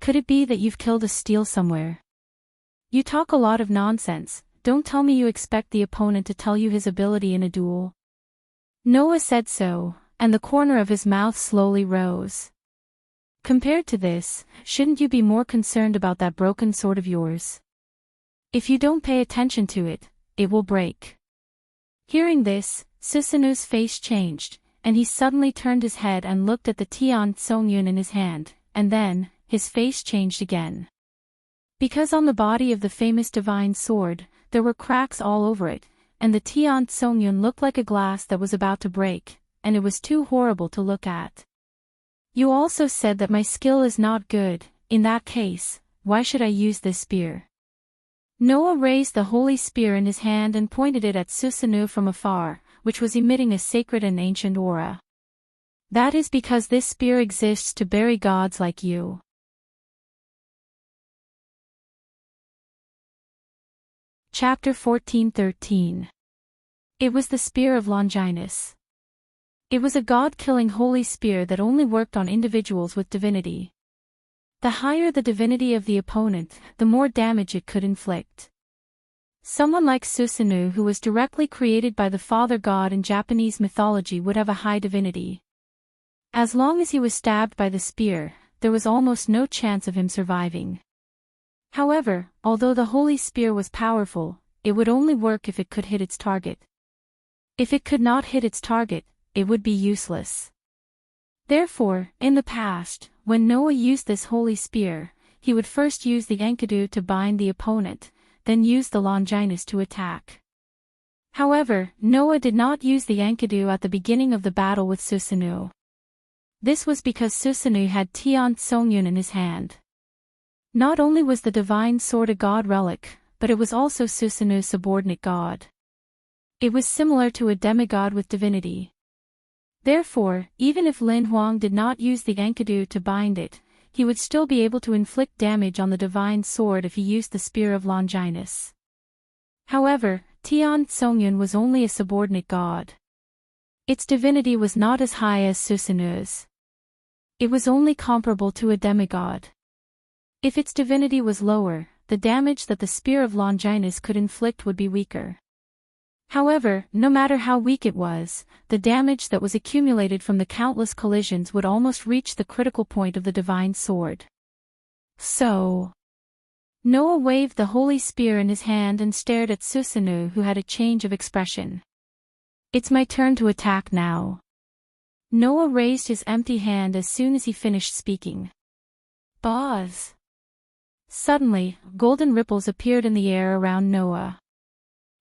Could it be that you've killed a steel somewhere? You talk a lot of nonsense, don't tell me you expect the opponent to tell you his ability in a duel. Noah said so, and the corner of his mouth slowly rose. Compared to this, shouldn't you be more concerned about that broken sword of yours? If you don't pay attention to it, it will break. Hearing this, Susanoo's face changed, and he suddenly turned his head and looked at the Tian Tsongyun in his hand, and then, his face changed again. Because on the body of the famous divine sword, there were cracks all over it, and the Tian Tsongyun looked like a glass that was about to break, and it was too horrible to look at. You also said that my skill is not good. In that case, why should I use this spear? Noah raised the holy spear in his hand and pointed it at Susanoo from afar, which was emitting a sacred and ancient aura. That is because this spear exists to bury gods like you. Chapter 14:13. It was the spear of Longinus. It was a god-killing holy spear that only worked on individuals with divinity. The higher the divinity of the opponent, the more damage it could inflict. Someone like Susanoo, who was directly created by the father god in Japanese mythology, would have a high divinity. As long as he was stabbed by the spear, there was almost no chance of him surviving. However, although the holy spear was powerful, it would only work if it could hit its target. If it could not hit its target, it would be useless. Therefore, in the past, when Noah used this holy spear, he would first use the Enkidu to bind the opponent, then use the Longinus to attack. However, Noah did not use the Enkidu at the beginning of the battle with Susanoo. This was because Susanoo had Tian Songyun in his hand. Not only was the divine sword a god relic, but it was also Susanoo's subordinate god. It was similar to a demigod with divinity. Therefore, even if Lin Huang did not use the Enkidu to bind it, he would still be able to inflict damage on the divine sword if he used the spear of Longinus. However, Tian Songyun was only a subordinate god. Its divinity was not as high as Susanoo's. It was only comparable to a demigod. If its divinity was lower, the damage that the spear of Longinus could inflict would be weaker. However, no matter how weak it was, the damage that was accumulated from the countless collisions would almost reach the critical point of the divine sword. So, Noah waved the holy spear in his hand and stared at Susanoo, who had a change of expression. "It's my turn to attack now." Noah raised his empty hand as soon as he finished speaking. Buzz! Suddenly, golden ripples appeared in the air around Noah.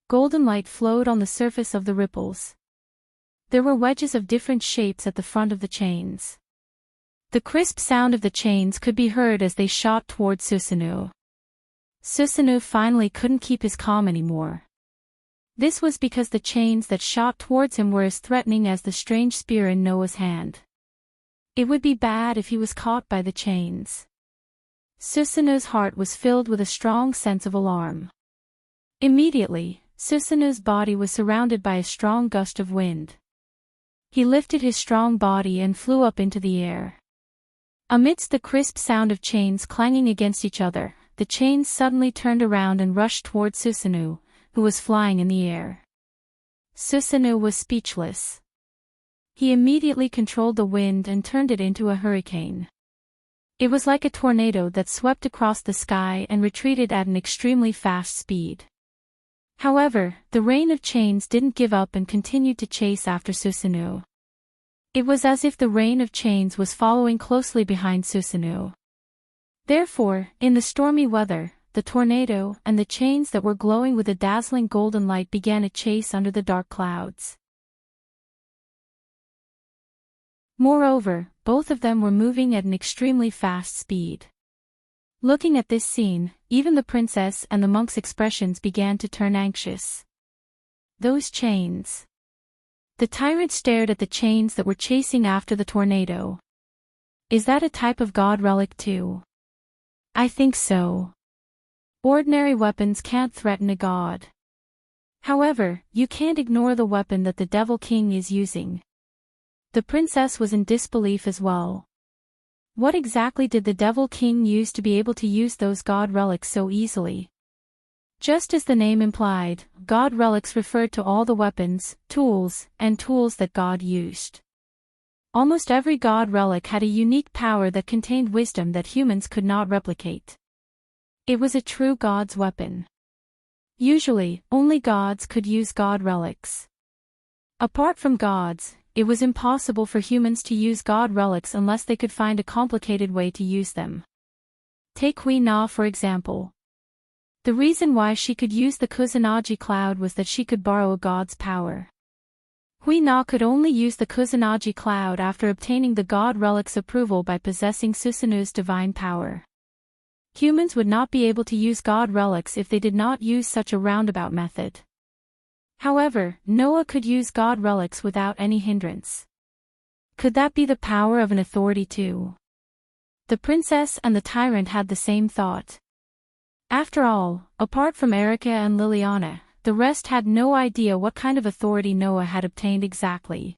Golden light flowed on the surface of the ripples. There were wedges of different shapes at the front of the chains. The crisp sound of the chains could be heard as they shot toward Susanoo. Susanoo finally couldn't keep his calm anymore. This was because the chains that shot towards him were as threatening as the strange spear in Noah's hand. It would be bad if he was caught by the chains. Susanoo's heart was filled with a strong sense of alarm. Immediately, Susanoo's body was surrounded by a strong gust of wind. He lifted his strong body and flew up into the air. Amidst the crisp sound of chains clanging against each other, the chains suddenly turned around and rushed toward Susanoo, who was flying in the air. Susanoo was speechless. He immediately controlled the wind and turned it into a hurricane. It was like a tornado that swept across the sky and retreated at an extremely fast speed. However, the rain of chains didn't give up and continued to chase after Susanoo. It was as if the rain of chains was following closely behind Susanoo. Therefore, in the stormy weather, the tornado and the chains that were glowing with a dazzling golden light began a chase under the dark clouds. Moreover, both of them were moving at an extremely fast speed. Looking at this scene, even the princess and the monk's expressions began to turn anxious. Those chains. The tyrant stared at the chains that were chasing after the tornado. Is that a type of god relic too? I think so. Ordinary weapons can't threaten a god. However, you can't ignore the weapon that the Devil King is using. The princess was in disbelief as well. What exactly did the Devil King use to be able to use those god relics so easily? Just as the name implied, god relics referred to all the weapons, tools, and tools that God used. Almost every god relic had a unique power that contained wisdom that humans could not replicate. It was a true god's weapon. Usually, only gods could use god relics. Apart from gods, it was impossible for humans to use god relics unless they could find a complicated way to use them. Take Hui Na for example. The reason why she could use the Kusanagi cloud was that she could borrow a god's power. Hui Na could only use the Kusanagi cloud after obtaining the god relic's approval by possessing Susanoo's divine power. Humans would not be able to use god relics if they did not use such a roundabout method. However, Noah could use god relics without any hindrance. Could that be the power of an authority too? The princess and the tyrant had the same thought. After all, apart from Erica and Liliana, the rest had no idea what kind of authority Noah had obtained exactly.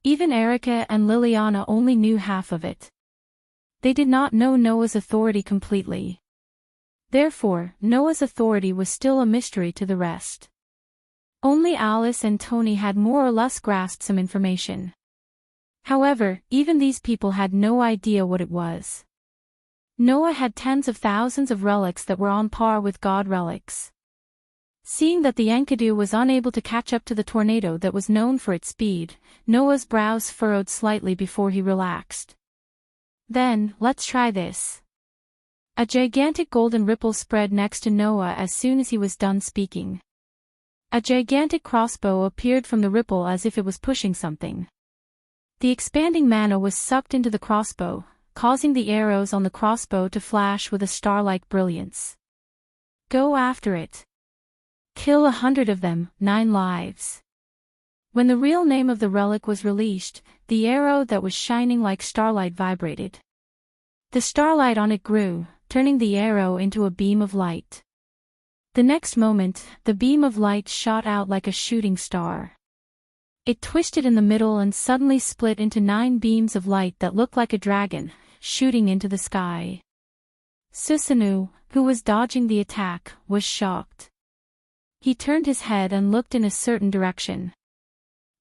Even Erica and Liliana only knew half of it. They did not know Noah's authority completely. Therefore, Noah's authority was still a mystery to the rest. Only Alice and Tony had more or less grasped some information. However, even these people had no idea what it was. Noah had tens of thousands of relics that were on par with God relics. Seeing that the Enkidu was unable to catch up to the tornado that was known for its speed, Noah's brows furrowed slightly before he relaxed. Then, let's try this. A gigantic golden ripple spread next to Noah as soon as he was done speaking. A gigantic crossbow appeared from the ripple as if it was pushing something. The expanding mana was sucked into the crossbow, causing the arrows on the crossbow to flash with a star-like brilliance. Go after it. Kill 100 of them, 9 lives. When the real name of the relic was released, the arrow that was shining like starlight vibrated. The starlight on it grew, turning the arrow into a beam of light. The next moment, the beam of light shot out like a shooting star. It twisted in the middle and suddenly split into 9 beams of light that looked like a dragon, shooting into the sky. Susanu, who was dodging the attack, was shocked. He turned his head and looked in a certain direction.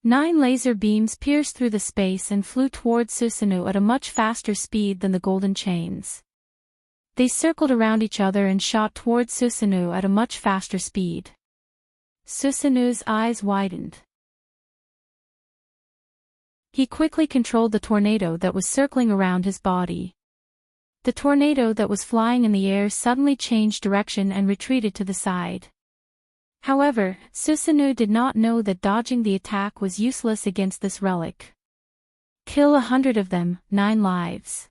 9 laser beams pierced through the space and flew towards Susanu at a much faster speed than the golden chains. They circled around each other and shot towards Susanu at a much faster speed. Susanu's eyes widened. He quickly controlled the tornado that was circling around his body. The tornado that was flying in the air suddenly changed direction and retreated to the side. However, Susanu did not know that dodging the attack was useless against this relic. Kill 100 of them, 9 lives.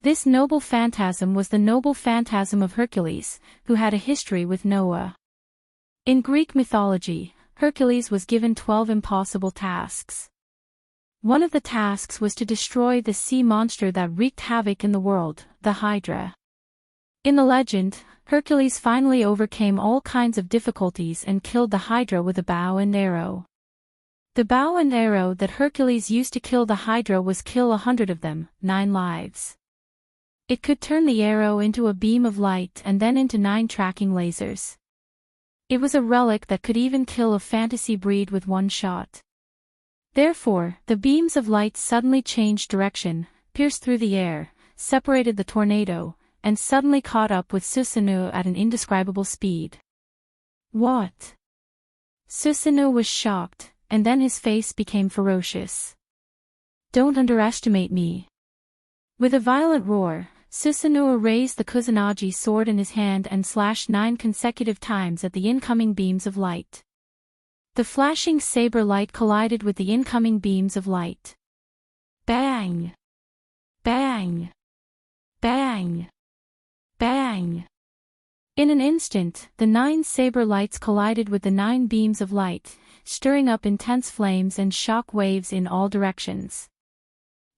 This noble phantasm was the noble phantasm of Hercules, who had a history with Noah. In Greek mythology, Hercules was given 12 impossible tasks. One of the tasks was to destroy the sea monster that wreaked havoc in the world, the Hydra. In the legend, Hercules finally overcame all kinds of difficulties and killed the Hydra with a bow and arrow. The bow and arrow that Hercules used to kill the Hydra was kill 100 of them, 9 lives. It could turn the arrow into a beam of light and then into 9 tracking lasers. It was a relic that could even kill a fantasy breed with one shot. Therefore, the beams of light suddenly changed direction, pierced through the air, separated the tornado, and suddenly caught up with Susanu at an indescribable speed. What? Susanu was shocked, and then his face became ferocious. Don't underestimate me. With a violent roar, Susanu raised the Kusanagi sword in his hand and slashed 9 consecutive times at the incoming beams of light. The flashing saber light collided with the incoming beams of light. Bang! Bang! Bang! Bang! In an instant, the 9 saber lights collided with the 9 beams of light, stirring up intense flames and shock waves in all directions.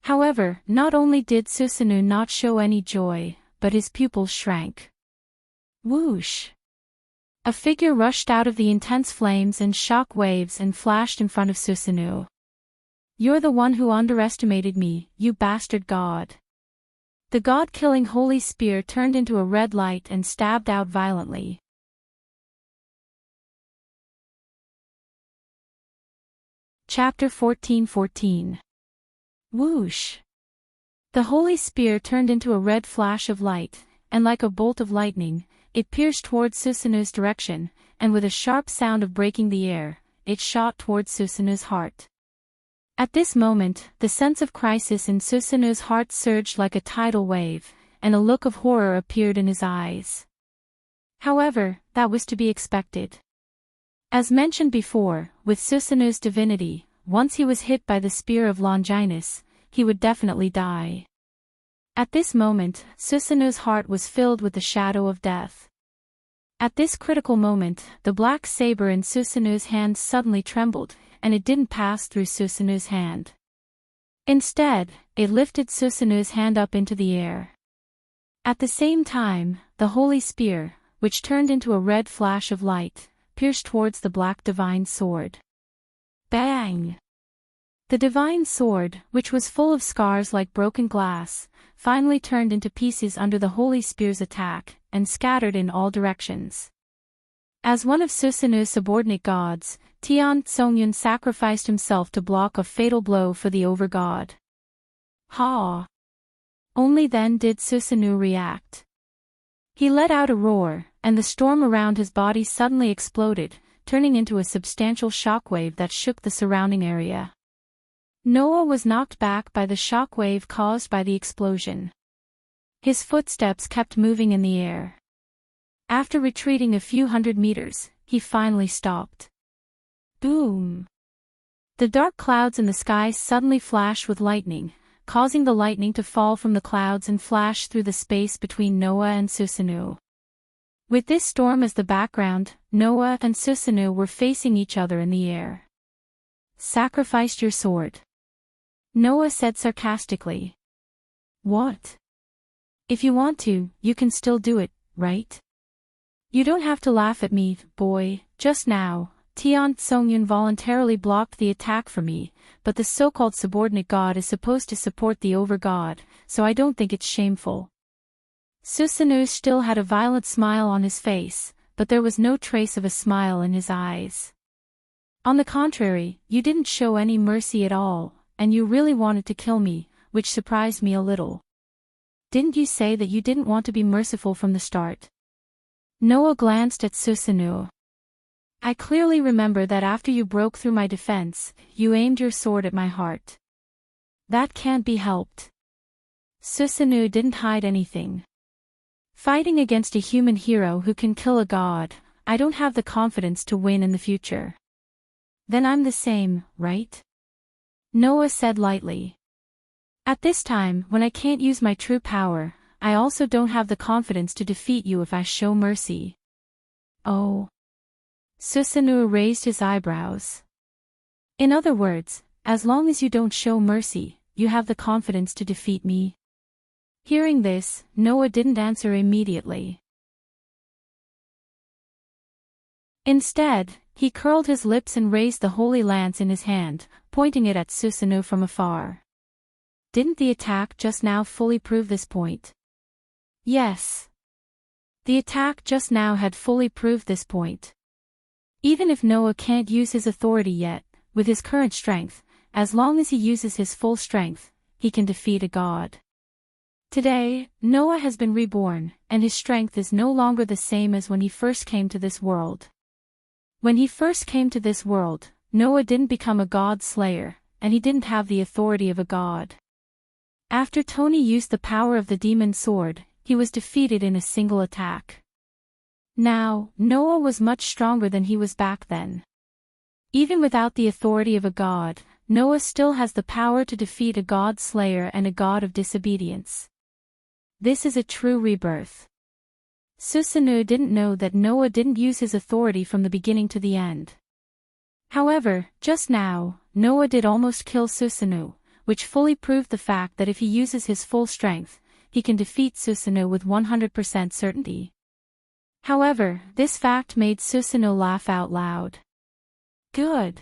However, not only did Susanu not show any joy, but his pupils shrank. Whoosh! A figure rushed out of the intense flames and shock waves and flashed in front of Susanu. You're the one who underestimated me, you bastard god. The god-killing holy spear turned into a red light and stabbed out violently. Chapter 14:14. Whoosh! The holy spear turned into a red flash of light, and like a bolt of lightning, it pierced towards Susanu's direction, and with a sharp sound of breaking the air, it shot towards Susanu's heart. At this moment, the sense of crisis in Susanu's heart surged like a tidal wave, and a look of horror appeared in his eyes. However, that was to be expected. As mentioned before, with Susanu's divinity, once he was hit by the spear of Longinus, he would definitely die. At this moment, Susanu's heart was filled with the shadow of death. At this critical moment, the black saber in Susanu's hand suddenly trembled, and it didn't pass through Susanu's hand. Instead, it lifted Susanu's hand up into the air. At the same time, the holy spear, which turned into a red flash of light, pierced towards the black divine sword. Bang! The divine sword, which was full of scars like broken glass, finally turned into pieces under the holy spear's attack, and scattered in all directions. As one of Susanu's subordinate gods, Tian Tsongyun sacrificed himself to block a fatal blow for the over-god. Ha! Only then did Susanu react. He let out a roar, and the storm around his body suddenly exploded, turning into a substantial shockwave that shook the surrounding area. Noah was knocked back by the shockwave caused by the explosion. His footsteps kept moving in the air. After retreating a few hundred meters, he finally stopped. Boom! The dark clouds in the sky suddenly flashed with lightning, causing the lightning to fall from the clouds and flash through the space between Noah and Susanu. With this storm as the background, Noah and Susanu were facing each other in the air. Sacrificed your sword. Noah said sarcastically. What? If you want to, you can still do it, right? You don't have to laugh at me, boy. Just now, Tian Tsongyun voluntarily blocked the attack for me, but the so-called subordinate god is supposed to support the over-god, so I don't think it's shameful. Susanu still had a violent smile on his face, but there was no trace of a smile in his eyes. On the contrary, you didn't show any mercy at all, and you really wanted to kill me, which surprised me a little. Didn't you say that you didn't want to be merciful from the start? Noah glanced at Susanu. I clearly remember that after you broke through my defense, you aimed your sword at my heart. That can't be helped. Susanu didn't hide anything. Fighting against a human hero who can kill a god, I don't have the confidence to win in the future. Then I'm the same, right? Noah said lightly. At this time, when I can't use my true power, I also don't have the confidence to defeat you if I show mercy. Oh. Susanu raised his eyebrows. In other words, as long as you don't show mercy, you have the confidence to defeat me? Hearing this, Noah didn't answer immediately. Instead, he curled his lips and raised the holy lance in his hand, pointing it at Susanu from afar. Didn't the attack just now fully prove this point? Yes. The attack just now had fully proved this point. Even if Noah can't use his authority yet, with his current strength, as long as he uses his full strength, he can defeat a god. Today, Noah has been reborn, and his strength is no longer the same as when he first came to this world. When he first came to this world, Noah didn't become a god slayer, and he didn't have the authority of a god. After Tony used the power of the demon sword, he was defeated in a single attack. Now, Noah was much stronger than he was back then. Even without the authority of a god, Noah still has the power to defeat a god slayer and a god of disobedience. This is a true rebirth. Susanu didn't know that Noah didn't use his authority from the beginning to the end. However, just now, Noah did almost kill Susanu, which fully proved the fact that if he uses his full strength, he can defeat Susanu with 100% certainty. However, this fact made Susanu laugh out loud. Good.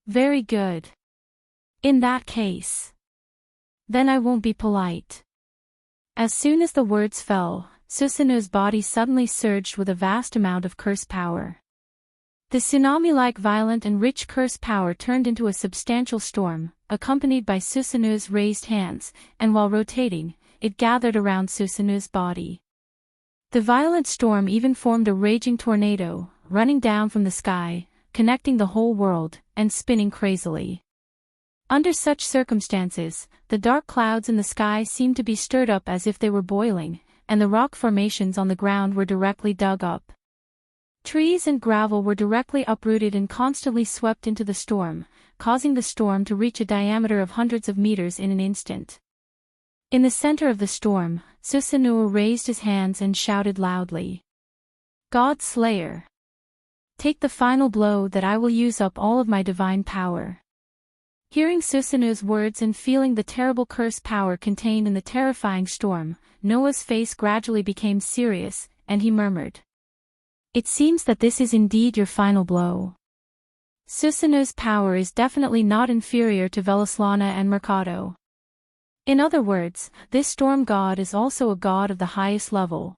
Very good. In that case. Then I won't be polite. As soon as the words fell, Susanu's body suddenly surged with a vast amount of curse power. The tsunami-like violent and rich curse power turned into a substantial storm, accompanied by Susanu's raised hands, and while rotating, it gathered around Susanu's body. The violent storm even formed a raging tornado, running down from the sky, connecting the whole world, and spinning crazily. Under such circumstances, the dark clouds in the sky seemed to be stirred up as if they were boiling, and the rock formations on the ground were directly dug up. Trees and gravel were directly uprooted and constantly swept into the storm, causing the storm to reach a diameter of hundreds of meters in an instant. In the center of the storm, Susanu raised his hands and shouted loudly. God Slayer! Take the final blow that I will use up all of my divine power. Hearing Susanu's words and feeling the terrible curse power contained in the terrifying storm, Noah's face gradually became serious, and he murmured, "It seems that this is indeed your final blow. Susanu's power is definitely not inferior to Velaslana and Mercado. In other words, this storm god is also a god of the highest level.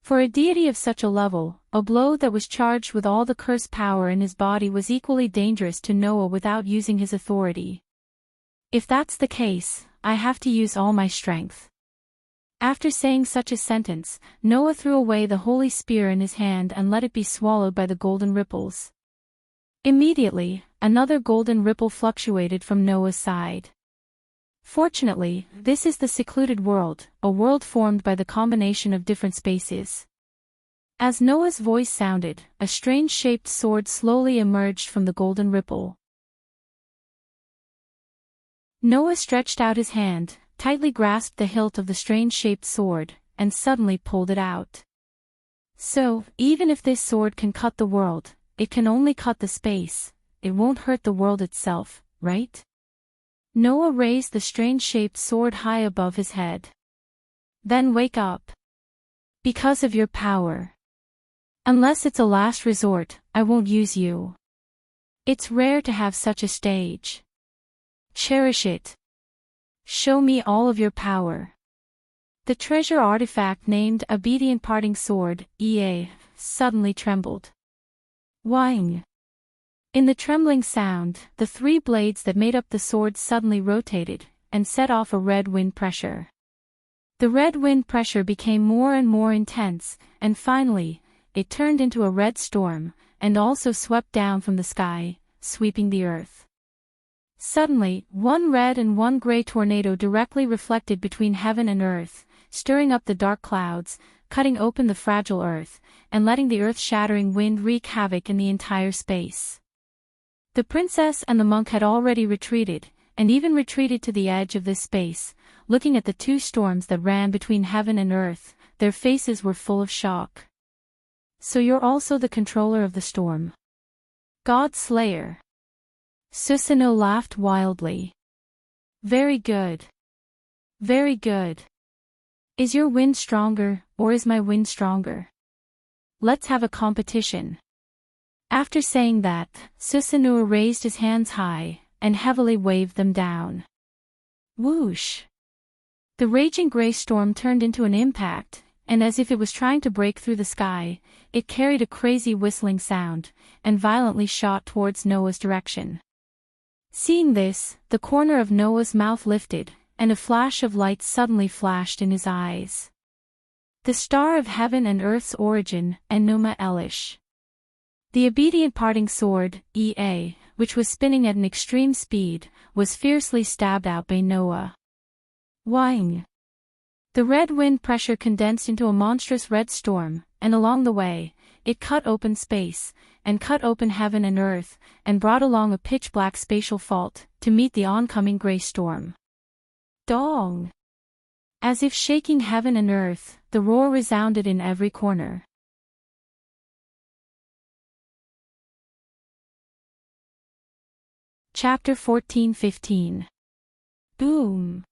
For a deity of such a level, a blow that was charged with all the curse power in his body was equally dangerous to Noah without using his authority. If that's the case, I have to use all my strength." After saying such a sentence, Noah threw away the holy spear in his hand and let it be swallowed by the golden ripples. Immediately, another golden ripple fluctuated from Noah's side. Fortunately, this is the secluded world, a world formed by the combination of different spaces. As Noah's voice sounded, a strange-shaped sword slowly emerged from the golden ripple. Noah stretched out his hand, tightly grasped the hilt of the strange-shaped sword, and suddenly pulled it out. So, even if this sword can cut the world, it can only cut the space. It won't hurt the world itself, right? Noah raised the strange-shaped sword high above his head. "Then wake up. Because of your power. Unless it's a last resort, I won't use you. It's rare to have such a stage. Cherish it. Show me all of your power." The treasure artifact named Obedient Parting Sword, EA, suddenly trembled. Whing! In the trembling sound, the three blades that made up the sword suddenly rotated, and set off a red wind pressure. The red wind pressure became more and more intense, and finally, it turned into a red storm, and also swept down from the sky, sweeping the earth. Suddenly, one red and one gray tornado directly reflected between heaven and earth, stirring up the dark clouds, cutting open the fragile earth, and letting the earth-shattering wind wreak havoc in the entire space. The princess and the monk had already retreated, and even retreated to the edge of this space, looking at the two storms that ran between heaven and earth. Their faces were full of shock. "So you're also the controller of the storm? God Slayer?" Susanoo laughed wildly. "Very good. Very good. Is your wind stronger, or is my wind stronger? Let's have a competition." After saying that, Susanoo raised his hands high, and heavily waved them down. Whoosh! The raging gray storm turned into an impact, and as if it was trying to break through the sky, it carried a crazy whistling sound, and violently shot towards Noah's direction. Seeing this, the corner of Noah's mouth lifted, and a flash of light suddenly flashed in his eyes. The star of heaven and earth's origin, Enuma Elish. The obedient parting sword, EA, which was spinning at an extreme speed, was fiercely stabbed out by Noah. Whing! The red wind pressure condensed into a monstrous red storm, and along the way, it cut open space, and cut open heaven and earth, and brought along a pitch-black spatial fault, to meet the oncoming gray storm. Dong! As if shaking heaven and earth, the roar resounded in every corner. Chapter 14-15. Boom!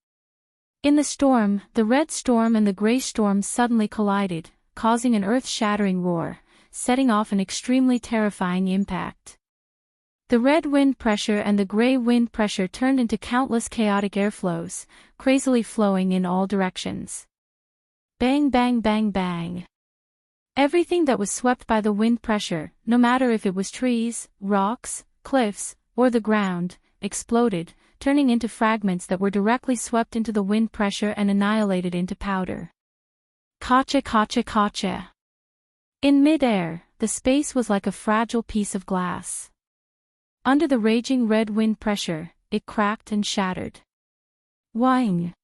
In the storm, the red storm and the gray storm suddenly collided, causing an earth-shattering roar, setting off an extremely terrifying impact. The red wind pressure and the gray wind pressure turned into countless chaotic airflows, crazily flowing in all directions. Bang bang bang bang. Everything that was swept by the wind pressure, no matter if it was trees, rocks, cliffs, or the ground, exploded, turning into fragments that were directly swept into the wind pressure and annihilated into powder. Kacha kacha kacha. In mid-air, the space was like a fragile piece of glass. Under the raging red wind pressure, it cracked and shattered. Whing!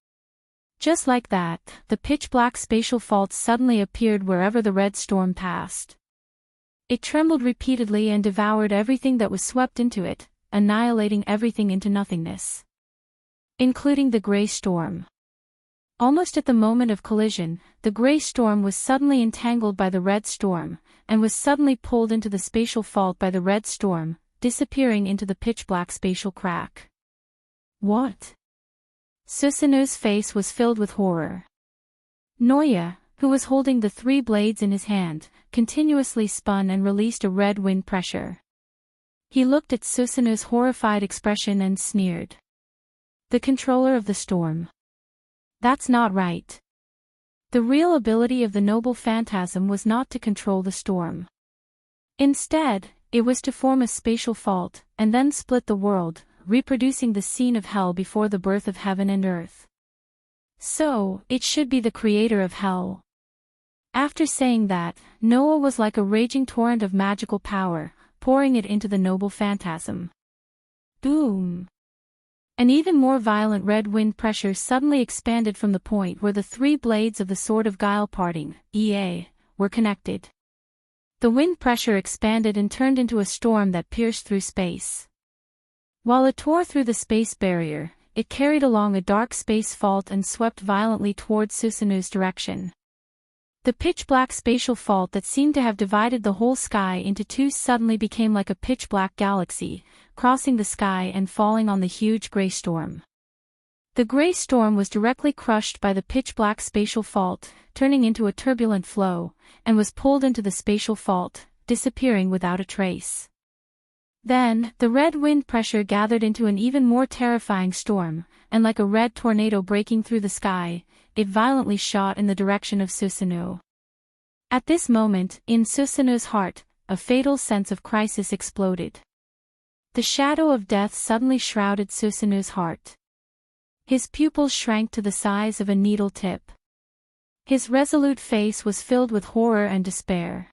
Just like that, the pitch-black spatial fault suddenly appeared wherever the red storm passed. It trembled repeatedly and devoured everything that was swept into it, annihilating everything into nothingness, including the gray storm. Almost at the moment of collision, the gray storm was suddenly entangled by the red storm, and was suddenly pulled into the spatial fault by the red storm, disappearing into the pitch-black spatial crack. What? Susanu's face was filled with horror. Noya, who was holding the 3 blades in his hand, continuously spun and released a red wind pressure. He looked at Susanu's horrified expression and sneered. The controller of the storm. That's not right. The real ability of the noble phantasm was not to control the storm. Instead, it was to form a spatial fault, and then split the world, reproducing the scene of hell before the birth of heaven and earth. So, it should be the creator of hell. After saying that, Noah was like a raging torrent of magical power, pouring it into the noble phantasm. Boom! An even more violent red wind pressure suddenly expanded from the point where the 3 blades of the Sword of Guile parting, were connected. The wind pressure expanded and turned into a storm that pierced through space. While it tore through the space barrier, it carried along a dark space fault and swept violently towards Susanu's direction. The pitch-black spatial fault that seemed to have divided the whole sky into 2 suddenly became like a pitch-black galaxy, crossing the sky and falling on the huge gray storm. The gray storm was directly crushed by the pitch-black spatial fault, turning into a turbulent flow, and was pulled into the spatial fault, disappearing without a trace. Then, the red wind pressure gathered into an even more terrifying storm, and like a red tornado breaking through the sky, it violently shot in the direction of Susanu. At this moment, in Susanu's heart, a fatal sense of crisis exploded. The shadow of death suddenly shrouded Susanu's heart. His pupils shrank to the size of a needle tip. His resolute face was filled with horror and despair.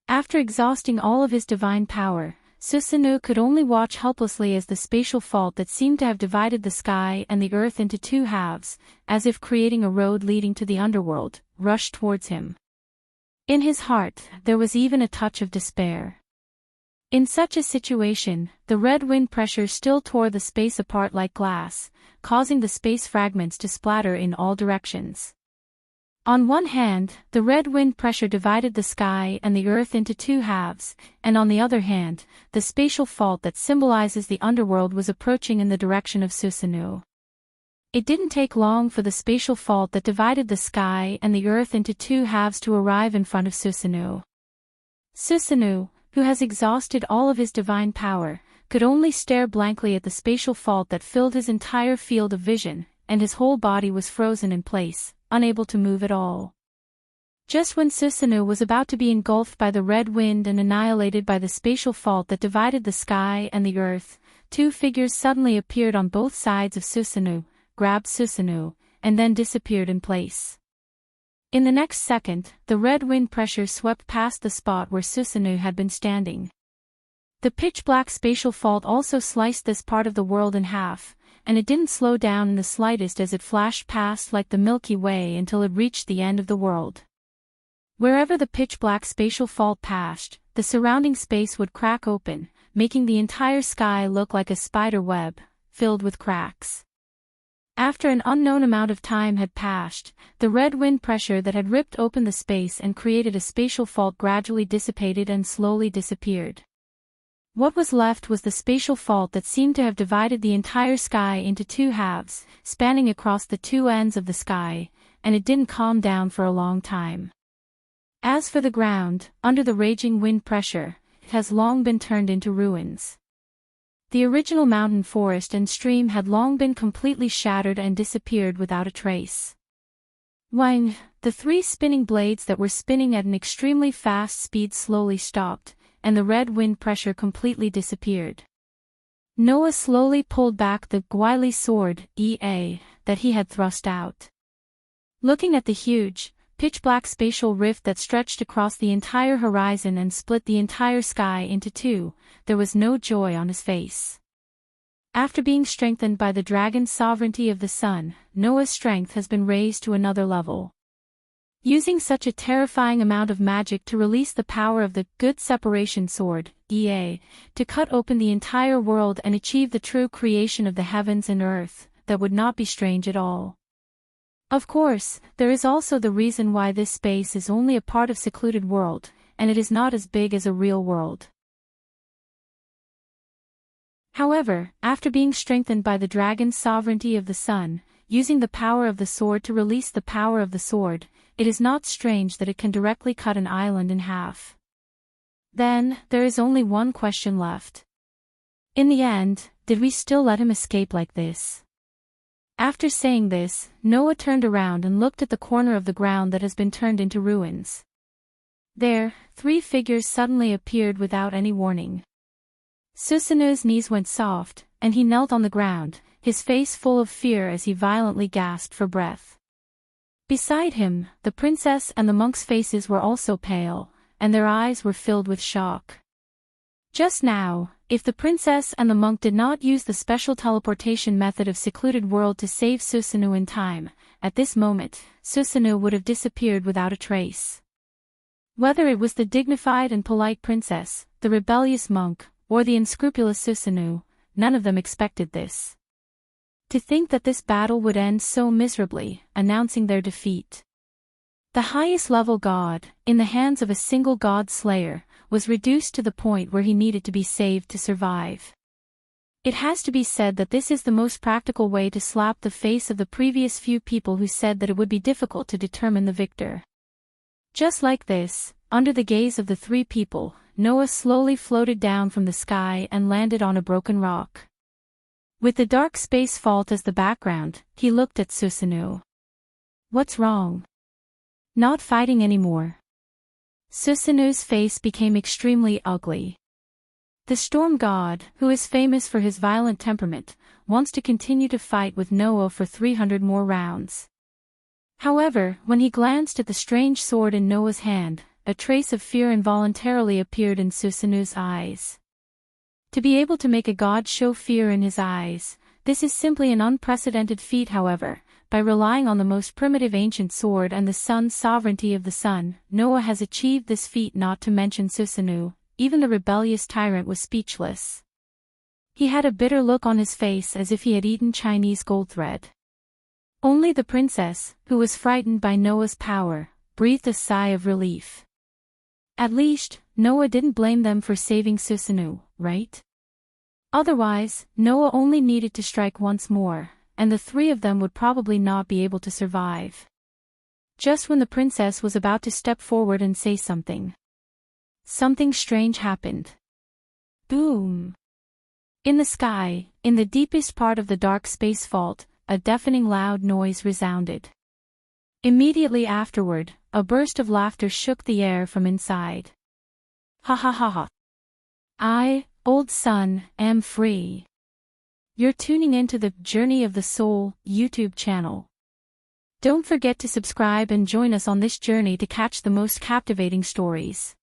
After exhausting all of his divine power, Susanu could only watch helplessly as the spatial fault that seemed to have divided the sky and the earth into 2 halves, as if creating a road leading to the underworld, rushed towards him. In his heart, there was even a touch of despair. In such a situation, the red wind pressure still tore the space apart like glass, causing the space fragments to splatter in all directions. On one hand, the red wind pressure divided the sky and the earth into 2 halves, and on the other hand, the spatial fault that symbolizes the underworld was approaching in the direction of Susanu. It didn't take long for the spatial fault that divided the sky and the earth into 2 halves to arrive in front of Susanu. Susanu, who has exhausted all of his divine power, could only stare blankly at the spatial fault that filled his entire field of vision, and his whole body was frozen in place, unable to move at all. Just when Susanu was about to be engulfed by the red wind and annihilated by the spatial fault that divided the sky and the earth, 2 figures suddenly appeared on both sides of Susanu, grabbed Susanu, and then disappeared in place. In the next second, the red wind pressure swept past the spot where Susanu had been standing. The pitch-black spatial fault also sliced this part of the world in half, and it didn't slow down in the slightest as it flashed past like the Milky Way until it reached the end of the world. Wherever the pitch-black spatial fault passed, the surrounding space would crack open, making the entire sky look like a spider web, filled with cracks. After an unknown amount of time had passed, the red wind pressure that had ripped open the space and created a spatial fault gradually dissipated and slowly disappeared. What was left was the spatial fault that seemed to have divided the entire sky into 2 halves, spanning across the 2 ends of the sky, and it didn't calm down for a long time. As for the ground, under the raging wind pressure, it has long been turned into ruins. The original mountain forest and stream had long been completely shattered and disappeared without a trace. When the 3 spinning blades that were spinning at an extremely fast speed slowly stopped, and the red wind pressure completely disappeared. Noah slowly pulled back the Guile sword, that he had thrust out. Looking at the huge, pitch-black spatial rift that stretched across the entire horizon and split the entire sky into 2, there was no joy on his face. After being strengthened by the dragon's sovereignty of the sun, Noah's strength has been raised to another level. Using such a terrifying amount of magic to release the power of the good separation sword, to cut open the entire world and achieve the true creation of the heavens and earth, that would not be strange at all. Of course, there is also the reason why this space is only a part of secluded world, and it is not as big as a real world. However, after being strengthened by the dragon's sovereignty of the sun, using the power of the sword to release the power of the sword, it is not strange that it can directly cut an island in half. Then, there is only one question left. In the end, did we still let him escape like this? After saying this, Noah turned around and looked at the corner of the ground that has been turned into ruins. There, 3 figures suddenly appeared without any warning. Susanu's knees went soft, and he knelt on the ground, his face full of fear as he violently gasped for breath. Beside him, the princess and the monk's faces were also pale, and their eyes were filled with shock. Just now, if the princess and the monk did not use the special teleportation method of secluded world to save Susanu in time, at this moment, Susanu would have disappeared without a trace. Whether it was the dignified and polite princess, the rebellious monk, or the unscrupulous Susanu, none of them expected this. To think that this battle would end so miserably, announcing their defeat. The highest level god, in the hands of a single god slayer, was reduced to the point where he needed to be saved to survive. It has to be said that this is the most practical way to slap the face of the previous few people who said that it would be difficult to determine the victor. Just like this, under the gaze of the 3 people, Noah slowly floated down from the sky and landed on a broken rock. With the dark space fault as the background, he looked at Susanu. What's wrong? Not fighting anymore. Susanu's face became extremely ugly. The storm god, who is famous for his violent temperament, wants to continue to fight with Noah for 300 more rounds. However, when he glanced at the strange sword in Noah's hand, a trace of fear involuntarily appeared in Susanu's eyes. To be able to make a god show fear in his eyes, this is simply an unprecedented feat. However, by relying on the most primitive ancient sword and the sun's sovereignty of the sun, Noah has achieved this feat. Not to mention Susanu, even the rebellious tyrant was speechless. He had a bitter look on his face as if he had eaten Chinese gold thread. Only the princess, who was frightened by Noah's power, breathed a sigh of relief. At least, Noah didn't blame them for saving Susanu, right? Otherwise, Noah only needed to strike once more, and the 3 of them would probably not be able to survive. Just when the princess was about to step forward and say something, something strange happened. Boom! In the sky, in the deepest part of the dark space fault, a deafening loud noise resounded. Immediately afterward, a burst of laughter shook the air from inside. Ha ha ha ha. I, old son, am free. You're tuning into the Journey of the Soul YouTube channel. Don't forget to subscribe and join us on this journey to catch the most captivating stories.